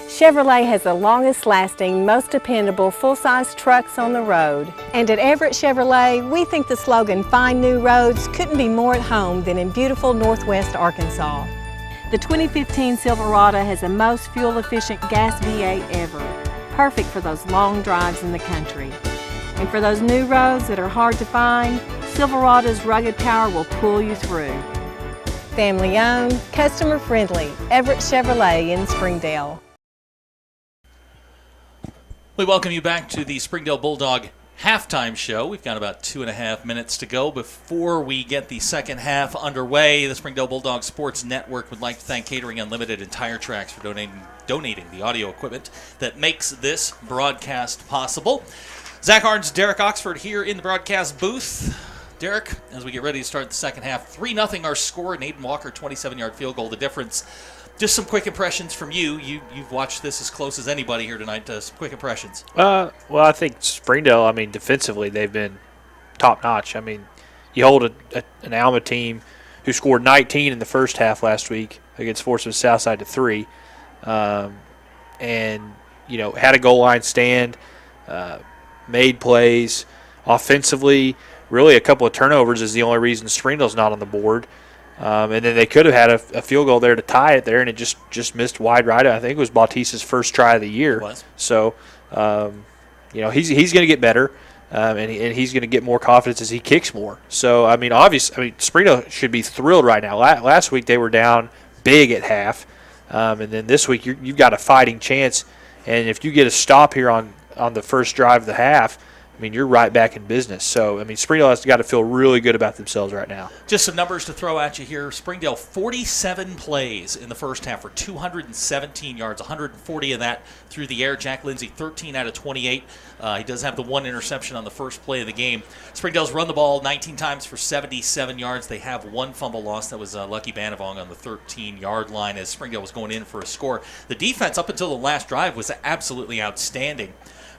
Chevrolet has the longest lasting, most dependable full-size trucks on the road. And at Everett Chevrolet, we think the slogan, "Find New Roads," couldn't be more at home than in beautiful Northwest Arkansas. The 2015 Silverado has the most fuel-efficient gas V8 ever, perfect for those long drives in the country. And for those new roads that are hard to find, Silverado's rugged power will pull you through. Family owned, customer friendly, Everett Chevrolet in Springdale. We welcome you back to the Springdale Bulldog halftime show. We've got about 2.5 minutes to go before we get the second half underway. The Springdale Bulldog Sports Network would like to thank Catering Unlimited and Tire Tracks for donating the audio equipment that makes this broadcast possible. Zach Arns, Derek Oxford here in the broadcast booth. Derek, as we get ready to start the second half, 3-0 our score, and Aiden Walker, 27-yard field goal, the difference. Just some quick impressions from you. You've watched this as close as anybody here tonight. Some quick impressions. Well, I think Springdale, defensively, they've been top-notch. You hold an Alma team who scored 19 in the first half last week against Forsyth Southside to 3, and, had a goal line stand, made plays. Offensively, really a couple of turnovers is the only reason Springdale's not on the board. And then they could have had a field goal there to tie it there, and it just missed wide right. I think it was Bautista's first try of the year. It was. So, he's going to get better, and he's going to get more confidence as he kicks more. So, obviously, Springdale should be thrilled right now. Last week they were down big at half, and then this week you've got a fighting chance. And if you get a stop here on the first drive of the half, you're right back in business. So, Springdale has got to feel really good about themselves right now. Just some numbers to throw at you here. Springdale, 47 plays in the first half for 217 yards, 140 of that through the air. Jack Lindsay, 13 out of 28. He does have the one interception on the first play of the game. Springdale's run the ball 19 times for 77 yards. They have one fumble loss. That was Lucky Banavong on the 13-yard line as Springdale was going in for a score. The defense up until the last drive was absolutely outstanding.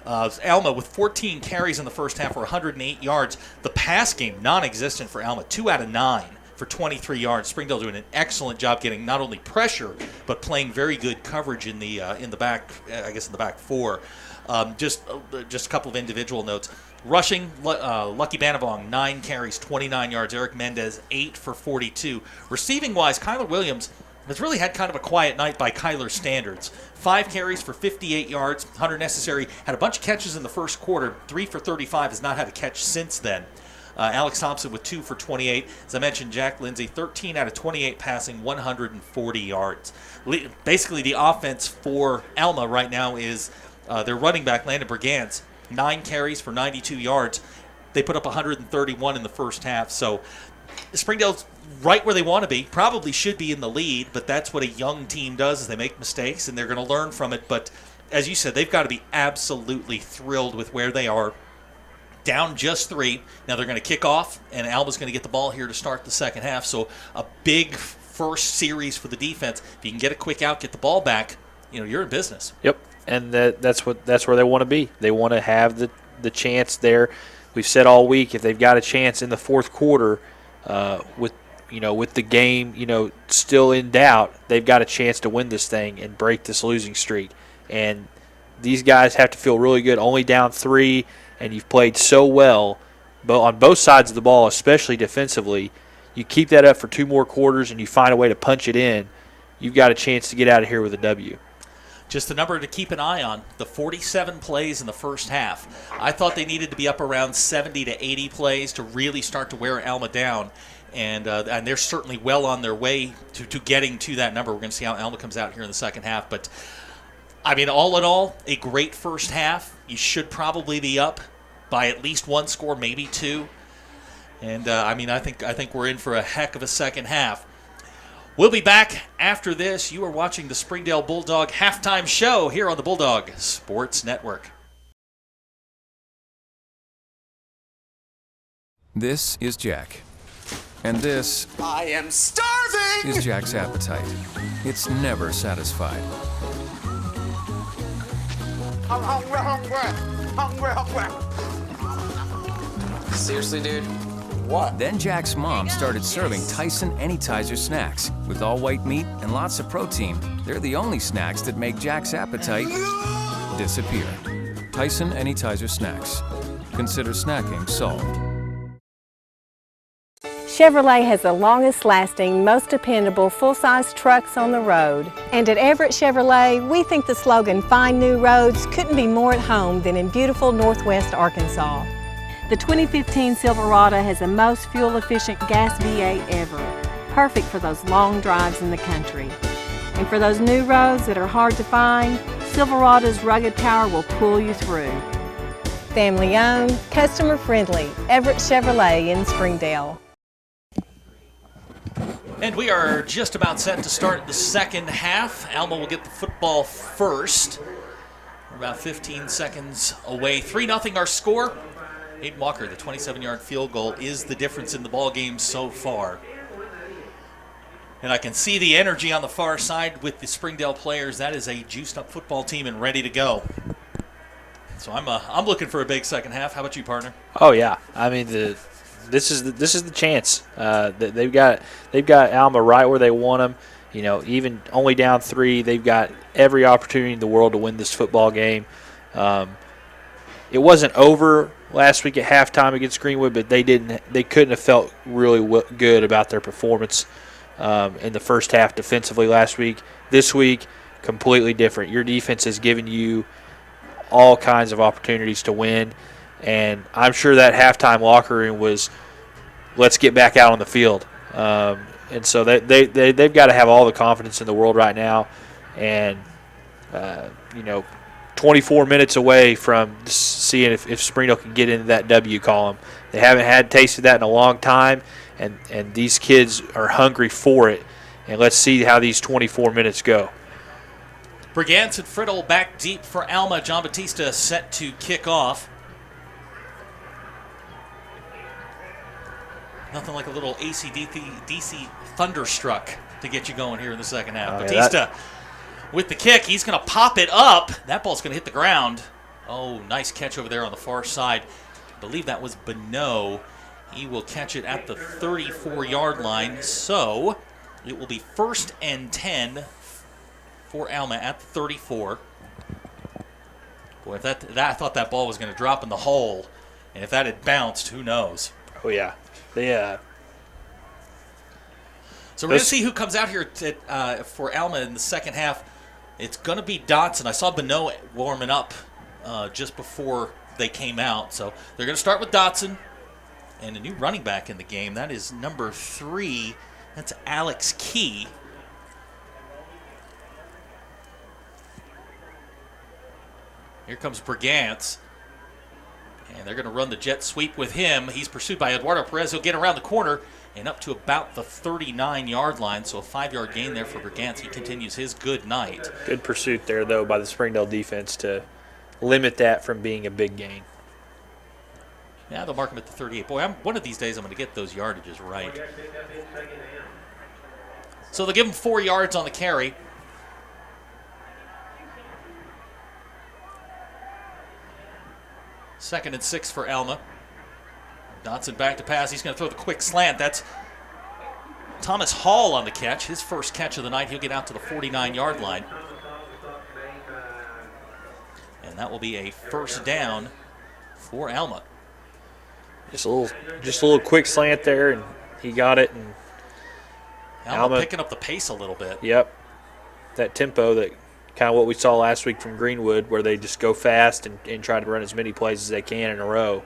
Alma with 14 carries in the first half for 108 yards. The pass game, non-existent for Alma, 2 out of 9 for 23 yards. Springdale doing an excellent job getting not only pressure, but playing very good coverage in the back, in the back four. Just a couple of individual notes. Rushing, Lucky Banavong, 9 carries, 29 yards. Eric Mendez, 8 for 42. Receiving-wise, Kyler Williams has really had kind of a quiet night by Kyler standards. 5 carries for 58 yards. Hunter Necessary had a bunch of catches in the first quarter. 3 for 35, has not had a catch since then. Alex Thompson with 2 for 28. As I mentioned, Jack Lindsay, 13 out of 28 passing, 140 yards. Basically, the offense for Alma right now is their running back, Landon Brigance, 9 carries for 92 yards. They put up 131 in the first half. So Springdale's right where they want to be. Probably should be in the lead, but that's what a young team does is they make mistakes, and they're going to learn from it. But as you said, they've got to be absolutely thrilled with where they are. Down just 3. Now they're going to kick off, and Alma's going to get the ball here to start the second half. So a big first series for the defense. If you can get a quick out, get the ball back, you're in business. Yep, and that's where they want to be. They want to have the chance there. We've said all week, if they've got a chance in the fourth quarter with the game still in doubt, they've got a chance to win this thing and break this losing streak. And these guys have to feel really good. Only down 3, and you've played so well, but on both sides of the ball, especially defensively. You keep that up for 2 more quarters and you find a way to punch it in, you've got a chance to get out of here with a W. Just the number to keep an eye on, the 47 plays in the first half. I thought they needed to be up around 70 to 80 plays to really start to wear Alma down, and they're certainly well on their way to getting to that number. We're going to see how Alma comes out here in the second half. But, all in all, a great first half. You should probably be up by at least 1 score, maybe 2. And, I think we're in for a heck of a second half. We'll be back after this. You are watching the Springdale Bulldog Halftime Show here on the Bulldog Sports Network. This is Jack. And this I am starving! is Jack's appetite. It's never satisfied. I'm hungry, hungry. Hungry. Seriously, dude? What? Then Jack's mom started serving Tyson Anytizer snacks with all white meat and lots of protein. They're the only snacks that make Jack's appetite disappear. Tyson Anytizer snacks. Consider snacking solved. Chevrolet has the longest-lasting, most dependable full-size trucks on the road. And at Everett Chevrolet, we think the slogan, "Find New Roads," couldn't be more at home than in beautiful Northwest Arkansas. The 2015 Silverado has the most fuel-efficient gas V8 ever, perfect for those long drives in the country. And for those new roads that are hard to find, Silverado's rugged power will pull you through. Family-owned, customer-friendly, Everett Chevrolet in Springdale. And we are just about set to start the second half. Alma will get the football first. We're about 15 seconds away. 3-0 our score. Hayden Walker, the 27-yard field goal, is the difference in the ball game so far. And I can see the energy on the far side with the Springdale players. That is a juiced-up football team and ready to go. So I'm looking for a big second half. How about you, partner? Oh yeah, this is the chance. They've got Alma right where they want them. Even only down 3, they've got every opportunity in the world to win this football game. It wasn't over last week at halftime against Greenwood, but they couldn't have felt really good about their performance in the first half defensively last week. This week, completely different. Your defense has given you all kinds of opportunities to win, and I'm sure that halftime locker room was, let's get back out on the field. And so they've got to have all the confidence in the world right now, and 24 minutes away from seeing if Springdale can get into that W column. They haven't tasted that in a long time, and these kids are hungry for it. And let's see how these 24 minutes go. Brigance and Friddle back deep for Alma. John Batista set to kick off. Nothing like a little AC/DC thunderstruck to get you going here in the second half. Batista with the kick. He's going to pop it up. That ball's going to hit the ground. Oh, nice catch over there on the far side. I believe that was Bonneau. He will catch it at the 34-yard line. So it will be 1st and 10 for Alma at the 34. Boy, if I thought that ball was going to drop in the hole. And if that had bounced, who knows? Oh, yeah. So we're going to see who comes out here for Alma in the second half. It's going to be Dotson. I saw Bonneau warming up just before they came out. So they're going to start with Dotson and a new running back in the game. That is number 3. That's Alex Key. Here comes Brigance. And they're going to run the jet sweep with him. He's pursued by Eduardo Perez. He'll get around the corner and up to about the 39-yard line. So a 5-yard gain there for Brigance. He continues his good night. Good pursuit there, though, by the Springdale defense to limit that from being a big gain. Yeah, they'll mark him at the 38. Boy, one of these days I'm going to get those yardages right. So they'll give him 4 yards on the carry. Second and 6 for Alma. Dotson back to pass. He's going to throw the quick slant. That's Thomas Hall on the catch. His first catch of the night. He'll get out to the 49-yard line. And that will be a first down for Alma. Just a little quick slant there, and he got it. And Alma picking up the pace a little bit. Yep. That tempo, that kind of what we saw last week from Greenwood, where they just go fast and try to run as many plays as they can in a row.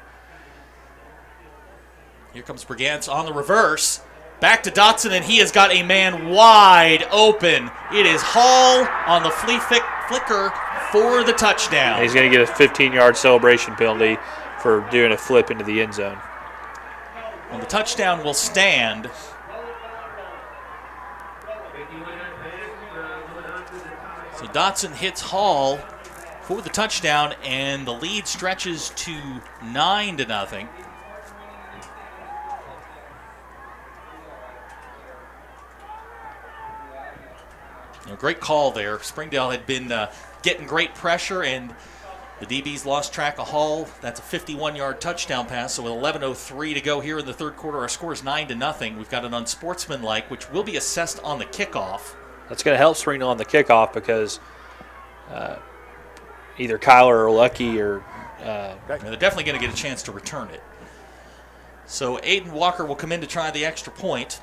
Here comes Brigance on the reverse. Back to Dotson, and he has got a man wide open. It is Hall on the flicker for the touchdown. And he's going to get a 15-yard celebration penalty for doing a flip into the end zone. Well, the touchdown will stand. So Dotson hits Hall for the touchdown, and the lead stretches to 9-0. Great call there. Springdale had been getting great pressure, and the DBs lost track of Hall. That's a 51-yard touchdown pass. So with 11:03 to go here in the third quarter, our score is 9-0. We've got an unsportsmanlike, which will be assessed on the kickoff. That's going to help Springdale on the kickoff because either Kyler or Lucky or they're definitely going to get a chance to return it. So Aiden Walker will come in to try the extra point.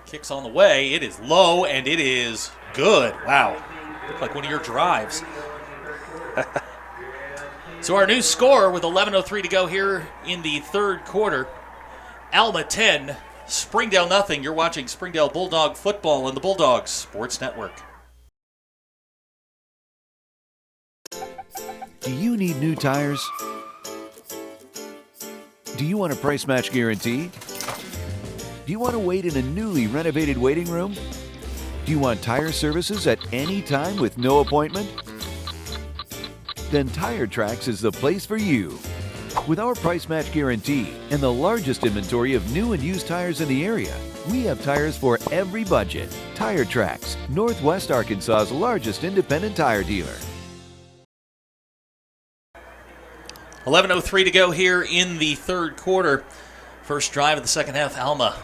Kicks on the way. It is low, and it is good. Wow. Looked like one of your drives. So our new score with 11:03 to go here in the third quarter. Alma 10, Springdale nothing. You're watching Springdale Bulldog football on the Bulldogs Sports Network. Do you need new tires? Do you want a price match guarantee? Do you want to wait in a newly renovated waiting room? Do you want tire services at any time with no appointment? Then Tire Tracks is the place for you. With our price match guarantee and the largest inventory of new and used tires in the area, we have tires for every budget. Tire Tracks, Northwest Arkansas's largest independent tire dealer. 11:03 to go here in the third quarter. First drive of the second half, Alma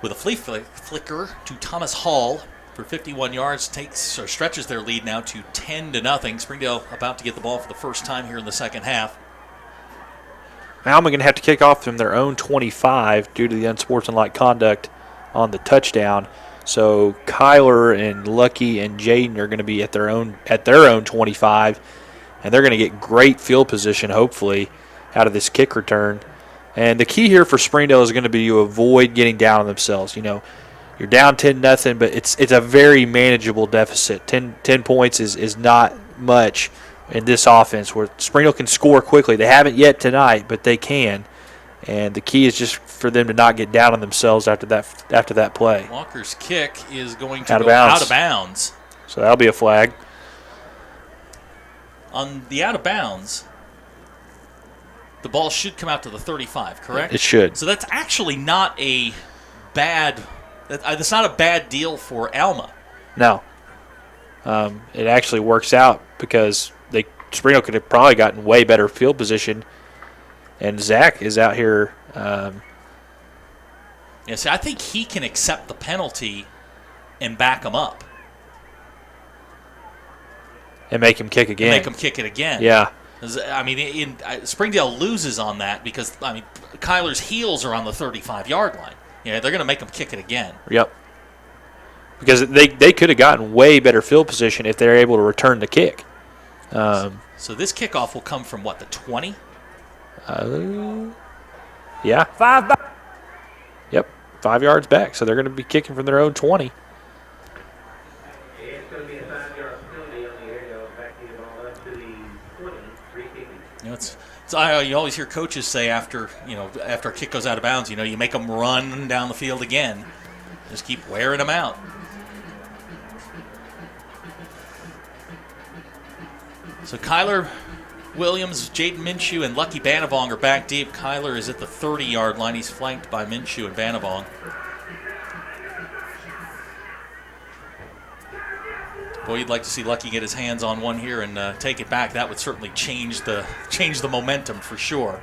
with a flea flicker to Thomas Hall for 51 yards, stretches their lead now to 10-0. Springdale about to get the ball for the first time here in the second half. Alma going to have to kick off from their own 25 due to the unsportsmanlike conduct on the touchdown. So Kyler and Lucky and Jaden are going to be at their own 25, and they're going to get great field position, hopefully, out of this kick return. And the key here for Springdale is going to be to avoid getting down on themselves. You know, you're down 10-0, but it's a very manageable deficit. 10 points is not much in this offense where Springdale can score quickly. They haven't yet tonight, but they can. And the key is just for them to not get down on themselves after that play. Walker's kick is going to go out of bounds. So that'll be a flag. On the out of bounds, the ball should come out to the 35, correct? It should. So that's actually not a bad. That's not a bad deal for Alma. No. It actually works out because Springdale could have probably gotten way better field position, and Zach is out here. See, I think he can accept the penalty and back him up. And make him kick again. Make him kick it again. Yeah. I mean, Springdale loses on that because, I mean, Kyler's heels are on the 35-yard line. They're going to make him kick it again. Yep. Because they could have gotten way better field position if they're able to return the kick. So this kickoff will come from, what, the 20? Yeah. 5 back. Yep, 5 yards back. So they're going to be kicking from their own 20. You always hear coaches say after a kick goes out of bounds, you make them run down the field again. Just keep wearing them out. So Kyler Williams, Jaden Minshew, and Lucky Banavong are back deep. Kyler is at the 30-yard line. He's flanked by Minshew and Banavong. Boy, you'd like to see Lucky get his hands on one here and take it back. That would certainly change the momentum for sure.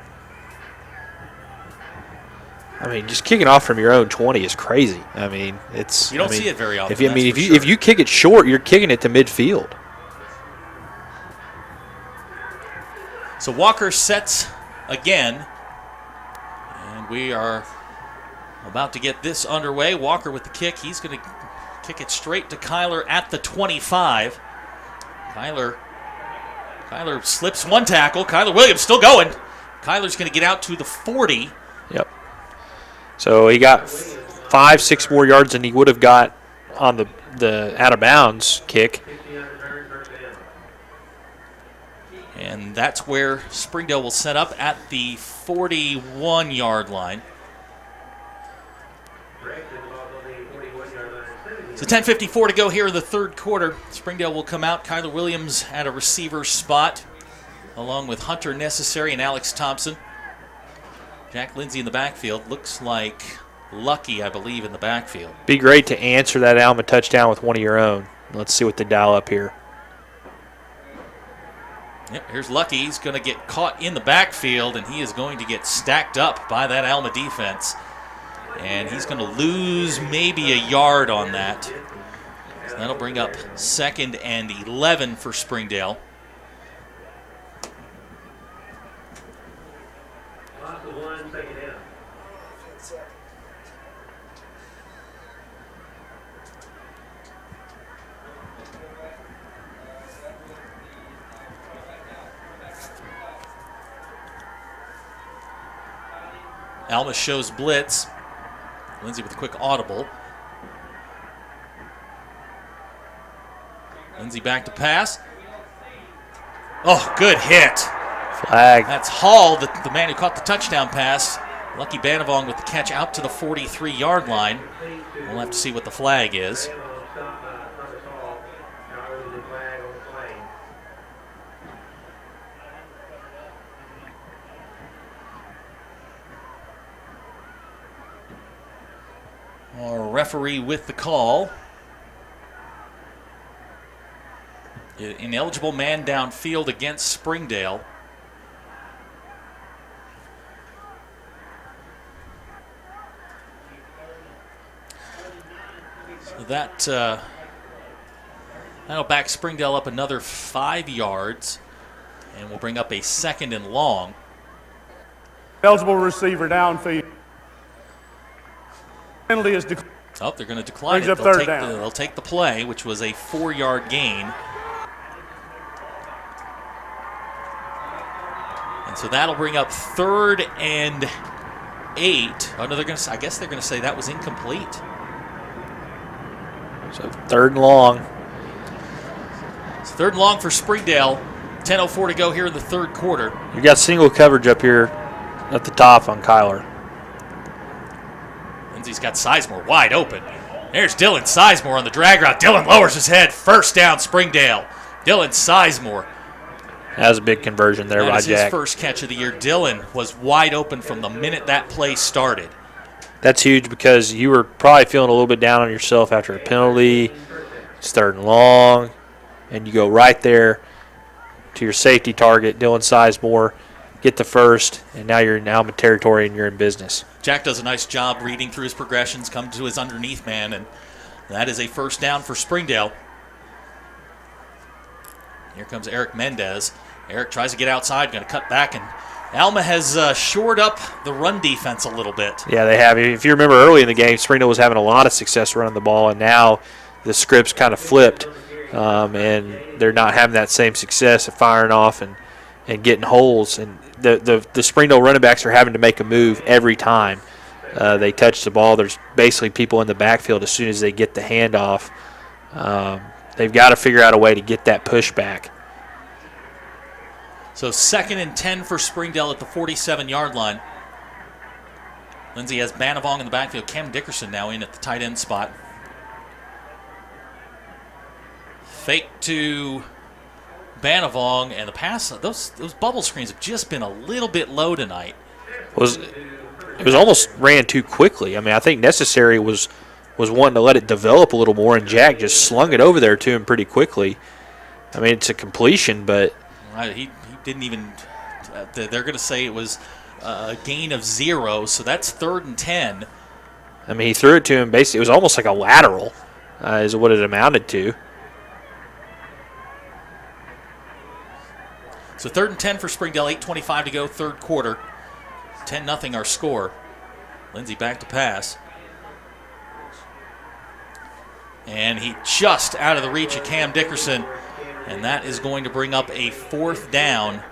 I mean, just kicking off from your own 20 is crazy. I mean, it's you don't see it very often. If you kick it short, you're kicking it to midfield. So Walker sets again, and we are about to get this underway. Walker with the kick. He's going to kick it straight to Kyler at the 25. Kyler slips one tackle. Kyler Williams still going. Kyler's going to get out to the 40. Yep. So he got 5-6 more yards than he would have got on the out of bounds kick. And that's where Springdale will set up at the 41-yard line. So 10:54 to go here in the third quarter. Springdale will come out. Kyler Williams at a receiver spot, along with Hunter Necessary and Alex Thompson. Jack Lindsay in the backfield. Looks like Lucky, I believe, in the backfield. Be great to answer that Alma touchdown with one of your own. Let's see what they dial up here. Yep, here's Lucky. He's going to get caught in the backfield, and he is going to get stacked up by that Alma defense. And he's going to lose maybe a yard on that. So that'll bring up 2nd and 11 for Springdale. Alma shows blitz. Lindsay with a quick audible. Lindsay back to pass. Oh, good hit. Flag. That's Hall, the man who caught the touchdown pass. Lucky Banavong with the catch out to the 43-yard line. We'll have to see what the flag is. Our referee with the call. Ineligible man downfield against Springdale. So that'll back Springdale up another 5 yards, and we'll bring up a 2nd and long. Eligible receiver downfield. Penalty is declared. Oh, they're going to decline Brings it. up third down. They'll take the play, which was a 4-yard gain. And so that'll bring up 3rd and 8. Oh no, I guess they're going to say that was incomplete. So 3rd and long. It's 3rd and long for Springdale. 10:04 to go here in the third quarter. You got single coverage up here at the top on Kyler. Lindsay's got Sizemore wide open. There's Dylan Sizemore on the drag route. Dylan lowers his head. First down, Springdale. Dylan Sizemore. That was a big conversion there by That is Jack. his first catch of the year. Dylan was wide open from the minute that play started. That's huge because you were probably feeling a little bit down on yourself after a penalty. It's 3rd and long, and you go right there to your safety target, Dylan Sizemore, get the first, and now you're in Alma territory and you're in business. Jack does a nice job reading through his progressions, come to his underneath man, and that is a first down for Springdale. Here comes Eric Mendez. Eric tries to get outside, going to cut back, and Alma has shored up the run defense a little bit. Yeah, they have. If you remember early in the game, Springdale was having a lot of success running the ball, and now the script's kind of flipped, and they're not having that same success of firing off and getting holes. And the Springdale running backs are having to make a move every time they touch the ball. There's basically people in the backfield as soon as they get the handoff. They've got to figure out a way to get that pushback. So 2nd and 10 for Springdale at the 47-yard line. Lindsay has Banavong in the backfield. Cam Dickerson now in at the tight end spot. Fake to Banavong, and the pass, those bubble screens have just been a little bit low tonight. It was almost ran too quickly. I mean, I think Necessary was wanting to let it develop a little more, and Jack just slung it over there to him pretty quickly. I mean, it's a completion, but He didn't even. They're going to say it was a gain of 0, so that's 3rd and 10. I mean, he threw it to him basically. It was almost like a lateral, is what it amounted to. So 3rd and 10 for Springdale, 8:25 to go, third quarter. 10-0 our score. Lindsey back to pass. And he just out of the reach of Cam Dickerson. And that is going to bring up a 4th down.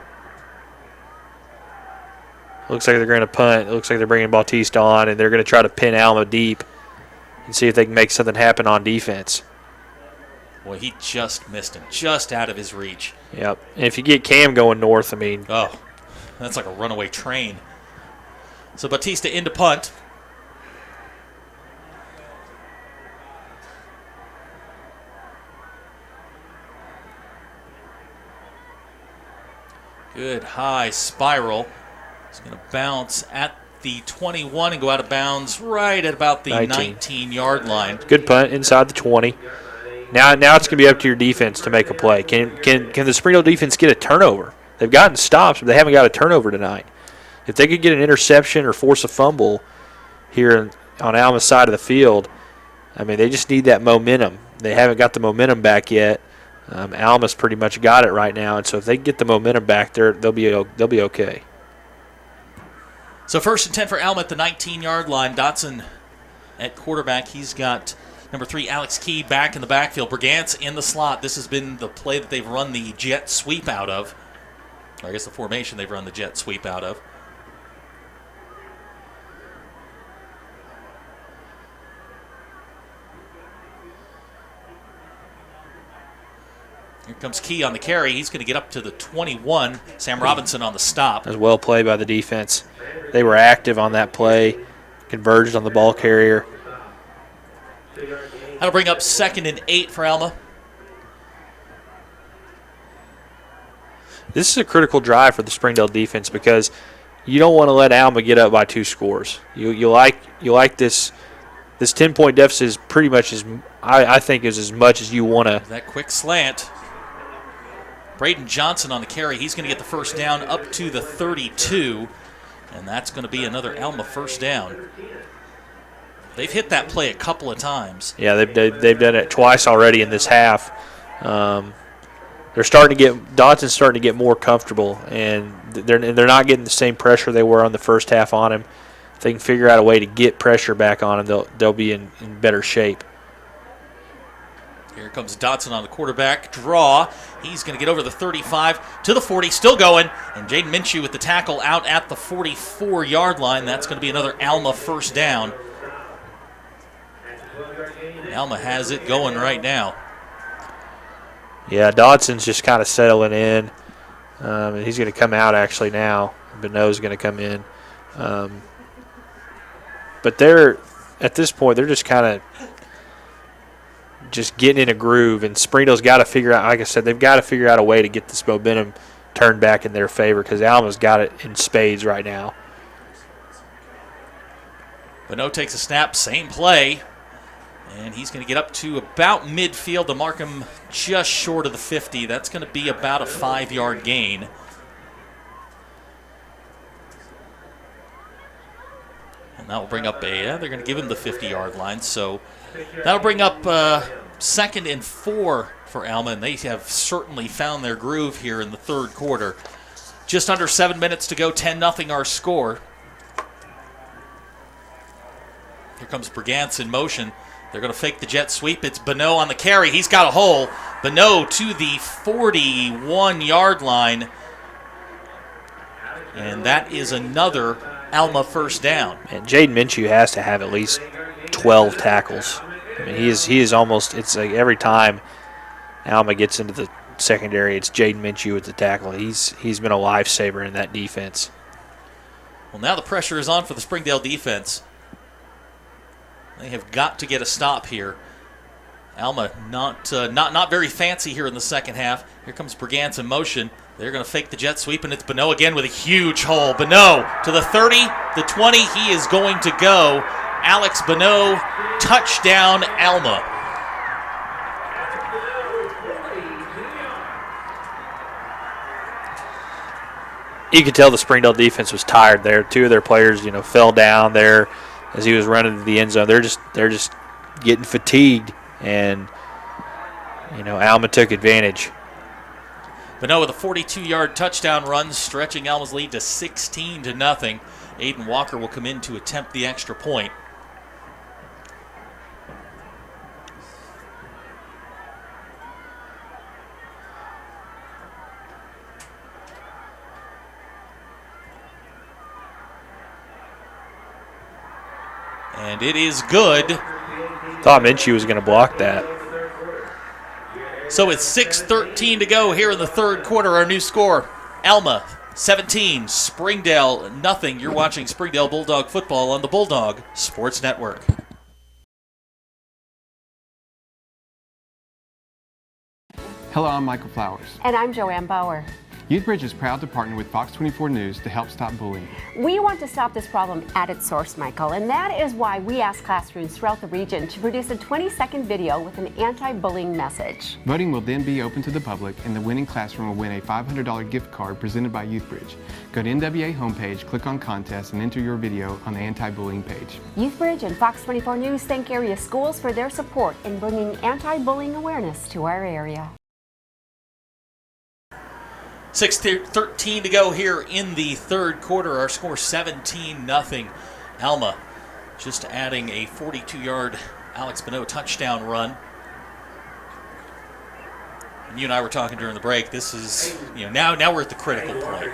Looks like they're going to punt. It looks like they're bringing Bautista on, and they're going to try to pin Alma deep and see if they can make something happen on defense. Boy, he just missed him, just out of his reach. Yep. And if you get Cam going north, I mean. Oh, that's like a runaway train. So Bautista into punt. Good high spiral. It's going to bounce at the 21 and go out of bounds right at about the 19-yard line. Good punt inside the 20. Now it's going to be up to your defense to make a play. Can the Springdale defense get a turnover? They've gotten stops, but they haven't got a turnover tonight. If they could get an interception or force a fumble here on Alma's side of the field, I mean, they just need that momentum. They haven't got the momentum back yet. Alma's pretty much got it right now, and so if they get the momentum back, they'll be okay. So 1st and 10 for Alma at the 19-yard line. Dotson at quarterback. He's got number 3, Alex Key, back in the backfield. Brigance in the slot. This has been the play that they've run the jet sweep out of. Or I guess the formation they've run the jet sweep out of. Here comes Key on the carry. He's going to get up to the 21. Sam Robinson on the stop. That was well played by the defense. They were active on that play, converged on the ball carrier. That'll bring up 2nd and 8 for Alma. This is a critical drive for the Springdale defense because you don't want to let Alma get up by 2 scores. You like this 10-point deficit is pretty much I think is as much as you want to. That quick slant. Braden Johnson on the carry. He's going to get the first down up to the 32, and that's going to be another Alma first down. They've hit that play a couple of times. Yeah, they've done it twice already in this half. Dotson's starting to get more comfortable, and they're not getting the same pressure they were on the first half on him. If they can figure out a way to get pressure back on him, they'll be in better shape. Here comes Dotson on the quarterback draw. He's going to get over the 35 to the 40, still going. And Jaden Minshew with the tackle out at the 44-yard line. That's going to be another Alma first down. Alma has it going right now. Yeah, Dodson's just kind of settling in. And he's going to come out actually now. Bonneau's going to come in. But at this point, they're just kind of just getting in a groove, and Springdale's got to figure out, like I said, they've got to figure out a way to get this momentum turned back in their favor because Alma's got it in spades right now. Bonneau takes a snap, same play, and he's going to get up to about midfield to mark him just short of the 50. That's going to be about a 5-yard gain. And that will bring up they're going to give him the 50-yard line, so that'll bring up 2nd and 4 for Alma, and they have certainly found their groove here in the third quarter. Just under 7 minutes to go, 10-0 our score. Here comes Brigance in motion. They're going to fake the jet sweep. It's Bonneau on the carry. He's got a hole. Bonneau to the 41-yard line, and that is another Alma first down. And Jaden Minshew has to have at least 12 tackles. I mean, he is almost, it's like every time Alma gets into the secondary, it's Jaden Minshew with the tackle. He's been a lifesaver in that defense. Well, now the pressure is on for the Springdale defense. They have got to get a stop here. Alma not very fancy here in the second half. Here comes Brigance in motion. They're going to fake the jet sweep, and it's Bonneau again with a huge hole. Bonneau to the 30, the 20. He is going to go. Alex Bonneau, touchdown, Alma. You could tell the Springdale defense was tired there. Two of their players, fell down there as he was running to the end zone. They're just getting fatigued, and Alma took advantage. Bonneau with a 42-yard touchdown run, stretching Alma's lead to 16-0. Aiden Walker will come in to attempt the extra point. And it is good. Thought Minshew was going to block that. So it's 6:13 to go here in the third quarter. Our new score, Alma 17, Springdale nothing. You're watching Springdale Bulldog football on the Bulldog Sports Network. Hello, I'm Michael Flowers. And I'm Joanne Bauer. YouthBridge is proud to partner with Fox 24 News to help stop bullying. We want to stop this problem at its source, Michael, and that is why we asked classrooms throughout the region to produce a 20-second video with an anti-bullying message. Voting will then be open to the public, and the winning classroom will win a $500 gift card presented by YouthBridge. Go to NWA homepage, click on contest, and enter your video on the anti-bullying page. YouthBridge and Fox 24 News thank area schools for their support in bringing anti-bullying awareness to our area. 6:13 to go here in the third quarter. Our score 17-0. Alma just adding a 42-yard Alex Bonneau touchdown run. And you and I were talking during the break. This is, now we're at the critical point.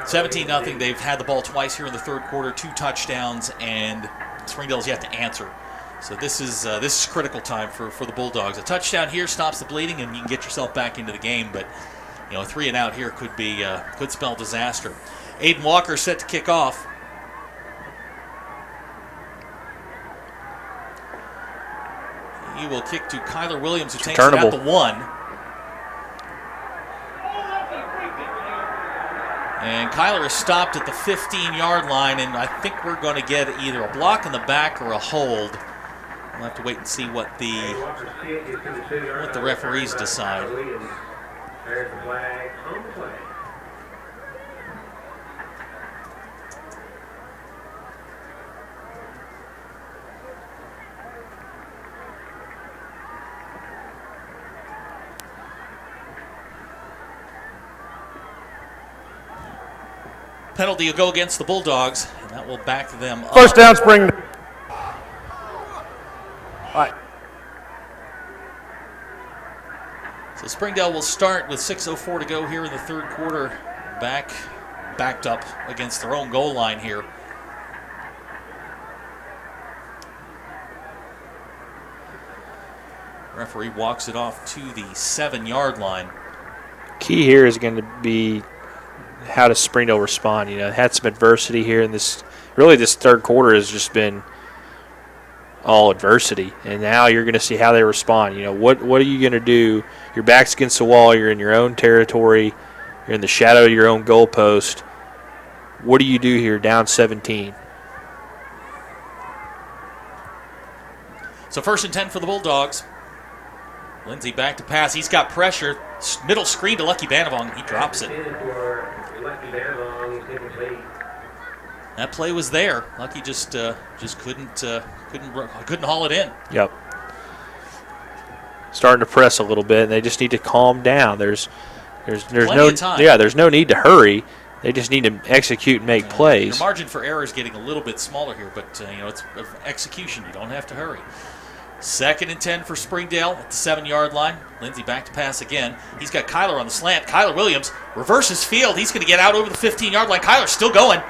17-0. They've had the ball twice here in the third quarter, 2 touchdowns, and Springdale's yet to answer. So this is critical time for the Bulldogs. A touchdown here stops the bleeding, and you can get yourself back into the game. But a 3-and-out here could spell disaster. Aiden Walker set to kick off. He will kick to Kyler Williams, who takes it at the 1. And Kyler is stopped at the 15-yard line, and I think we're going to get either a block in the back or a hold. We'll have to wait and see what the referees decide. There's the flag on the play. Penalty will go against the Bulldogs, and that will back them up. First down, Springdale. All right. So Springdale will start with 6:04 to go here in the third quarter. Backed up against their own goal line here. Referee walks it off to the 7-yard line. Key here is going to be how does Springdale respond? Had some adversity here in this. Really, this third quarter has just been all adversity, and now you're going to see how they respond. What are you going to do? Your back's against the wall. You're in your own territory. You're in the shadow of your own goalpost. What do you do here, down 17? So 1st and 10 for the Bulldogs. Lindsey back to pass. He's got pressure. Middle screen to Lucky Banavong. He drops it. That play was there. Lucky just couldn't haul it in. Yep. Starting to press a little bit, and they just need to calm down. There's no time. Yeah, there's no need to hurry. They just need to execute and make plays. Your margin for error is getting a little bit smaller here, but it's execution. You don't have to hurry. 2nd and 10 for Springdale at the 7-yard line. Lindsey back to pass again. He's got Kyler on the slant. Kyler Williams reverses field. He's going to get out over the 15-yard line. Kyler's still going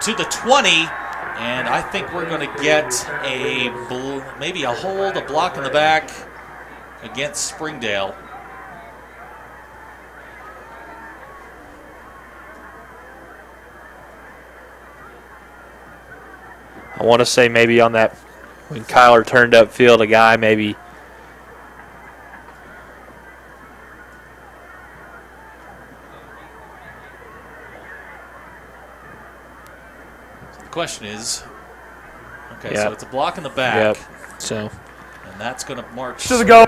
to the 20, and I think we're going to get maybe a hold, a block in the back against Springdale. I want to say maybe on that, when Kyler turned upfield, a guy maybe The question is, okay, Yep. so it's a block in the back. Yep. So. And that's going to march To the goal.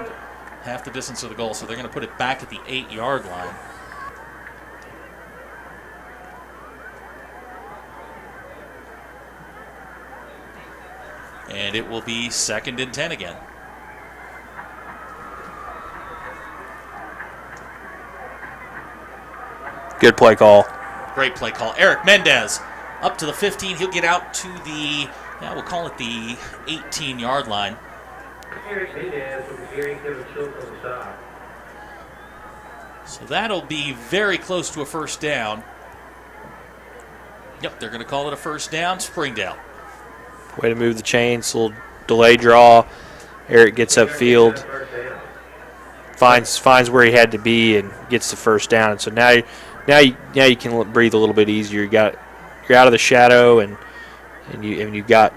half the distance to the goal, so they're going to put it back at the 8-yard line. And it will be 2nd and 10 again. Good play call. Great play call. Eric Mendez up to the 15. He'll get out to the, we'll call it the 18-yard line. Eric Mendez will be carrying Kevin Schultz on the side. So that'll be very close to a first down. Yep, they're going to call it a first down. Springdale. Way to move the chains. Little delay draw. Eric gets upfield. Finds where he had to be and gets the first down. And so now you can breathe a little bit easier. You're out of the shadow and you've got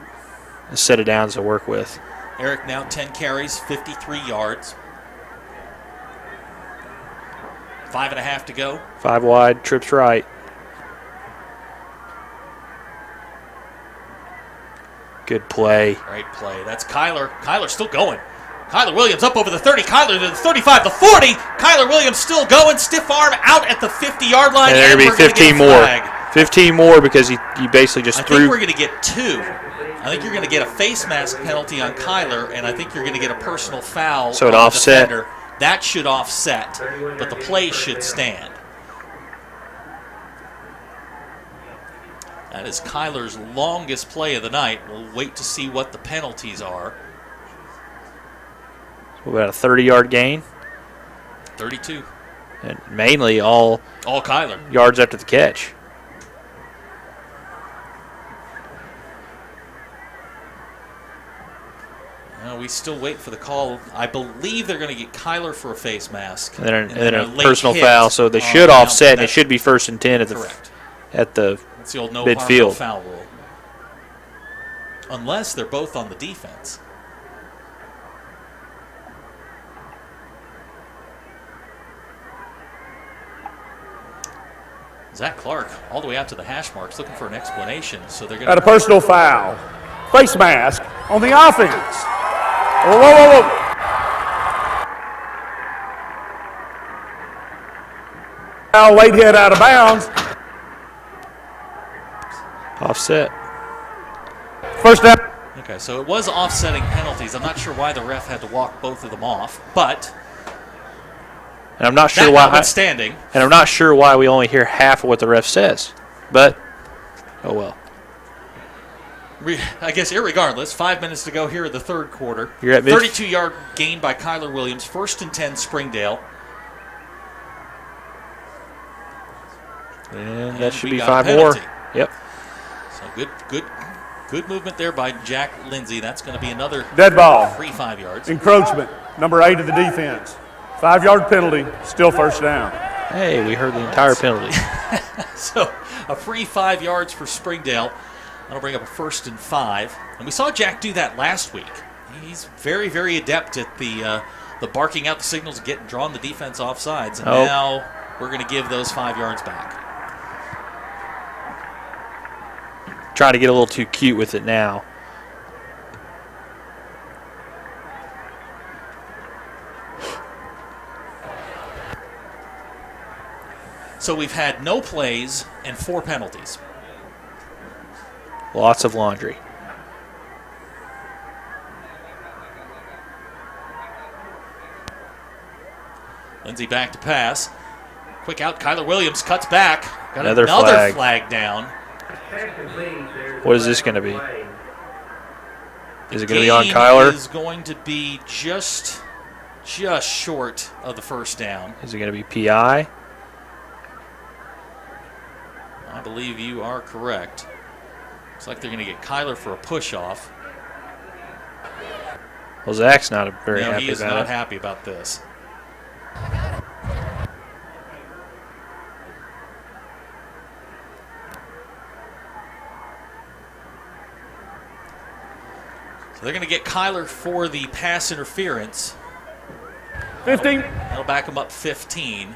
a set of downs to work with. Eric now 10 carries, 53 yards. 5.5 to go. 5 wide, trips right. Good play. Great play. That's Kyler. Kyler's still going. Kyler Williams up over the 30. Kyler to the 35, the 40. Kyler Williams still going. Stiff arm out at the 50-yard line. And there'll be 15 more. 15 more because you basically just threw. I think we're going to get 2. I think you're going to get a face mask penalty on Kyler, and I think you're going to get a personal foul. So it on offset. The defender. That should offset, but the play should stand. That is Kyler's longest play of the night. We'll wait to see what the penalties are. So about a 30-yard gain. 32. And mainly all Kyler. Yards after the catch. We still wait for the call. I believe they're going to get Kyler for a face mask. And then a late personal hit foul, so they should offset, and it should be 1st and 10 at the correct. At the That's the old no midfield. harm, no foul rule. Unless they're both on the defense. Zach Clark, all the way out to the hash marks, looking for an explanation. So they're going Got a personal foul. Face mask on the offense. Whoa, whoa, whoa. Foul, late hit out of bounds. Offset. First down. Okay, so it was offsetting penalties. I'm not sure why the ref had to walk both of them off, but and I'm not sure that why. notwithstanding, And I'm not sure why we only hear half of what the ref says. But oh well. I guess irregardless, 5 minutes to go here in the third quarter. You're at 32-yard gain by Kyler Williams. 1st and 10, Springdale. And that should we be got 5 a more. penalty. Yep. So good movement there by Jack Lindsay. That's going to be another Dead ball. free 5 yards. Encroachment. Number 8 of the defense. 5-yard penalty. Still first down. Hey, we heard the entire penalty. So a free 5 yards for Springdale. That'll bring up a 1st and 5. And we saw Jack do that last week. He's very, very adept at the barking out the signals, drawing the defense off sides. And now we're going to give those 5 yards back. Trying to get a little too cute with it now. So we've had no plays and 4 penalties. Lots of laundry. Lindsey back to pass. Quick out. Kyler Williams cuts back. Got Another flag down. What is this going to be? Is it going to be on Kyler? Is going to be just short of the first down. Is it going to be PI? I believe you are correct. Looks like they're going to get Kyler for a push-off. Well, Zach's not very No, happy he is about not it. happy about this. So they're going to get Kyler for the pass interference. 15. That'll back him up 15.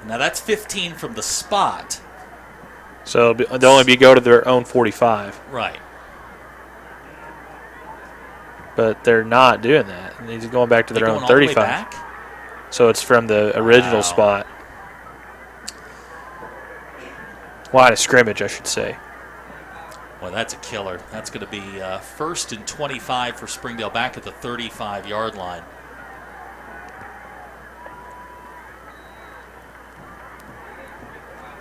Now that's 15 from the spot. So they'll only go to their own 45. Right. But they're not doing that. He's going back to their own 35. All the way back? So it's from the original spot. Line of scrimmage, I should say. Well, that's a killer. That's going to be 1st and 25 for Springdale back at the 35-yard line.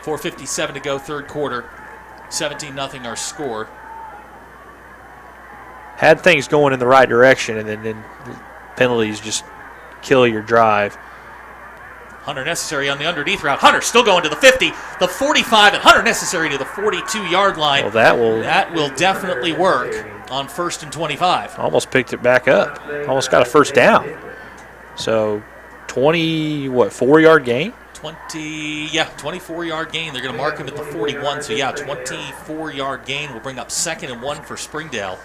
.457 to go, third quarter. 17-0 our score. Had things going in the right direction, and then penalties just kill your drive. Hunter Necessary on the underneath route. Hunter still going to the 50, the 45, and Hunter Necessary to the 42-yard line. Well, that will definitely work on 1st and 25. Almost picked it back up. Almost got a first down. So 4-yard gain? 24-yard gain. They're going to mark him at the 41. So, 24-yard gain will bring up 2nd and 1 for Springdale.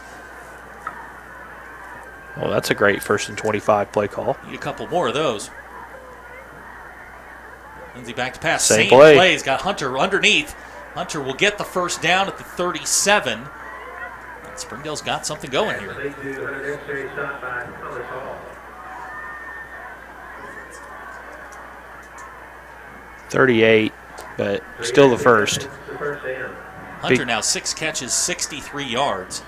Well, that's a great 1st and 25 play call. Need a couple more of those. Lindsey back to pass. Same play. He's got Hunter underneath. Hunter will get the first down at the 37. And Springdale's got something going here. 38, but still the first. Hunter now 6 catches, 63 yards.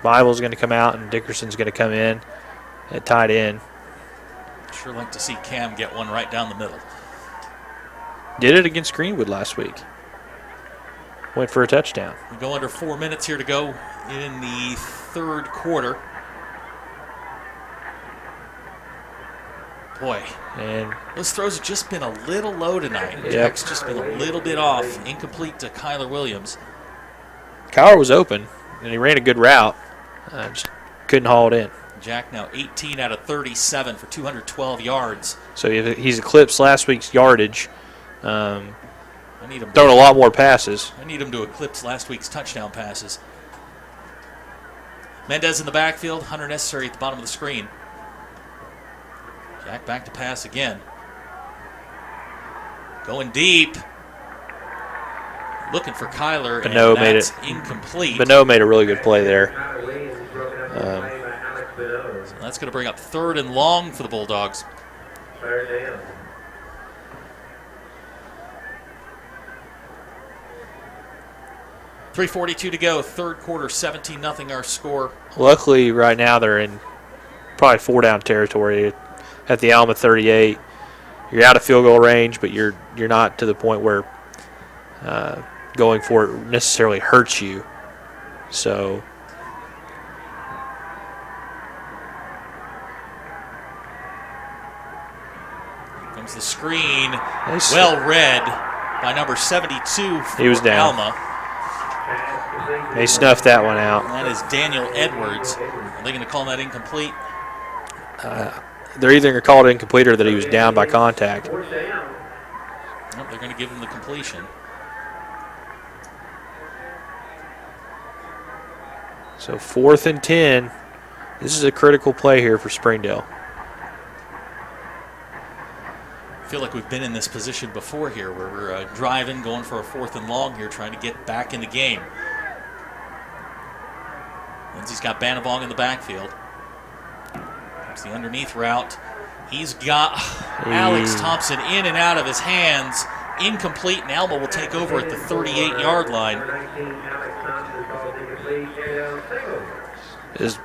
Bible's going to come out, and Dickerson's going to come in at tight end. Sure like to see Cam get one right down the middle. Did it against Greenwood last week. Went for a touchdown. We go under 4 minutes here to go in the third quarter. Boy, and those throws have just been a little low tonight. Jack's just been a little bit off. Incomplete to Kyler Williams. Kyler was open, and he ran a good route. Just couldn't haul it in. Jack now 18 out of 37 for 212 yards. So he's eclipsed last week's yardage. I need him throwing a lot more passes. I need him to eclipse last week's touchdown passes. Mendez in the backfield. Hunter Necessary at the bottom of the screen. Jack back to pass again. Going deep. Looking for Kyler, Beno and that's incomplete. Beno made a really good play there. So that's going to bring up 3rd and long for the Bulldogs. 3:42 to go, third quarter, 17-0 our score. Luckily, right now they're in probably 4-down territory at the Alma 38. You're out of field goal range, but you're not to the point where going for it necessarily hurts you. So comes the screen, well read by number 72 for he was down. Alma. They snuffed that one out. That is Daniel Edwards. Are they going to call that incomplete? They're either going to call it incomplete or that he was down by contact. Nope, they're going to give him the completion. So 4th and 10. This is a critical play here for Springdale. I feel like we've been in this position before here where we're driving, going for a 4th and long here, trying to get back in the game. Lindsey's got Banavong in the backfield. There's the underneath route. He's got Alex Thompson in and out of his hands. Incomplete, and Alma will take over at the 38-yard line. This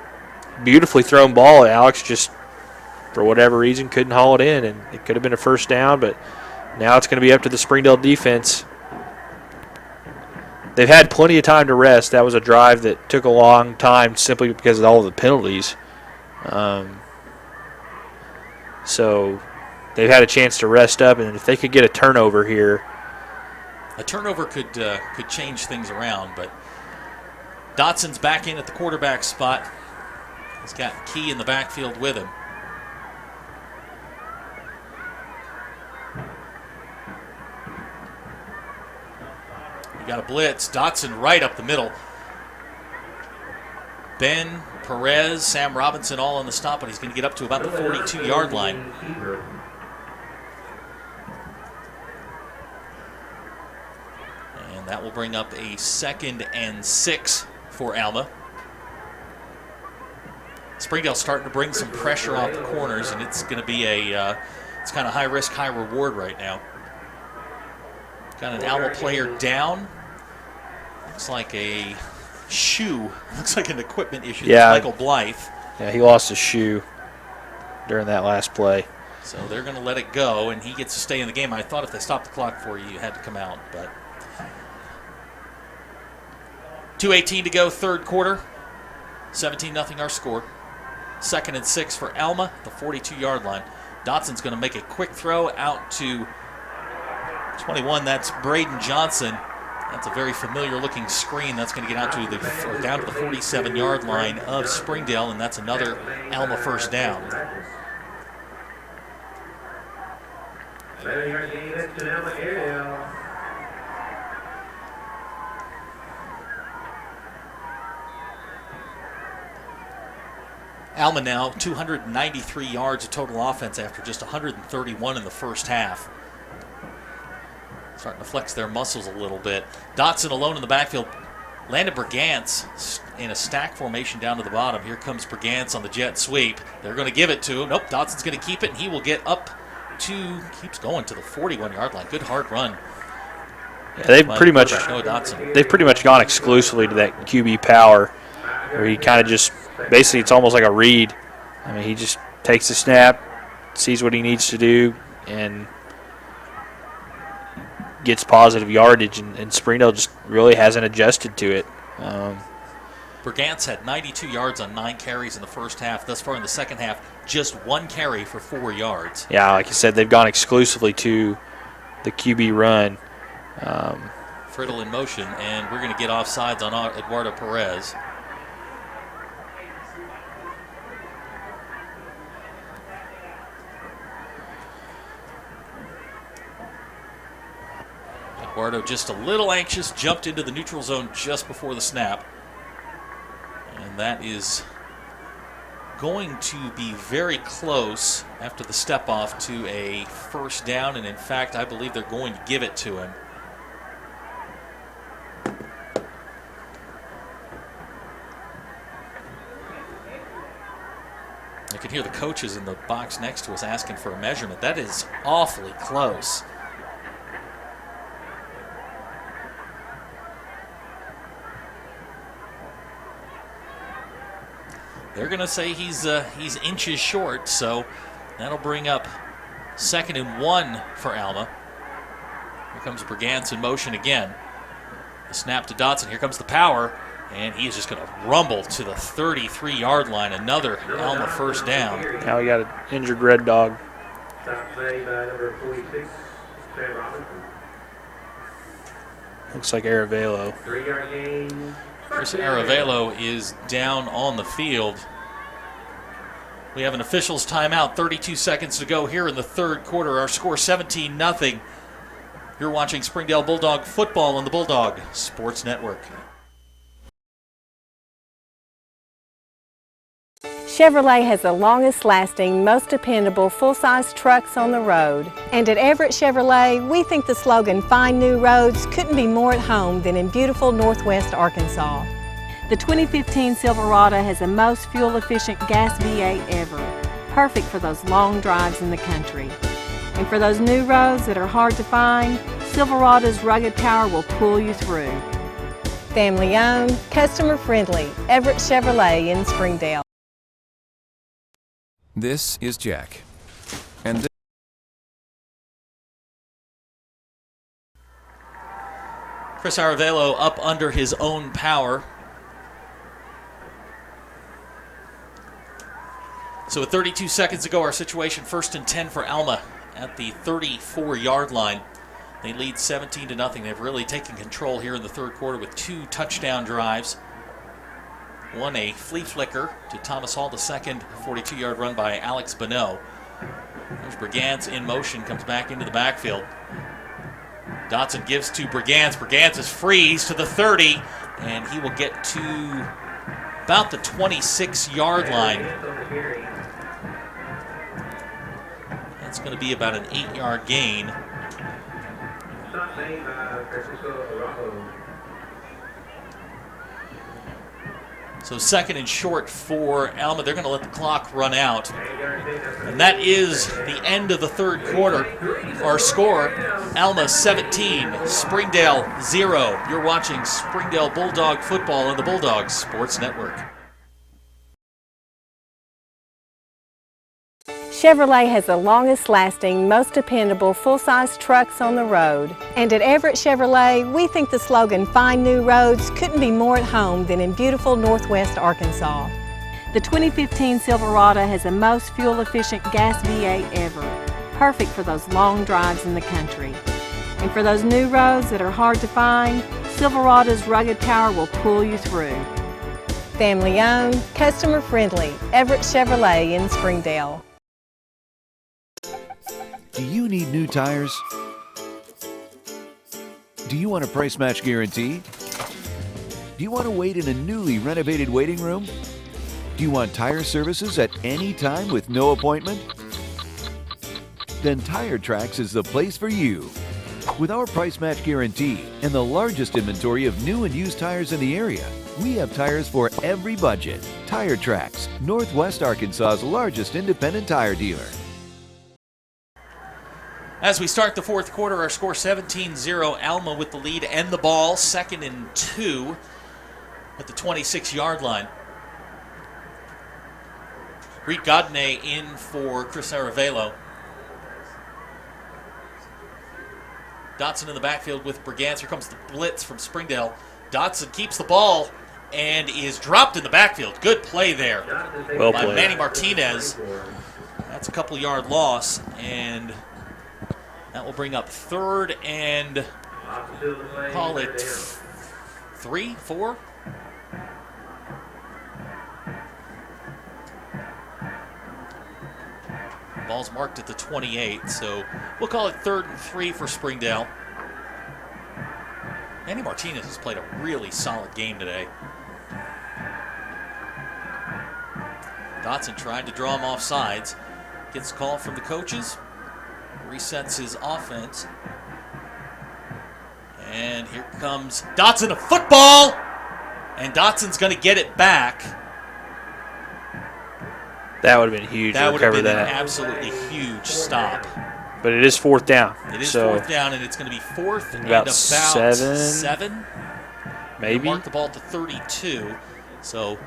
beautifully thrown ball. Alex just, for whatever reason, couldn't haul it in, and it could have been a first down, but now it's going to be up to the Springdale defense. They've had plenty of time to rest. That was a drive that took a long time simply because of all of the penalties. So they've had a chance to rest up, and if they could get a turnover here. A turnover could change things around, but Dotson's back in at the quarterback spot. He's got Key in the backfield with him. We got a blitz. Dotson right up the middle. Ben, Perez, Sam Robinson all on the stop, but he's going to get up to about the 42-yard line. And that will bring up a 2nd and 6 for Alma. Springdale starting to bring some pressure off the corners, and it's going to be it's kind of high risk, high reward right now. Got an Alma player down. Looks like a shoe. Looks like an equipment issue. Yeah. Michael Blythe. Yeah, he lost his shoe during that last play. So they're going to let it go, and he gets to stay in the game. I thought if they stopped the clock for you, you had to come out, but 2:18 to go, third quarter. 17-0 our score. 2nd and 6 for Alma, the 42-yard line. Dotson's going to make a quick throw out to 21. That's Braden Johnson. That's a very familiar-looking screen. That's going to get out to down to the 47-yard line of Springdale, and that's another Alma first down. Alma now 293 yards of total offense after just 131 in the first half. Starting to flex their muscles a little bit. Dotson alone in the backfield. Landon Brigance in a stack formation down to the bottom. Here comes Brigance on the jet sweep. They're going to give it to him. Nope, Dotson's going to keep it, and he will get up to, keeps going to the 41-yard line. Good hard run. Yeah, they've pretty much gone exclusively to that QB power, where he kind of just, basically it's almost like a read. I mean, he just takes the snap, sees what he needs to do, and gets positive yardage, and Springdale just really hasn't adjusted to it. Brigance had 92 yards on 9 carries in the first half. Thus far in the second half, just 1 carry for 4 yards. Yeah, like you said, they've gone exclusively to the QB run. Friddle in motion, and we're going to get offsides on Eduardo Perez. Eduardo just a little anxious, jumped into the neutral zone just before the snap. And that is going to be very close after the step off to a first down. And in fact, I believe they're going to give it to him. I can hear the coaches in the box next to us asking for a measurement. That is awfully close. They're going to say he's inches short, so that'll bring up 2nd and 1 for Alma. Here comes Brigance in motion again. The snap to Dotson. Here comes the power, and he is just going to rumble to the 33-yard line. Another Alma first down. Now we got an injured Red Dog. Looks like Aravelo. 3-yard gain. Chris Aravelo is down on the field. We have an officials timeout, 32 seconds to go here in the third quarter. Our score 17-0. You're watching Springdale Bulldog football on the Bulldog Sports Network. Chevrolet has the longest lasting, most dependable full-size trucks on the road. And at Everett Chevrolet, we think the slogan, "Find New Roads," couldn't be more at home than in beautiful Northwest Arkansas. The 2015 Silverado has the most fuel-efficient gas V8 ever, perfect for those long drives in the country. And for those new roads that are hard to find, Silverado's rugged power will pull you through. Family-owned, customer-friendly, Everett Chevrolet in Springdale. This is Jack. And Chris Aravelo up under his own power. So with 32 seconds to go, our situation 1st and 10 for Alma at the 34-yard line. They lead 17-0. They've really taken control here in the third quarter with 2 touchdown drives. One a flea flicker to Thomas Hall, the second 42-yard run by Alex Bonneau. There's Brigance in motion, comes back into the backfield. Dotson gives to Brigance. Brigance is freeze to the 30, and he will get to about the 26-yard line. That's going to be about an 8-yard gain. So second and short for Alma. They're going to let the clock run out. And that is the end of the third quarter. Our score, Alma 17, Springdale 0. You're watching Springdale Bulldog football on the Bulldogs Sports Network. Chevrolet has the longest-lasting, most dependable full-size trucks on the road. And at Everett Chevrolet, we think the slogan, "Find New Roads," couldn't be more at home than in beautiful Northwest Arkansas. The 2015 Silverado has the most fuel-efficient gas V8 ever, perfect for those long drives in the country. And for those new roads that are hard to find, Silverado's rugged power will pull you through. Family-owned, customer-friendly, Everett Chevrolet in Springdale. Do you need new tires? Do you want a price match guarantee? Do you want to wait in a newly renovated waiting room? Do you want tire services at any time with no appointment? Then Tire Tracks is the place for you. With our price match guarantee and the largest inventory of new and used tires in the area, we have tires for every budget. Tire Tracks, Northwest Arkansas's largest independent tire dealer. As we start the fourth quarter, our score 17-0. Alma with the lead and the ball. 2nd and 2 at the 26-yard line. Reed Godney in for Chris Aravelo. Dotson in the backfield with Brigance. Here comes the blitz from Springdale. Dotson keeps the ball and is dropped in the backfield. Good play there by Manny Martinez. That's a couple-yard loss, and that will bring up 3rd and call it 3, 4. Ball's marked at the 28, so we'll call it 3rd and 3 for Springdale. Manny Martinez has played a really solid game today. Dotson tried to draw him off sides. Gets a call from the coaches. Resets his offense. And here comes Dotson, a football! And Dotson's going to get it back. That would have been huge to recover that. An absolutely huge stop. But it is 4th down. It is 4th down, and it's going to be 4th and about about 7. Maybe. Mark the ball at the 32. So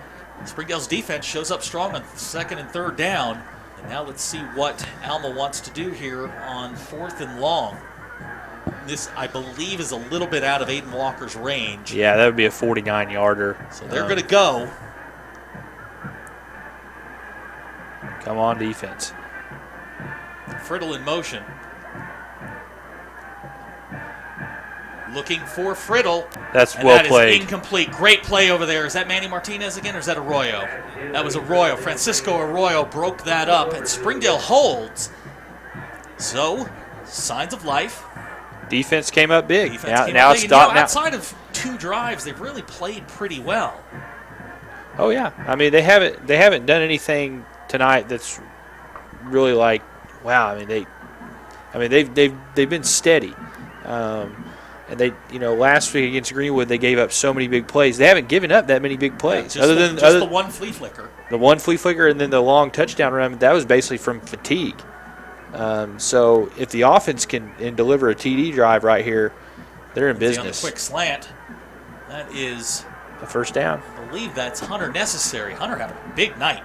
Springdale's defense shows up strong on 2nd and 3rd down. And now let's see what Alma wants to do here on 4th and long. This, I believe, is a little bit out of Aiden Walker's range. Yeah, that would be a 49-yarder. So they're going to go. Come on, defense. Friddle in motion. Looking for Friddle. That's and well that played. Is incomplete. Great play over there. Is that Manny Martinez again, or is that Arroyo? That was Arroyo. Francisco Arroyo broke that up, and Springdale holds. So, signs of life. Defense came up big. Now it's stopped. Outside of 2 drives, they've really played pretty well. Oh yeah, I mean they haven't done anything tonight that's really like, wow. They've been steady. And they, last week against Greenwood, they gave up so many big plays. They haven't given up that many big plays, other than the one flea flicker. The one flea flicker, and then the long touchdown run. That was basically from fatigue. So if the offense can deliver a TD drive right here, they're in business. On the quick slant, that is a 1st down. I believe that's Hunter Necessary. Hunter had a big night.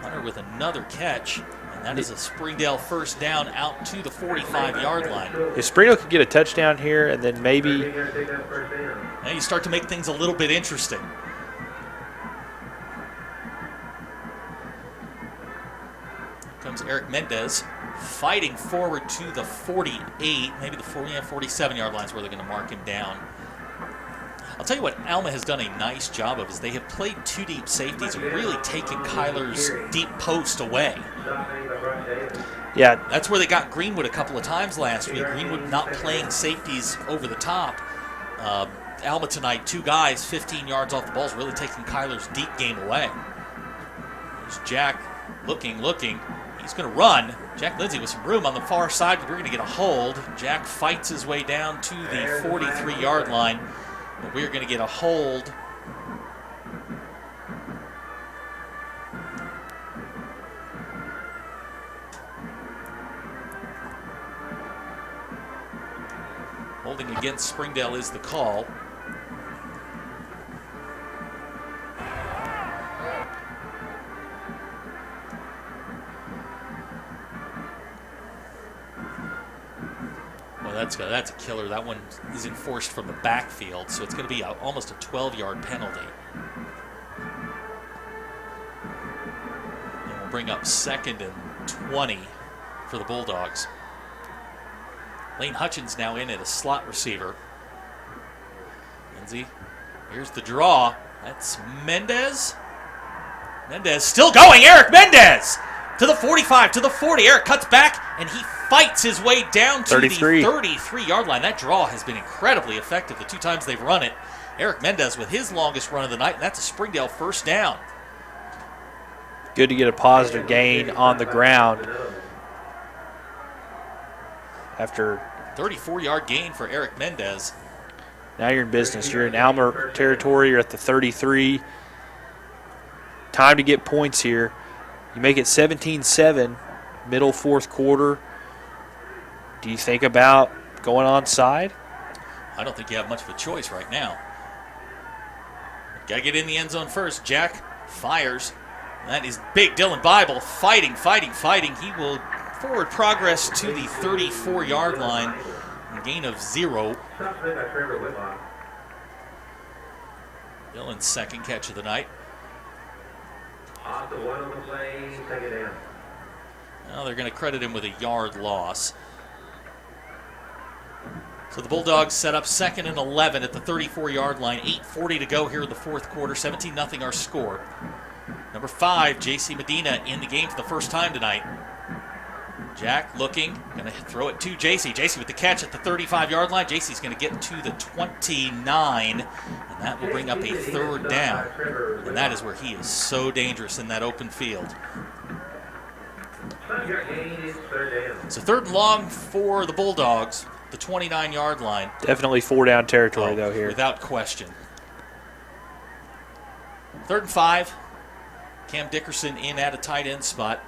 Hunter with another catch. That is a Springdale 1st down out to the 45-yard line. If Springdale could get a touchdown here, and then maybe now you start to make things a little bit interesting. Here comes Eric Mendez fighting forward to the 48, maybe the 47-yard line is where they're going to mark him down. I'll tell you what Alma has done a nice job of is they have played 2 deep safeties and really taken Kyler's deep post away. Yeah. That's where they got Greenwood a couple of times last week. Greenwood not playing safeties over the top. Alma tonight. 2 guys 15 yards off the ball is really taking Kyler's deep game away. There's Jack looking. He's going to run. Jack Lindsay with some room on the far side, but we're going to get a hold. Jack fights his way down to the 43-yard line, but we're going to get a hold. Holding against Springdale is the call. Well, that's a killer. That one is enforced from the backfield, so it's going to be almost a 12-yard penalty. And we'll bring up 2nd and 20 for the Bulldogs. Lane Hutchins now in at a slot receiver. Lindsay, here's the draw. That's Mendez. Mendez still going. Eric Mendez to the 45, to the 40. Eric cuts back, and he fights his way down to the 33-yard line. That draw has been incredibly effective the 2 times they've run it. Eric Mendez with his longest run of the night, and that's a Springdale first down. Good to get a positive gain on the ground. After 34-yard gain for Eric Mendez. Now you're in business. You're in Alma territory. You're at the 33. Time to get points here. You make it 17-7, middle 4th quarter. Do you think about going onside? I don't think you have much of a choice right now. Got to get in the end zone first. Jack fires. That is big. Dylan Bible fighting. He will forward progress to the 34-yard line. A gain of 0. Dylan's 2nd catch of the night. Well, they're going to credit him with a yard loss. So the Bulldogs set up 2nd and 11 at the 34-yard line. 8:40 to go here in the 4th quarter. 17-0 our score. Number 5, J.C. Medina in the game for the first time tonight. Jack looking, going to throw it to J.C. J.C. with the catch at the 35-yard line. J.C.'s going to get to the 29, and that will bring up a 3rd down. And that is where he is so dangerous in that open field. So 3rd and long for the Bulldogs, the 29-yard line. Definitely 4-down territory, though, here. Without question. 3rd and 5. Cam Dickerson in at a tight end spot.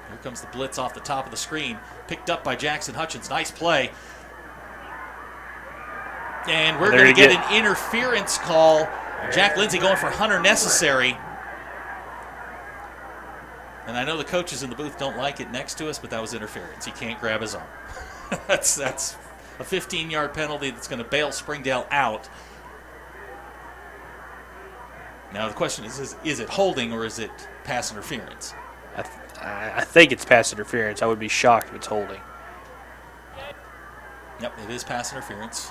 Here comes the blitz off the top of the screen. Picked up by Jackson Hutchins. Nice play. And we're going to get an interference call. Jack Lindsay going for Hunter Necessary. And I know the coaches in the booth don't like it next to us, but that was interference. He can't grab his arm. That's a 15-yard penalty that's going to bail Springdale out. Now the question is it holding or is it pass interference? I think it's pass interference. I would be shocked if it's holding. Yep, it is pass interference.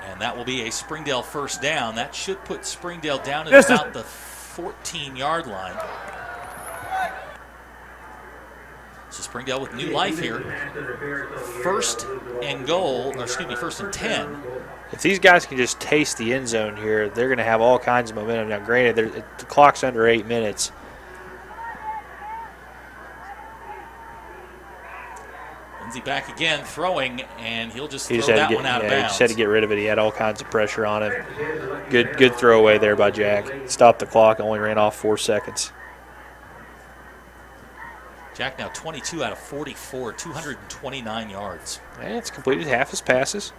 And that will be a Springdale first down. That should put Springdale down at about the 14-yard line. So Springdale with new life here. 1st and 10. If these guys can just taste the end zone here, they're going to have all kinds of momentum. Now, granted, the clock's under 8 minutes. Lindsay back again, throwing, and he'll just throw that one out of bounds. He just had to get rid of it. He had all kinds of pressure on him. Good throwaway there by Jack. Stopped the clock, only ran off 4 seconds. Jack now 22 out of 44, 229 yards. And it's completed half his passes.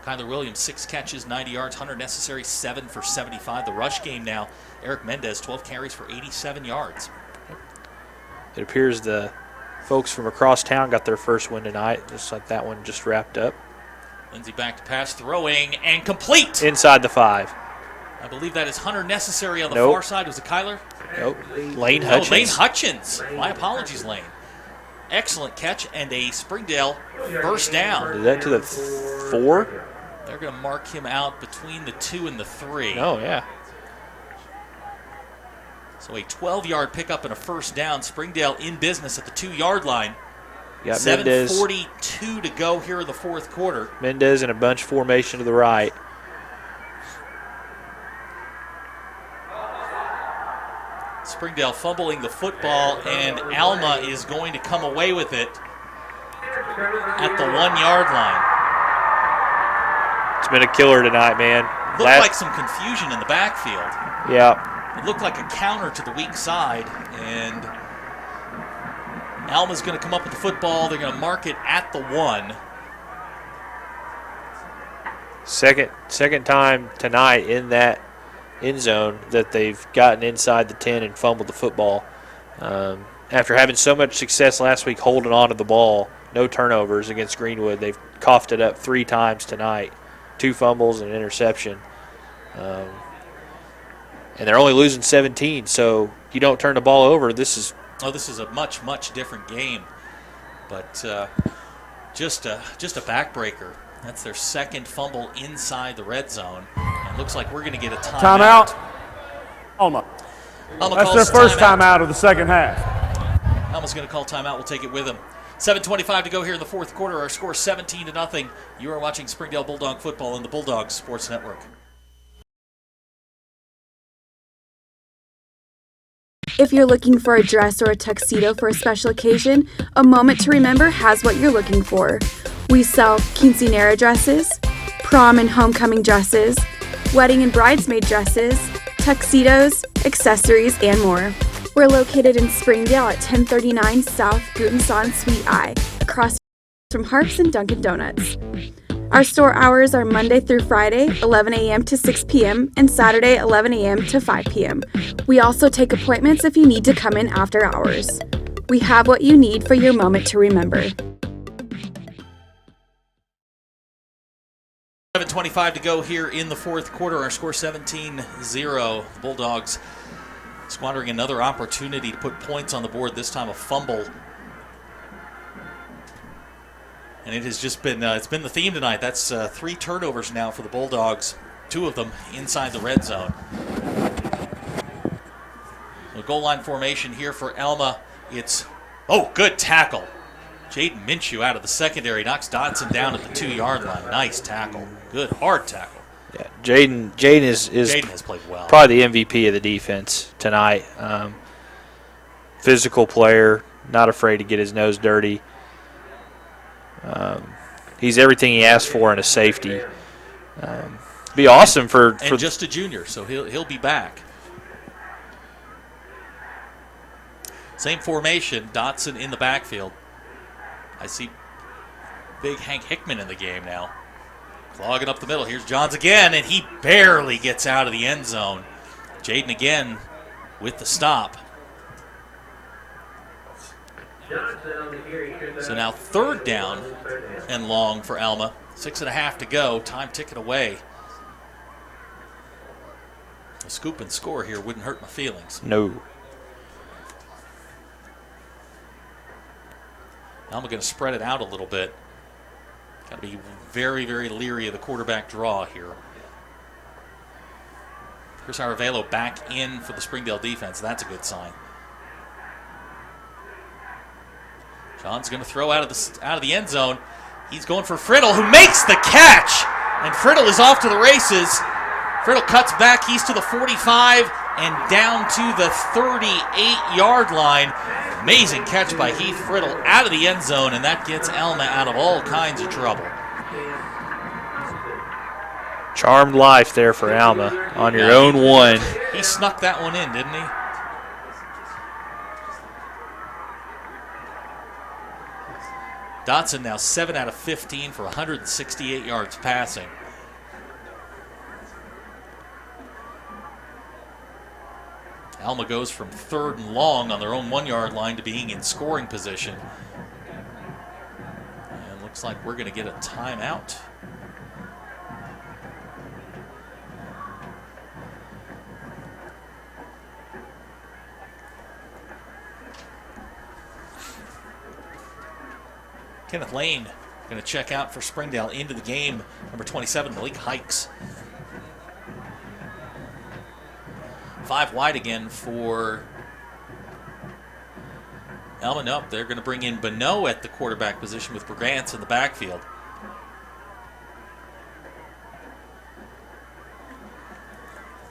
Kyler Williams, 6 catches, 90 yards. Hunter Necessary, 7 for 75. The rush game now, Eric Mendez, 12 carries for 87 yards. It appears the folks from across town got their first win tonight, just like that one just wrapped up. Lindsay back to pass, throwing, and complete. Inside the 5. I believe that is Hunter Necessary on the far side. Was it Kyler? Nope. Lane Hutchins. Lane Hutchins. My apologies, Lane. Excellent catch and a Springdale first down. Is that to the 4? They're going to mark him out between the 2 and the 3. Oh, yeah. So a 12-yard pickup and a first down. Springdale in business at the 2-yard line. Got Mendez. 7:42 to go here in the fourth quarter. Mendez in a bunch formation to the right. Springdale fumbling the football, and Alma is going to come away with it at the 1-yard line. It's been a killer tonight, man. Looked like some confusion in the backfield. Yeah. It looked like a counter to the weak side, and Alma's going to come up with the football. They're going to mark it at the 1. Second time tonight in that end zone that they've gotten inside the 10 and fumbled the football. After having so much success last week holding on to the ball, no turnovers against Greenwood, they've coughed it up 3 times tonight. 2 fumbles and an interception. And they're only losing 17, so you don't turn the ball over. This is a much, much different game. But just a backbreaker. That's their second fumble inside the red zone. And looks like we're going to get a timeout. Alma. That's their first timeout of the second half. Alma's going to call timeout. We'll take it with him. 7:25 to go here in the fourth quarter. Our score 17-0. You are watching Springdale Bulldog football on the Bulldogs Sports Network. If you're looking for a dress or a tuxedo for a special occasion, A Moment to Remember has what you're looking for. We sell quinceanera dresses, prom and homecoming dresses, wedding and bridesmaid dresses, tuxedos, accessories, and more. We're located in Springdale at 1039 South Gutenson Suite I, across from Harps and Dunkin' Donuts. Our store hours are Monday through Friday, 11 a.m. to 6 p.m., and Saturday, 11 a.m. to 5 p.m. We also take appointments if you need to come in after hours. We have what you need for your moment to remember. 7:25 to go here in the fourth quarter. Our score 17-0. The Bulldogs squandering another opportunity to put points on the board, this time a fumble. And it has just been it's been the theme tonight. That's 3 turnovers now for the Bulldogs, 2 of them inside the red zone. The goal line formation here for Alma. It's, good tackle. Jaden Minshew out of the secondary knocks Dotson down at the 2-yard line. Nice tackle. Good, hard tackle. Yeah, Jaden has played well. Probably the MVP of the defense tonight. Physical player, not afraid to get his nose dirty. He's everything he asked for in a safety. Be awesome for just a junior, so he'll be back. Same formation, Dotson in the backfield. I see big Hank Hickman in the game now. Clogging up the middle. Here's Johns again, and he barely gets out of the end zone. Jaden again with the stop. So now 3rd down and long for Alma. 6.5 to go. Time ticking away. A scoop and score here wouldn't hurt my feelings. No. Alma going to spread it out a little bit. Got to be very, very leery of the quarterback draw here. Chris Aravelo back in for the Springdale defense. That's a good sign. John's going to throw out of the end zone. He's going for Friddle, who makes the catch. And Friddle is off to the races. Friddle cuts back. He's to the 45 and down to the 38-yard line. Amazing catch by Heath Friddle out of the end zone, and that gets Alma out of all kinds of trouble. Charmed life there for Alma on your own one. He snuck that one in, didn't he? Dotson now 7 out of 15 for 168 yards passing. Alma goes from 3rd and long on their own 1-yard line to being in scoring position. And looks like we're going to get a timeout. Kenneth Lane going to check out for Springdale into the game. Number 27, Malik Hikes. 5 wide again for Alma, no, they're going to bring in Bonneau at the quarterback position with Brigance in the backfield.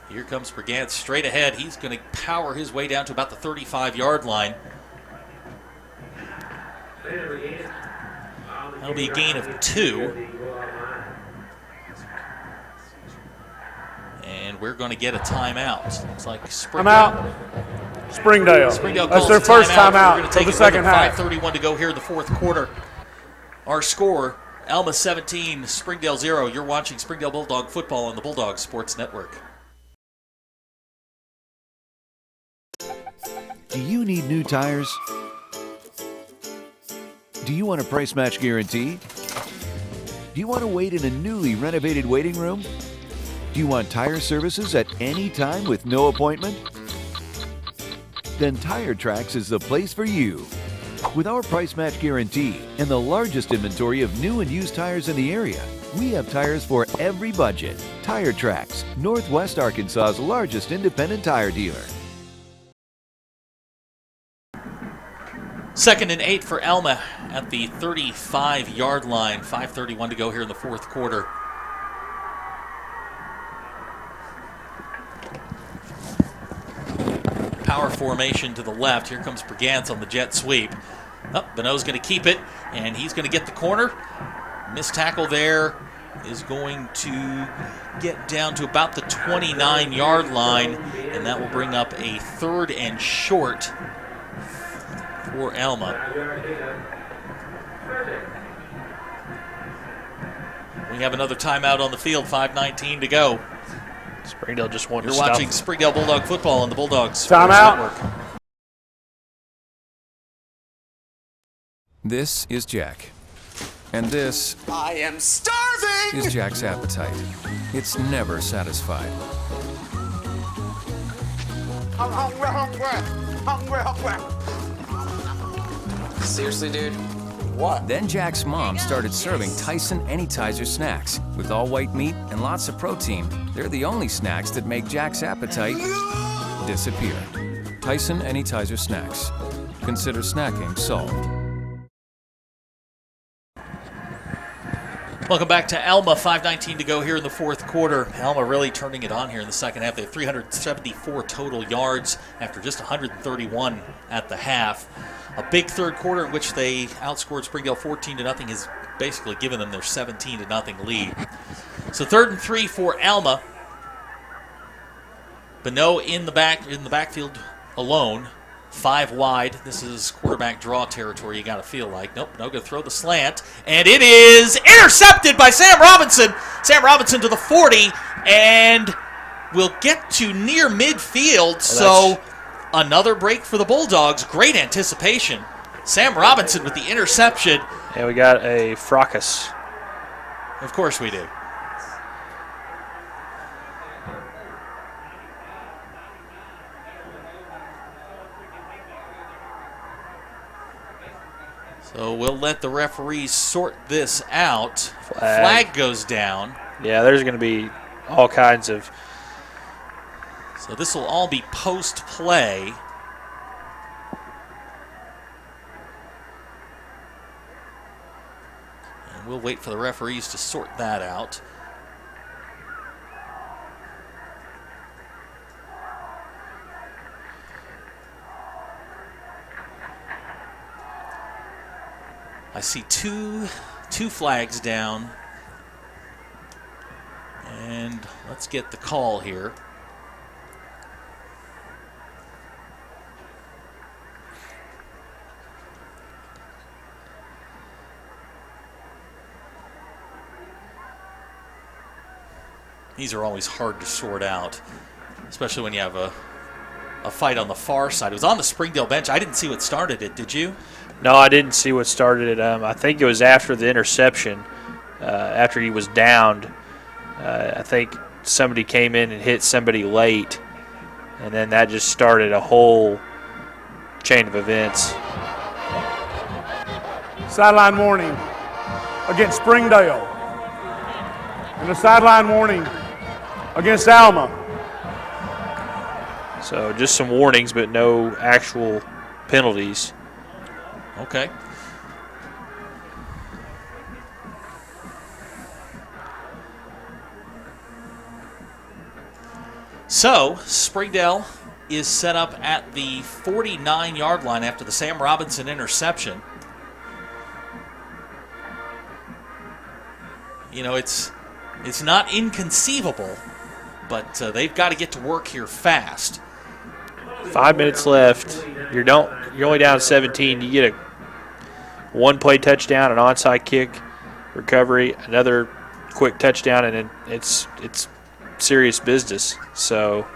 Here comes Brigance straight ahead. He's going to power his way down to about the 35-yard line. That'll be a gain of 2. And we're going to get a timeout. Looks like Springdale. Springdale That's calls their a first timeout. timeout We're going to take of the it second with half. 5:31 to go here in the fourth quarter. Our score, Alma 17, Springdale 0. You're watching Springdale Bulldog football on the Bulldog Sports Network. Do you need new tires? Do you want a price match guarantee? Do you want to wait in a newly renovated waiting room? Do you want tire services at any time with no appointment? Then Tire Tracks is the place for you. With our price match guarantee and the largest inventory of new and used tires in the area, we have tires for every budget. Tire Tracks, Northwest Arkansas's largest independent tire dealer. 2nd and 8 for Alma at the 35-yard line. 5:31 to go here in the fourth quarter. Power formation to the left. Here comes Brigance on the jet sweep. Bonneau's going to keep it, and he's going to get the corner. Missed tackle there is going to get down to about the 29-yard line, and that will bring up a 3rd and short for Alma. We have another timeout on the field, 5:19 to go. Springdale just won. You're watching Springdale Bulldog football on the Bulldogs Sports Timeout. Network. This is Jack. And this I am starving! is Jack's appetite. It's never satisfied. I'm hungry. Seriously, dude? What? Then Jack's mom started serving Tyson Anytizer snacks with all white meat and lots of protein. They're the only snacks that make Jack's appetite disappear. Tyson Anytizer snacks. Consider snacking solved. Welcome back to Alma. 5:19 to go here in the fourth quarter. Alma really turning it on here in the second half. They have 374 total yards after just 131 at the half. A big third quarter in which they outscored Springdale 14-0 has basically given them their 17-0 lead. So 3rd and 3 for Alma. Bonneau in the backfield alone. 5 wide. This is quarterback draw territory, you got to feel like. Nope, no, going to throw the slant. And it is intercepted by Sam Robinson. Sam Robinson to the 40 and will get to near midfield. So another break for the Bulldogs. Great anticipation. Sam Robinson with the interception. And we got a fracas. Of course we do. So we'll let the referees sort this out. Flag goes down. Yeah, there's going to be all kinds of... So this will all be post-play. And we'll wait for the referees to sort that out. I see two flags down. And let's get the call here. These are always hard to sort out, especially when you have a fight on the far side. It was on the Springdale bench. I didn't see what started it. Did you? No, I didn't see what started it. I think it was after the interception, after he was downed. I think somebody came in and hit somebody late, and then that just started a whole chain of events. Sideline warning against Springdale. And a sideline warning against Alma. So just some warnings, but no actual penalties. Okay. So, Springdale is set up at the 49-yard line after the Sam Robinson interception. You know, it's not inconceivable, but they've got to get to work here fast. 5 minutes left. You're only down 17. You get a one-play touchdown, an onside kick, recovery, another quick touchdown, and then it's serious business. So,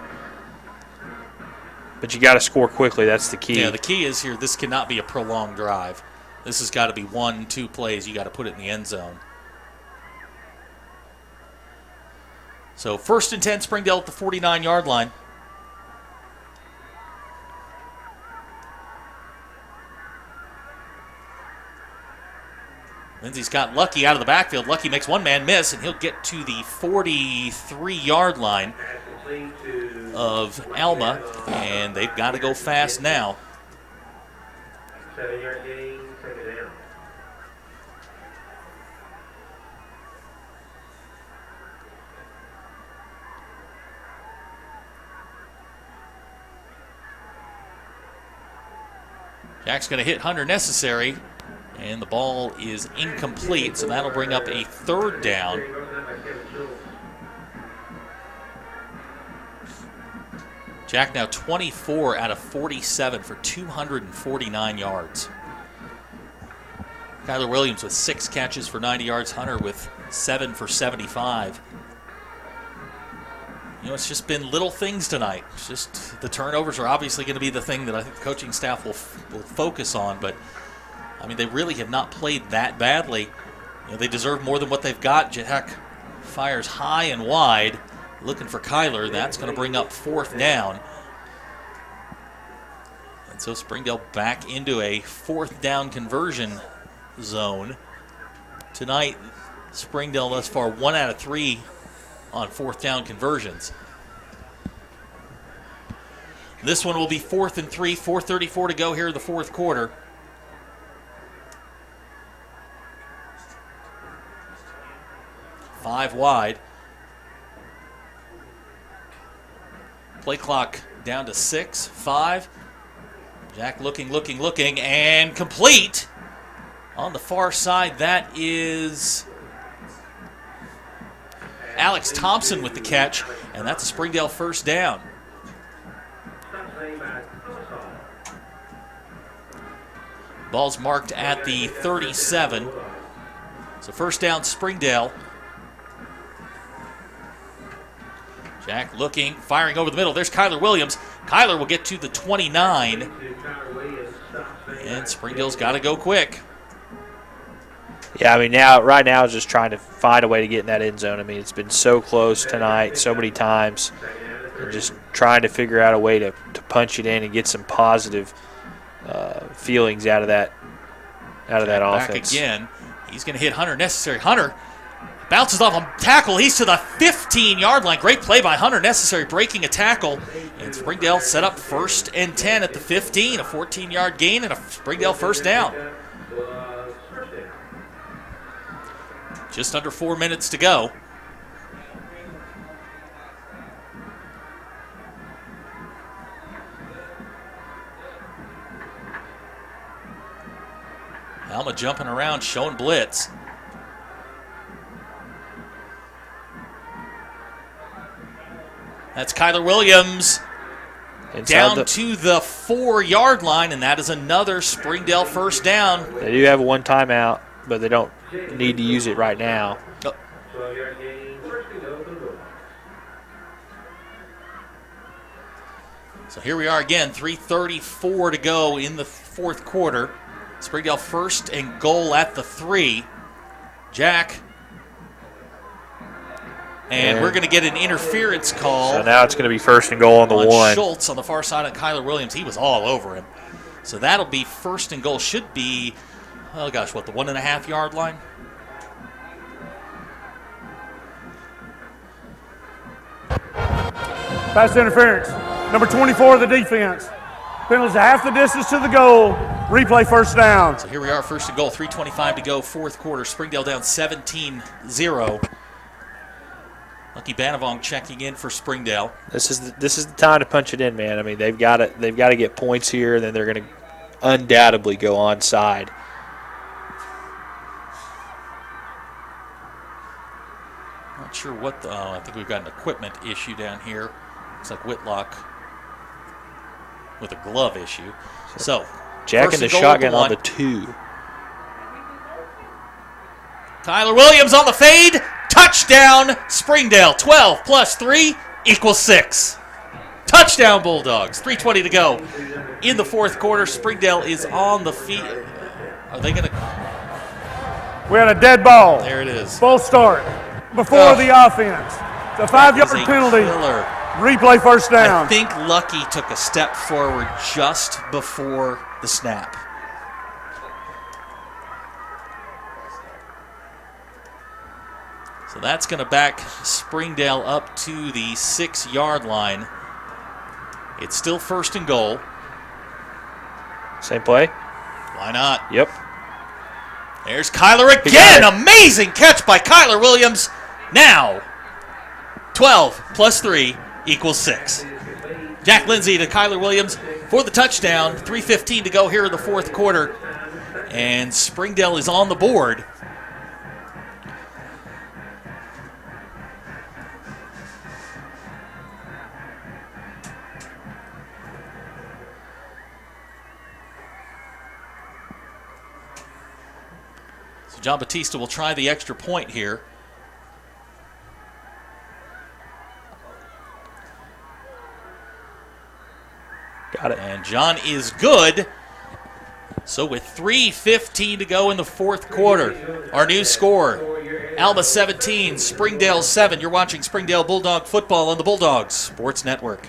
but you got to score quickly. That's the key. Yeah, the key is here. This cannot be a prolonged drive. This has got to be 1-2 plays. You got to put it in the end zone. So 1st and 10, Springdale at the 49-yard line. Lindsey's got Lucky out of the backfield. Lucky makes one man miss, and he'll get to the 43-yard line of Alma, and they've got to go fast now. 7-yard gain, 2nd down. Jack's going to hit Hunter necessary, and the ball is incomplete, so that'll bring up a 3rd down. Jack now 24 out of 47 for 249 yards. Kyler Williams with 6 catches for 90 yards. Hunter with 7 for 75. You know, it's just been little things tonight. It's just the turnovers are obviously going to be the thing that I think the coaching staff will focus on. But, I mean, they really have not played that badly. You know, they deserve more than what they've got. Jack fires high and wide, looking for Kyler. That's going to bring up 4th down. And so Springdale back into a 4th down conversion zone. Tonight, Springdale thus far 1 out of 3 on 4th down conversions. This one will be 4th and 3, 4:34 to go here in the 4th quarter. Five wide. Play clock down to 6, 5. Jack looking, and complete. On the far side, that is Alex Thompson with the catch, and that's a Springdale 1st down. Ball's marked at the 37. So 1st down, Springdale. Jack looking, firing over the middle. There's Kyler Williams. Kyler will get to the 29. And Springdale's got to go quick. Yeah, I mean, right now is just trying to find a way to get in that end zone. I mean, it's been so close tonight, so many times, and just trying to figure out a way to punch it in and get some positive feelings out of that offense. Back again. He's going to hit Hunter necessary. Hunter bounces off a tackle. He's to the 15-yard line. Great play by Hunter necessary, breaking a tackle. And Springdale set up 1st and 10 at the 15. A 14-yard gain and a Springdale 1st down. Just under 4 minutes to go. Alma jumping around, showing blitz. That's Kyler Williams down to the 4-yard line, and that is another Springdale 1st down. They do have one timeout, but they don't need to use it right now. Oh. So here we are again, 3:34 to go in the 4th quarter. Springdale 1st and goal at the 3. Jack. And we're going to get an interference call. So now it's going to be 1st and goal on the 1. Schultz on the far side of Kyler Williams. He was all over him. So that'll be 1st and goal. Should be, oh gosh, what, the 1.5-yard line? Pass interference. Number 24 of the defense. Penalties half the distance to the goal. Replay first down. So here we are, first and goal, 3:25 to go, fourth quarter. Springdale down 17-0. Lucky Banavong checking in for Springdale. This is the time to punch it in, man. I mean, they've got to get points here, and then they're going to undoubtedly go onside. Not sure what I think we've got an equipment issue down here. Looks like Whitlock with a glove issue. So Jack in the shotgun on the 2. Kyler Williams on the fade. Touchdown, Springdale. 12 plus 3 equals 6. Touchdown, Bulldogs. 3:20 to go in the fourth quarter. Springdale is on the field. Are they going to? We had a dead ball. There it is. Full start before the offense. It's a 5-yard penalty. Killer. Replay first down. I think Lucky took a step forward just before the snap. So that's going to back Springdale up to the 6-yard line. It's still first and goal. Same play? Why not? Yep. There's Kyler again. Amazing catch by Kyler Williams. Now, 12 plus 3 equals 6. Jack Lindsay to Kyler Williams for the touchdown. 3:15 to go here in the fourth quarter. And Springdale is on the board. So John Batista will try the extra point here. Got it. And John is good. So with 3:15 to go in the fourth quarter, our new score, Alma 17, Springdale 7. You're watching Springdale Bulldog football on the Bulldogs Sports Network.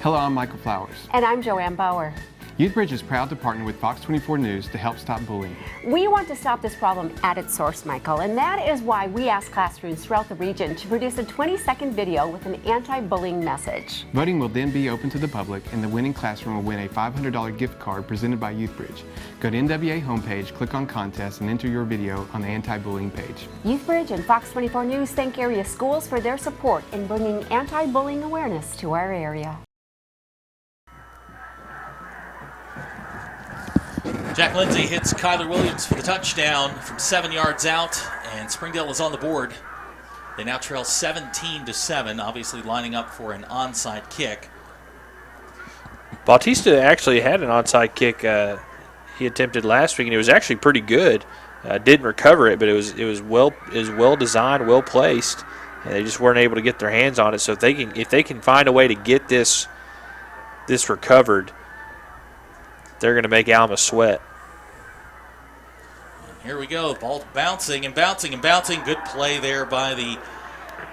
Hello, I'm Michael Flowers. And I'm Joanne Bauer. YouthBridge is proud to partner with Fox 24 News to help stop bullying. We want to stop this problem at its source, Michael, and that is why we asked classrooms throughout the region to produce a 20-second video with an anti-bullying message. Voting will then be open to the public, and the winning classroom will win a $500 gift card presented by YouthBridge. Go to NWA homepage, click on contest, and enter your video on the anti-bullying page. YouthBridge and Fox 24 News thank area schools for their support in bringing anti-bullying awareness to our area. Jack Lindsay hits Kyler Williams for the touchdown from 7 yards out, and Springdale is on the board. They now trail 17-7, obviously lining up for an onside kick. Bautista actually had an onside kick he attempted last week, and it was actually pretty good. Didn't recover it, but it was well designed, well placed, and they just weren't able to get their hands on it. So if they can find a way to get this recovered, they're going to make Alma sweat. Here we go. The ball bouncing and bouncing and bouncing. Good play there by the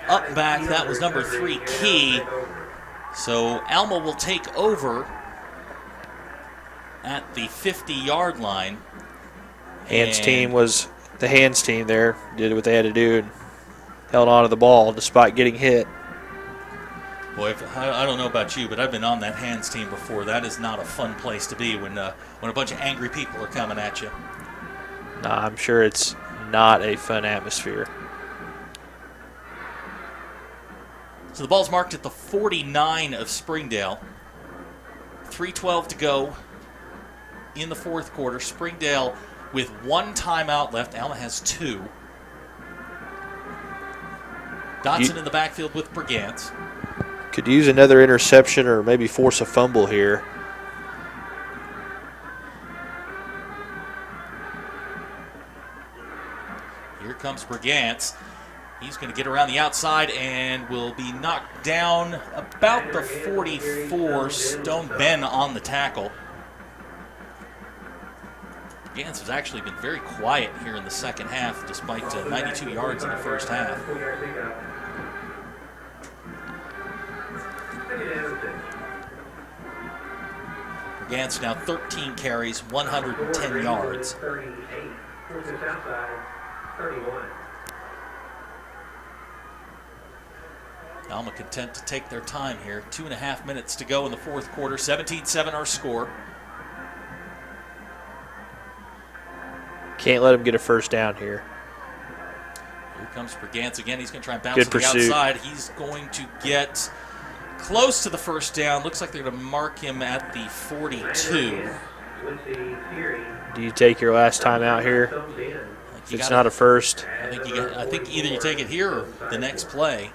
up back. That was number 3, Key. So Alma will take over at the 50-yard line. The hands team there did what they had to do and held on to the ball despite getting hit. Boy, I don't know about you, but I've been on that hands team before. That is not a fun place to be when a bunch of angry people are coming at you. Nah, I'm sure it's not a fun atmosphere. So the ball's marked at the 49 of Springdale. 3:12 to go in the fourth quarter. Springdale with 1 timeout left. Alma has 2. Dotson in the backfield with Brigance. Could use another interception or maybe force a fumble here. Here comes Brigance. He's going to get around the outside and will be knocked down about the 44. Stone Ben on the tackle. Brigance has actually been very quiet here in the second half, despite 92 yards in the first half. Brigance now 13 carries, 110 yards. Alma content to take their time here. 2.5 minutes to go in the fourth quarter. 17-7 our score. Can't let him get a first down here. Here comes Pregame again. He's going to try and bounce Good to the pursuit. outside. He's going to get close to the first down. Looks like they're going to mark him at the 42. Do you take your last time out here? If it's not a first. I think either you take it here or the next play.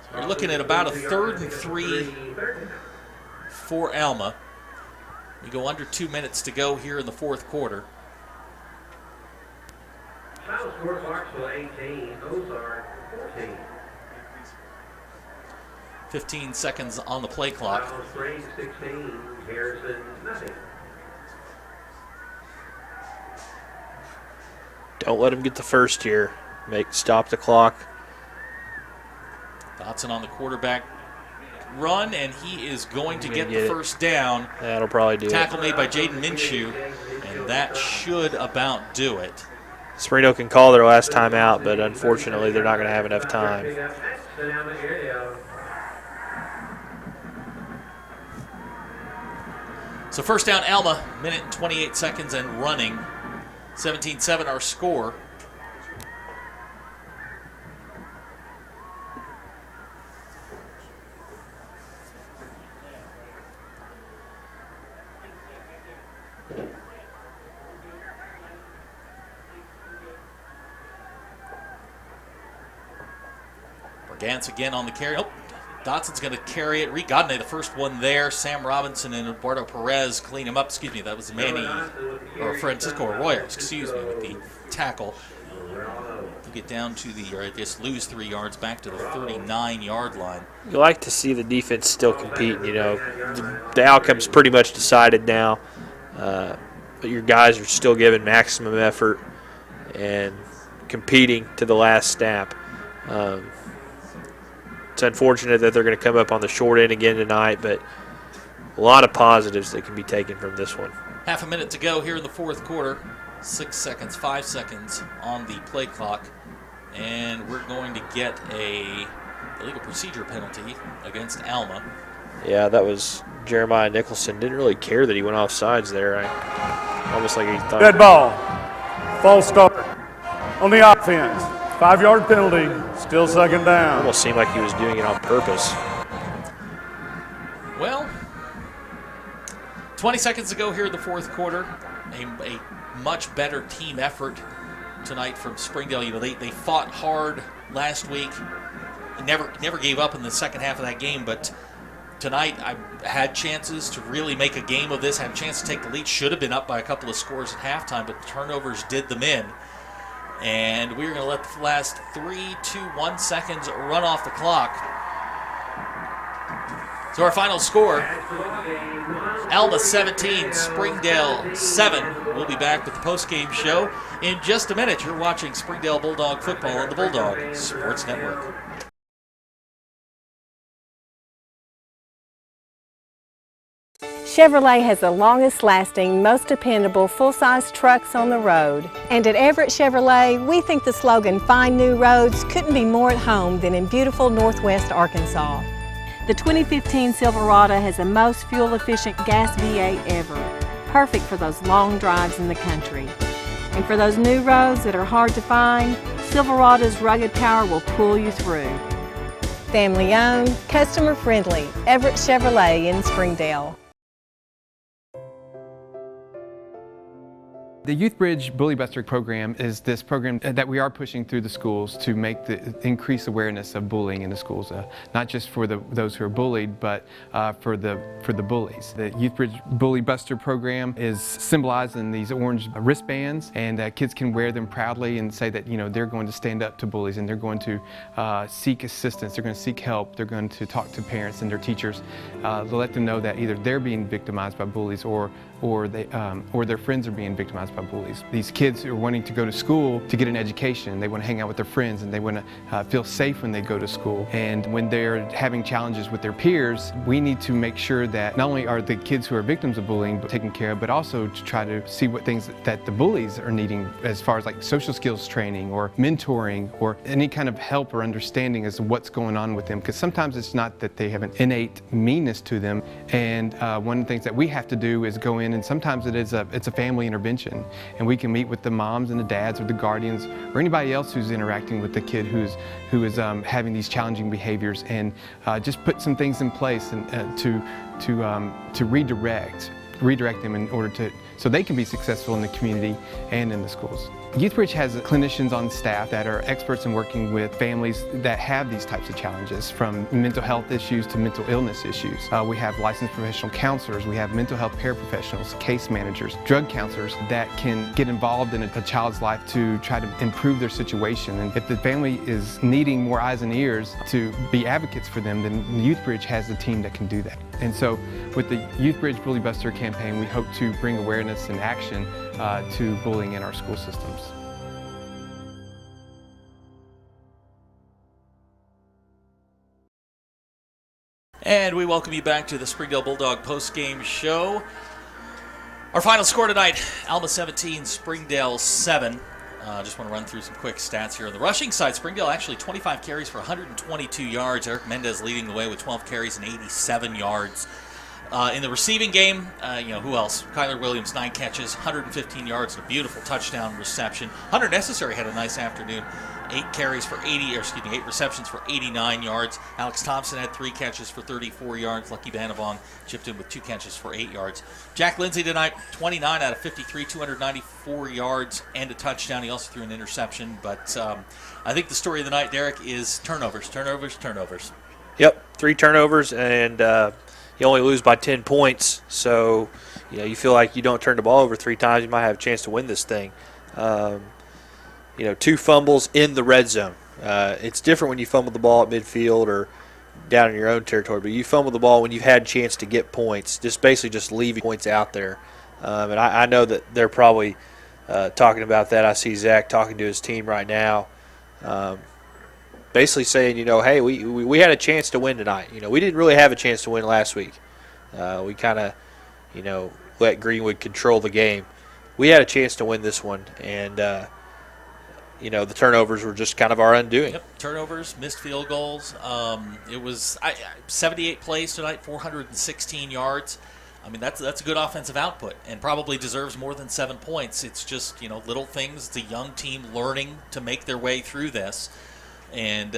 So we're looking at about a 3rd and 3 for Alma. We go under 2 minutes to go here in the fourth quarter. Final score, Clarksville 18, Ozark 14. 15 seconds on the play clock. Spring 16, Harrison nothing. Don't let him get the first here. Stop the clock. Dotson on the quarterback run, and he is going to get the first down. That'll probably do it. Tackle made by Jaden Minshew, and that should about do it. Springdale can call their last time out, but unfortunately they're not going to have enough time. So first down, Alma, minute and 28 seconds and running. 17-7 our score. Gantz again on the carry. Oh, Dotson's going to carry it. Rigodne, the first one there. Sam Robinson and Eduardo Perez clean him up. Excuse me, that was Manny, or Francisco Arroyo, excuse me, with the tackle. To get down to the, or I guess lose 3 yards back to the 39-yard line. You like to see the defense still compete. You know, the outcome's pretty much decided now, but your guys are still giving maximum effort and competing to the last snap. It's unfortunate that they're going to come up on the short end again tonight, but a lot of positives that can be taken from this one. Half a minute to go here in the fourth quarter. 6 seconds, 5 seconds on the play clock. And we're going to get a illegal procedure penalty against Alma. Yeah, that was Jeremiah Nicholson. Didn't really care that he went off sides there. Almost like he thought. Dead ball. False start on the offense. 5-yard penalty. Still second down. Almost seemed like he was doing it on purpose. Well, 20 seconds to go here in the fourth quarter. A much better team effort tonight from Springdale. You know, they fought hard last week. Never gave up in the second half of that game, but tonight I had chances to really make a game of this, had a chance to take the lead. Should have been up by a couple of scores at halftime, but the turnovers did them in. And we're going to let the last 3, 2, 1 seconds run off the clock. So our final score, Alma 17, Springdale 7. We'll be back with the postgame show in just a minute. You're watching Springdale Bulldog football on the Bulldog Sports Network. Chevrolet has the longest lasting, most dependable full-size trucks on the road. And at Everett Chevrolet, we think the slogan, "Find New Roads," couldn't be more at home than in beautiful Northwest Arkansas. The 2015 Silverado has the most fuel-efficient gas V8 ever, perfect for those long drives in the country. And for those new roads that are hard to find, Silverado's rugged power will pull you through. Family-owned, customer-friendly, Everett Chevrolet in Springdale. The Youth Bridge Bully Buster program is this program that we are pushing through the schools to make increase awareness of bullying in the schools, not just for those who are bullied, but for the bullies. The Youth Bridge Bully Buster program is symbolized in these orange wristbands, and kids can wear them proudly and say that they're going to stand up to bullies and they're going to seek assistance, they're going to seek help, they're going to talk to parents and their teachers to let them know that either they're being victimized by bullies or or their friends are being victimized by bullies. These kids are wanting to go to school to get an education. They want to hang out with their friends, and they want to feel safe when they go to school. And when they're having challenges with their peers, we need to make sure that not only are the kids who are victims of bullying taken care of, but also to try to see what things that the bullies are needing as far as like social skills training or mentoring or any kind of help or understanding as to what's going on with them. Because sometimes it's not that they have an innate meanness to them. And one of the things that we have to do is go in, and sometimes it's a family intervention, and we can meet with the moms and the dads or the guardians or anybody else who's interacting with the kid who is having these challenging behaviors, and just put some things in place and to redirect them in order so they can be successful in the community and in the schools. YouthBridge has clinicians on staff that are experts in working with families that have these types of challenges, from mental health issues to mental illness issues. We have licensed professional counselors, we have mental health paraprofessionals, case managers, drug counselors that can get involved in a child's life to try to improve their situation. And if the family is needing more eyes and ears to be advocates for them, then YouthBridge has a team that can do that. And so with the YouthBridge Bully Buster campaign, we hope to bring awareness and action to bullying in our school systems. And we welcome you back to the Springdale Bulldog postgame show. Our final score tonight, Alma 17, Springdale 7. Just want to run through some quick stats here. On the rushing side, Springdale actually 25 carries for 122 yards. Eric Mendez leading the way with 12 carries and 87 yards. In the receiving game, who else? Kyler Williams, 9 catches, 115 yards, and a beautiful touchdown reception. Hunter Necessary had a nice afternoon. 8 receptions for 89 yards. Alex Thompson had 3 catches for 34 yards. Lucky Banavong chipped in with 2 catches for 8 yards. Jack Lindsay tonight, 29 out of 53, 294 yards and a touchdown. He also threw an interception. But I think the story of the night, Derek, is turnovers. Yep, 3 turnovers, and you only lose by 10 points. So, you feel like you don't turn the ball over 3 times, you might have a chance to win this thing. 2 fumbles in the red zone. It's different when you fumble the ball at midfield or down in your own territory, but you fumble the ball when you've had a chance to get points, just leaving points out there. And I know that they're probably talking about that. I see Zach talking to his team right now, basically saying, hey, we had a chance to win tonight. We didn't really have a chance to win last week. We kind of, let Greenwood control the game. We had a chance to win this one, and the turnovers were just kind of our undoing. Yep, turnovers, missed field goals. It was 78 plays tonight, 416 yards. I mean, that's a good offensive output and probably deserves more than 7 points. It's just, little things, the young team learning to make their way through this. And,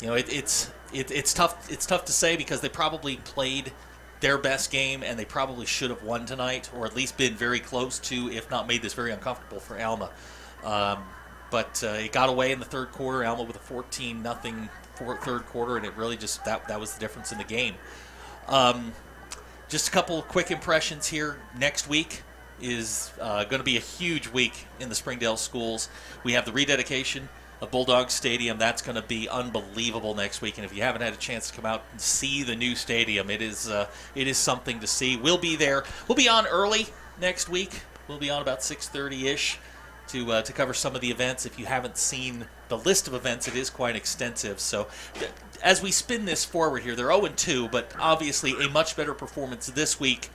it's tough to say because they probably played their best game and they probably should have won tonight, or at least been very close to, if not made this very uncomfortable for Alma. But it got away in the third quarter. Alma with a 14-0 third quarter, and it really just that was the difference in the game. Just a couple of quick impressions here. Next week is going to be a huge week in the Springdale schools. We have the rededication of Bulldog Stadium. That's going to be unbelievable next week. And if you haven't had a chance to come out and see the new stadium, it is something to see. We'll be there. We'll be on early next week. We'll be on about 6:30-ish. To cover some of the events. If you haven't seen the list of events, it is quite extensive. So as we spin this forward here, they're 0-2, but obviously a much better performance this week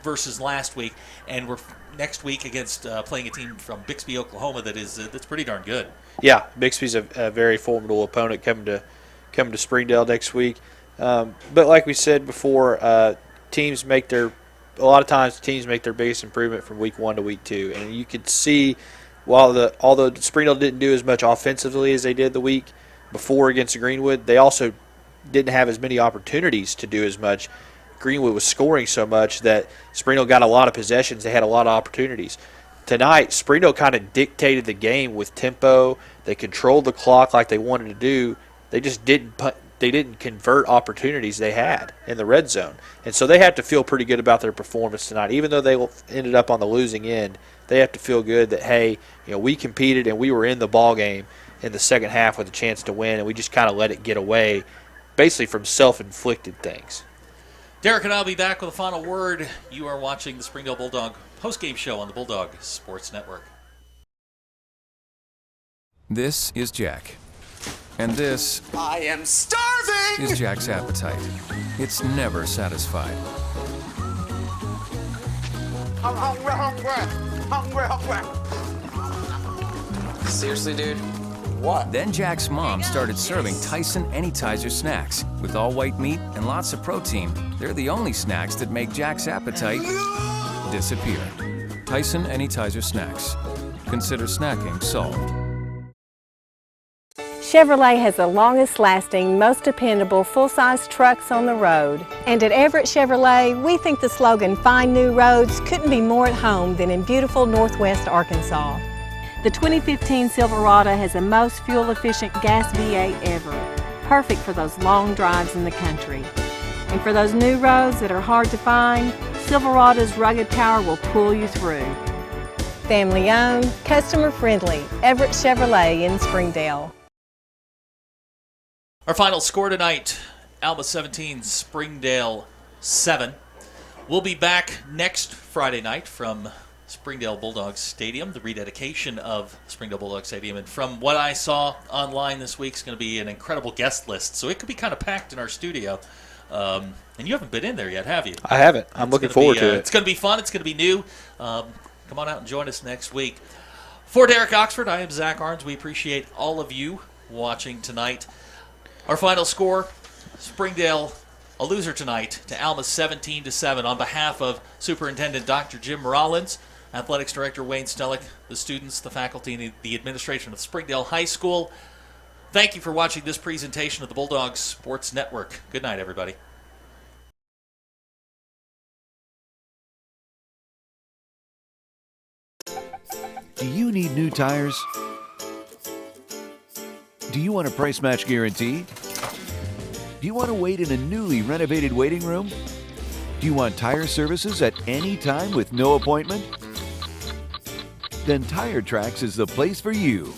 versus last week. And we're next week against playing a team from Bixby, Oklahoma that's pretty darn good. Yeah, Bixby's a very formidable opponent coming to Springdale next week. But like we said before, teams make their biggest improvement from week 1 to week 2, and you could see although Springdale didn't do as much offensively as they did the week before against Greenwood, they also didn't have as many opportunities to do as much. Greenwood was scoring so much that Springdale got a lot of possessions. They had a lot of opportunities. Tonight, Springdale kind of dictated the game with tempo. They controlled the clock like they wanted to do. They just didn't convert opportunities they had in the red zone. And so they have to feel pretty good about their performance tonight. Even though they ended up on the losing end, they have to feel good that, hey, we competed and we were in the ball game in the second half with a chance to win, and we just kind of let it get away basically from self-inflicted things. Derek and I will be back with a final word. You are watching the Springdale Bulldog postgame show on the Bulldog Sports Network. This is Jack. And this I am starving! is Jack's appetite. It's never satisfied. I'm hungry, hungry. Hungry. Seriously, dude? What? Then Jack's mom started serving Tyson Anytizer snacks. With all white meat and lots of protein, they're the only snacks that make Jack's appetite disappear. Tyson Anytizer snacks. Consider snacking solved. Chevrolet has the longest lasting, most dependable full-size trucks on the road. And at Everett Chevrolet, we think the slogan, "Find New Roads," couldn't be more at home than in beautiful Northwest Arkansas. The 2015 Silverado has the most fuel-efficient gas V8 ever, perfect for those long drives in the country. And for those new roads that are hard to find, Silverado's rugged power will pull you through. Family-owned, customer-friendly, Everett Chevrolet in Springdale. Our final score tonight, Alma 17, Springdale 7. We'll be back next Friday night from Springdale Bulldogs Stadium, the rededication of Springdale Bulldogs Stadium. And from what I saw online this week, it's going to be an incredible guest list. So it could be kind of packed in our studio. And you haven't been in there yet, have you? I haven't. I'm looking forward to it. It's going to be fun. It's going to be new. Come on out and join us next week. For Derek Oxford, I am Zach Arns. We appreciate all of you watching tonight. Our final score, Springdale a loser tonight to Alma 17-7. On behalf of Superintendent Dr. Jim Rollins, Athletics Director Wayne Stellick, the students, the faculty, and the administration of Springdale High School, thank you for watching this presentation of the Bulldogs Sports Network. Good night, everybody. Do you need new tires? Do you want a price match guarantee? Do you want to wait in a newly renovated waiting room? Do you want tire services at any time with no appointment? Then Tire Tracks is the place for you.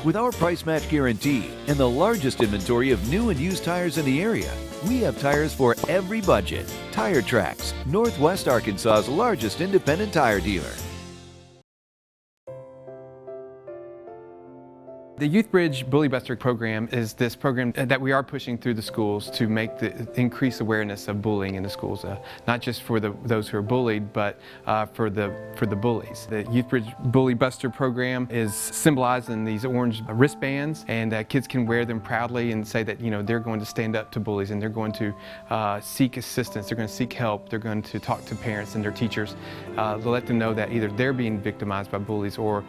With our price match guarantee and the largest inventory of new and used tires in the area, we have tires for every budget. Tire Tracks, Northwest Arkansas's largest independent tire dealer. The Youth Bridge Bully Buster program is this program that we are pushing through the schools to make increase awareness of bullying in the schools, not just for those who are bullied, but for the bullies. The Youth Bridge Bully Buster program is symbolized in these orange wristbands, and kids can wear them proudly and say that they're going to stand up to bullies and they're going to seek assistance, they're going to seek help, they're going to talk to parents and their teachers to let them know that either they're being victimized by bullies or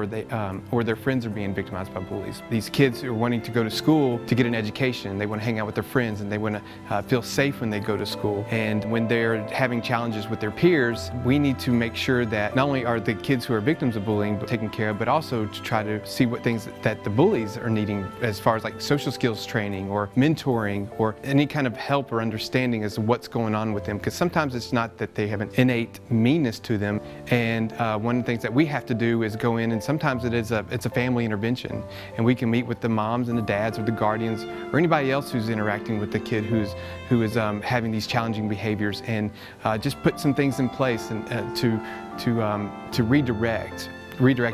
their friends are being victimized by bullies. These kids are wanting to go to school to get an education. They want to hang out with their friends and they want to feel safe when they go to school. And when they're having challenges with their peers, we need to make sure that not only are the kids who are victims of bullying taken care of, but also to try to see what things that the bullies are needing as far as like social skills training or mentoring or any kind of help or understanding as to what's going on with them. Because sometimes it's not that they have an innate meanness to them. And one of the things that we have to do is go in, and sometimes it's a family intervention, and we can meet with the moms and the dads or the guardians or anybody else who's interacting with the kid who is having these challenging behaviors, and just put some things in place and to redirect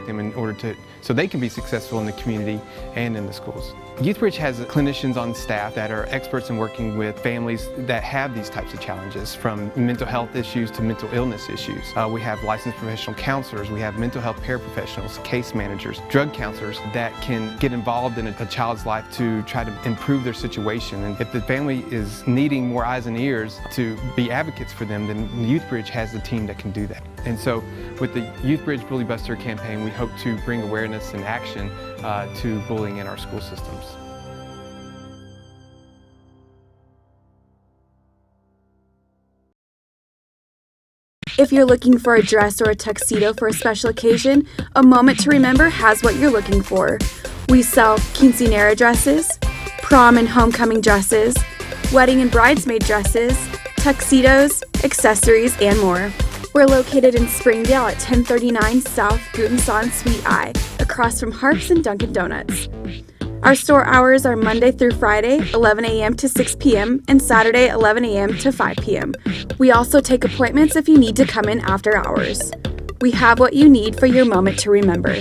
them in order so they can be successful in the community and in the schools. YouthBridge has clinicians on staff that are experts in working with families that have these types of challenges, from mental health issues to mental illness issues. We have licensed professional counselors, we have mental health paraprofessionals, case managers, drug counselors that can get involved in a child's life to try to improve their situation. And if the family is needing more eyes and ears to be advocates for them, then YouthBridge has a team that can do that. And so with the YouthBridge Bully Buster campaign, we hope to bring awareness and action to bullying in our school systems. If you're looking for a dress or a tuxedo for a special occasion, A Moment to Remember has what you're looking for. We sell quinceanera dresses, prom and homecoming dresses, wedding and bridesmaid dresses, tuxedos, accessories, and more. We're located in Springdale at 1039 South Gutenson Suite I, across from Harps and Dunkin' Donuts. Our store hours are Monday through Friday, 11 a.m. to 6 p.m., and Saturday, 11 a.m. to 5 p.m. We also take appointments if you need to come in after hours. We have what you need for your moment to remember.